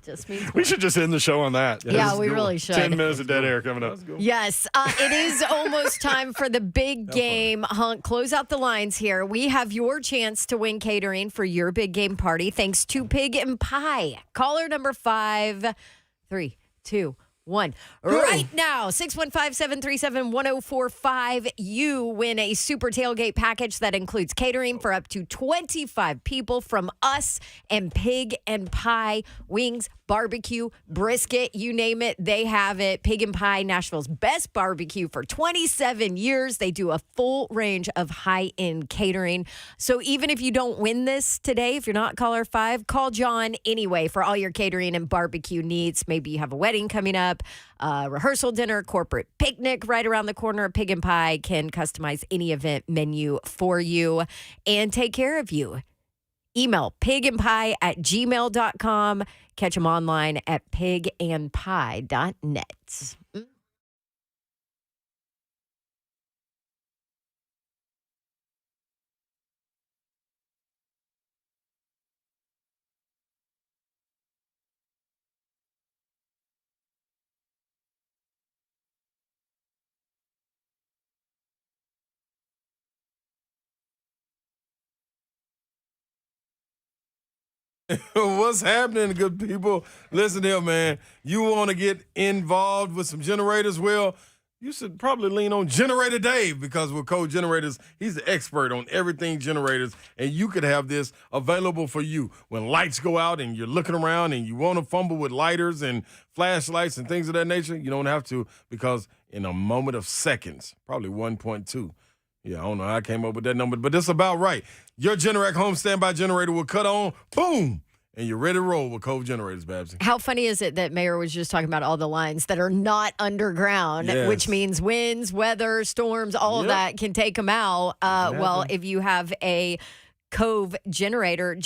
Just means We should just end the show on that. Yeah, we really should. 10 minutes of dead air coming up. Yes, it is almost time for the big game. Hunk, close out the lines here. We have your chance to win catering for your big game party thanks to Pig and Pie. Caller number 5, 3, 2, 1. Right now, 615-737-1045. You win a super tailgate package that includes catering for up to 25 people from us and Pig and Pie. Wings, barbecue, brisket, you name it, they have it. Pig and Pie, Nashville's best barbecue for 27 years. They do a full range of high-end catering. So even if you don't win this today, if you're not caller 5, call John anyway for all your catering and barbecue needs. Maybe you have a wedding coming up, rehearsal dinner, corporate picnic right around the corner. Pig and Pie can customize any event menu for you and take care of you. Email pigandpie@gmail.com. Catch them online at pigandpie.net. What's happening, good people? Listen here, man. You want to get involved with some generators? Well, you should probably lean on Generator Dave because with Code Generators, he's the expert on everything generators, and you could have this available for you. When lights go out and you're looking around and you want to fumble with lighters and flashlights and things of that nature, you don't have to because in a moment of seconds, probably 1.2. Yeah, I don't know how I came up with that number, but that's about right. Your Generac home standby generator will cut on, boom, and you're ready to roll with Cove Generators, Babsy. How funny is it that Mayor was just talking about all the lines that are not underground, Yes. which means winds, weather, storms, all of that can take them out. Well, if you have a Cove generator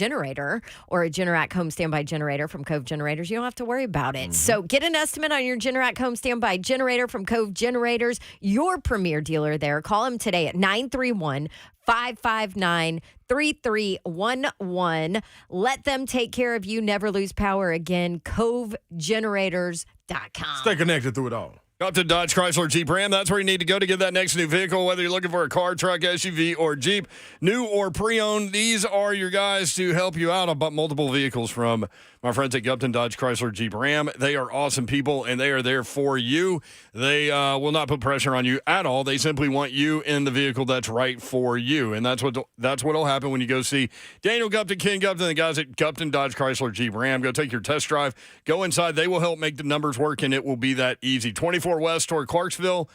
or a Generac home standby generator from Cove Generators, you don't have to worry about it. So get an estimate on your Generac home standby generator from Cove Generators, your premier dealer there. Call them today at 931-559-3311. Let them take care of you. Never lose power again. CoveGenerators.com. Stay connected through it all. Up to Dodge, Chrysler, Jeep, Ram. That's where you need to go to get that next new vehicle, whether you're looking for a car, truck, SUV, or Jeep. New or pre-owned, these are your guys to help you out about multiple vehicles from my friends at Gupton, Dodge, Chrysler, Jeep, Ram. They are awesome people, and they are there for you. They will not put pressure on you at all. They simply want you in the vehicle that's right for you, and that's what'll happen when you go see Daniel Gupton, Ken Gupton, the guys at Gupton, Dodge, Chrysler, Jeep, Ram. Go take your test drive. Go inside. They will help make the numbers work, and it will be that easy. 24 West toward Clarksville,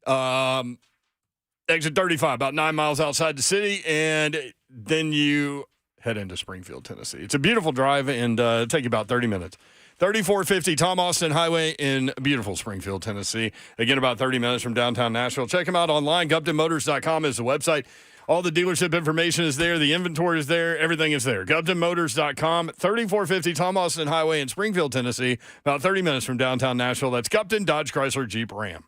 exit 35, about 9 miles outside the city, and then you head into Springfield, Tennessee. It's a beautiful drive, and it'll take you about 30 minutes. 3450 Tom Austin Highway in beautiful Springfield, Tennessee. Again, about 30 minutes from downtown Nashville. Check them out online. GuptonMotors.com is the website. All the dealership information is there. The inventory is there. Everything is there. GuptonMotors.com, 3450 Tom Austin Highway in Springfield, Tennessee. About 30 minutes from downtown Nashville. That's Gupton, Dodge, Chrysler, Jeep, Ram.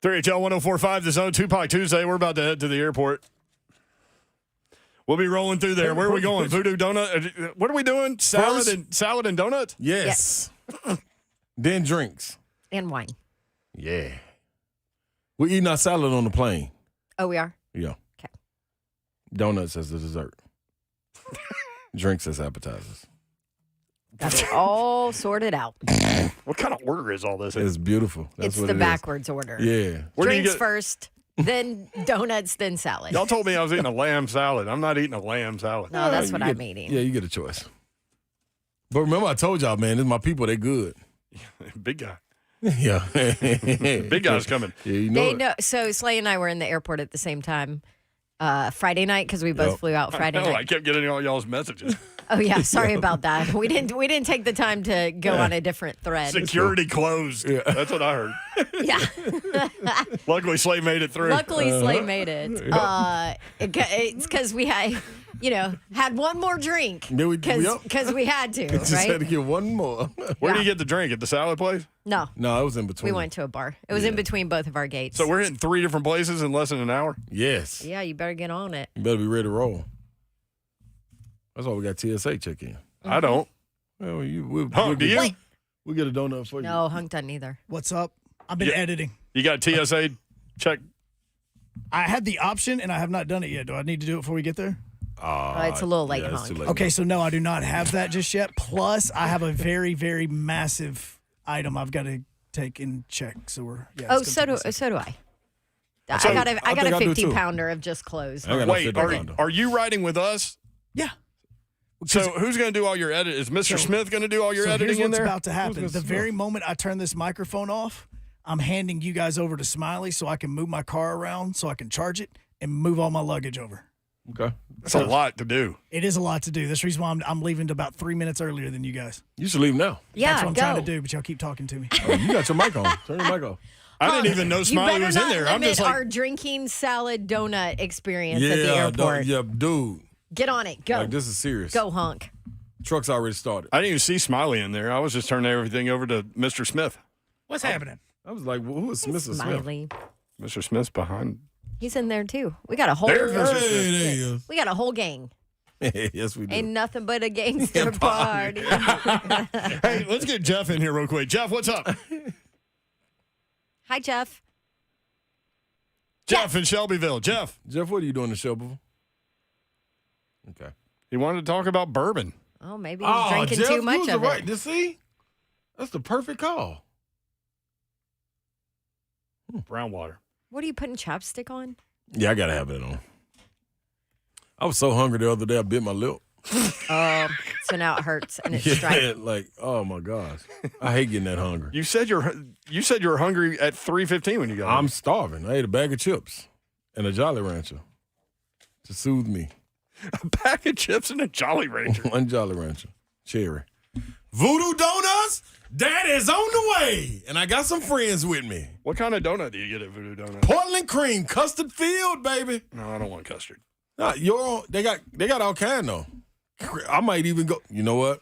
3HL 1045, the Zone, Tupac Tuesday. We're about to head to the airport. We'll be rolling through there. Where are we going? Voodoo Donut? What are we doing? Salad and donuts? Yes. Then drinks. And wine. Yeah. We're eating our salad on the plane. Oh, we are? Yeah. Okay. Donuts as the dessert. Drinks as appetizers. Got it all sorted out. What kind of order is all this? It's beautiful. That's It's what the it is. backwards order. Yeah. Drinks first, then donuts, then salad. Y'all told me I was eating a lamb salad. I'm not eating a lamb salad. No, that's what I'm eating. Yeah, you get a choice. But remember, I told y'all, man, this is my people. They good. Big guy. Yeah. Big guy's coming. Yeah, you know They it. know. So Slay and I were in the airport at the same time Friday night because we both flew out Friday I night. kept getting all y'all's messages. Oh yeah, sorry about that. We didn't take the time to go on a different thread. Security closed. Yeah. That's what I heard. Yeah. Luckily, Slay made it through. Luckily, Slay made it. It's because we had, had one more drink. Because we had to, Just right? had to get one more. Where do you get the drink? At the salad place? No. No, it was in between. We went to a bar. It was in between both of our gates. So we're hitting 3 different places in less than an hour? Yes. Yeah, you better get on it. You better be ready to roll. That's why we got TSA check in. I don't. Well, do you? We get a donut for you. No, Hunk doesn't either. What's up? I've been editing. You got TSA check? I had the option, and I have not done it yet. Do I need to do it before we get there? It's a little late, yeah, it's Hunk. too late. Okay, so no, I do not have that just yet. Plus, I have a very, very massive item I've got to take in check. So we're So do I. So, I got a think I do 50 too. pounder of just clothes. I got no Wait, 50 pounder. are you riding with us? Yeah. So who's going to do all your edit? Is Mr. Smith going to do all your So editing here's in what's there? about to happen. Who's The Mr. very Smith? moment I turn this microphone off, I'm handing you guys over to Smiley so I can move my car around so I can charge it and move all my luggage over. Okay. That's a lot to do. It is a lot to do. That's the reason why I'm leaving about 3 minutes earlier than you guys. You should leave now. Yeah, That's what I'm go. trying to do, but y'all keep talking to me. Oh, you got your mic on. Turn your mic off. I didn't even know You Smiley better was in not there. I'm limit just like, our drinking salad donut experience at the airport. Yeah, dude. Get on it. Go. Like, this is serious. Go, Hunk. Truck's already started. I didn't even see Smiley in there. I was just turning everything over to Mr. Smith. What's happening? I was like, well, who is Mrs. Smith? Smiley. Mr. Smith's behind. He's in there too. We got a whole. There's Mr. Hey, there he is. We got a whole gang. Yes, we do. Ain't nothing but a gangster party. Hey, let's get Jeff in here real quick. Jeff, what's up? Hi, Jeff. Jeff in Shelbyville. Jeff. Jeff, what are you doing the show before? Okay. He wanted to talk about bourbon. Oh, maybe he's drinking Jeff, too much you was of right. it. You see? That's the perfect call. Brown water. What are you putting chapstick on? Yeah, I got to have it on. I was so hungry the other day, I bit my lip. Oh, so now it hurts and it's Yeah, dry. like, oh my gosh. I hate getting that hungry. You said you were hungry at 3:15 when you got I'm starving. I ate a bag of chips and a Jolly Rancher to soothe me. a bag of chips and a Jolly Rancher. One Jolly Rancher. Cherry. Voodoo Donuts, Dad is on the way. And I got some friends with me. What kind of donut do you get at Voodoo Donut? Portland cream, custard filled, baby. No, I don't want custard. Nah, they got all kind though. I might even go. You know what?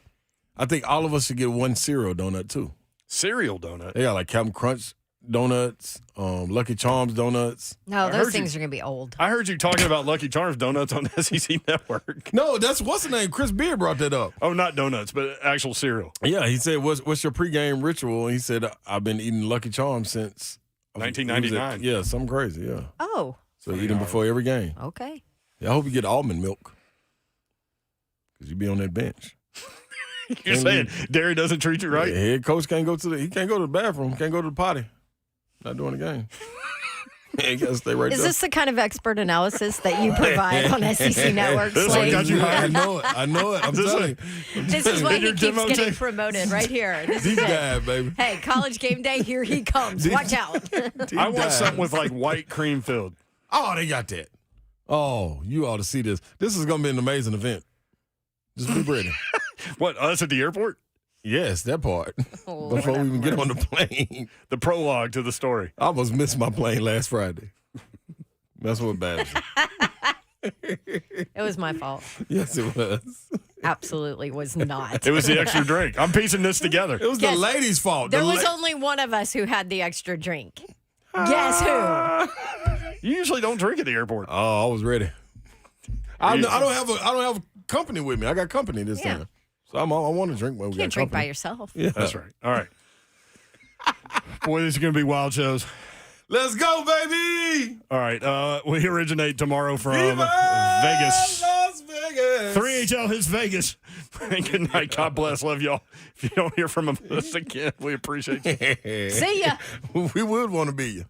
I think all of us should get one cereal donut too. Cereal donut? They got like Captain Crunch donuts, Lucky Charms donuts. No, I those heard things are going to be old. I heard you talking about Lucky Charms donuts on SEC Network. No, that's what's the name? Chris Beard brought that up. Oh, not donuts, but actual cereal. Yeah, he said, "What's your pregame ritual?" And he said, "I've been eating Lucky Charms since 1999. Yeah, something crazy. Yeah. Oh, So eat them before every game. okay. Yeah, I hope you get almond milk because you be on that bench. You're saying Derry doesn't treat you right? Yeah, head coach can't go to the bathroom, can't go to the potty. Not doing the game. You gotta stay right Is there. this the kind of expert analysis that you provide on SEC Network? This Slade? one got you I hired. know it. I'm telling you. This is why he Your keeps demo getting tape. promoted right here. This Deep is it. dive, baby. Hey, college game day, here he comes. Watch out. I want something with like white cream filled. Oh, they got that. Oh, you ought to see this. This is gonna be an amazing event. Just be ready. What, us at the airport? Yes, that part. Oh, Before we Lord even have get on the plane. The prologue to the story. I almost missed my plane last Friday. That's what Babs. It was my fault. Yes, it was. Absolutely was not. It was the extra drink. I'm piecing this together. It was Yes. the ladies' fault. There was only one of us who had the extra drink. Guess who? You usually don't drink at the airport. Oh, I was ready. I don't have a company with me. I got company this time. So I want to drink when we Can't got drink company. by yourself. Yeah. That's right. All right. Boy, these are going to be wild shows. Let's go, baby. All right. We originate tomorrow from Viva Vegas. Las Vegas. 3HL hits Vegas. Good night. God bless. Love y'all. If you don't hear from us again, we appreciate you. See ya. We would want to be you.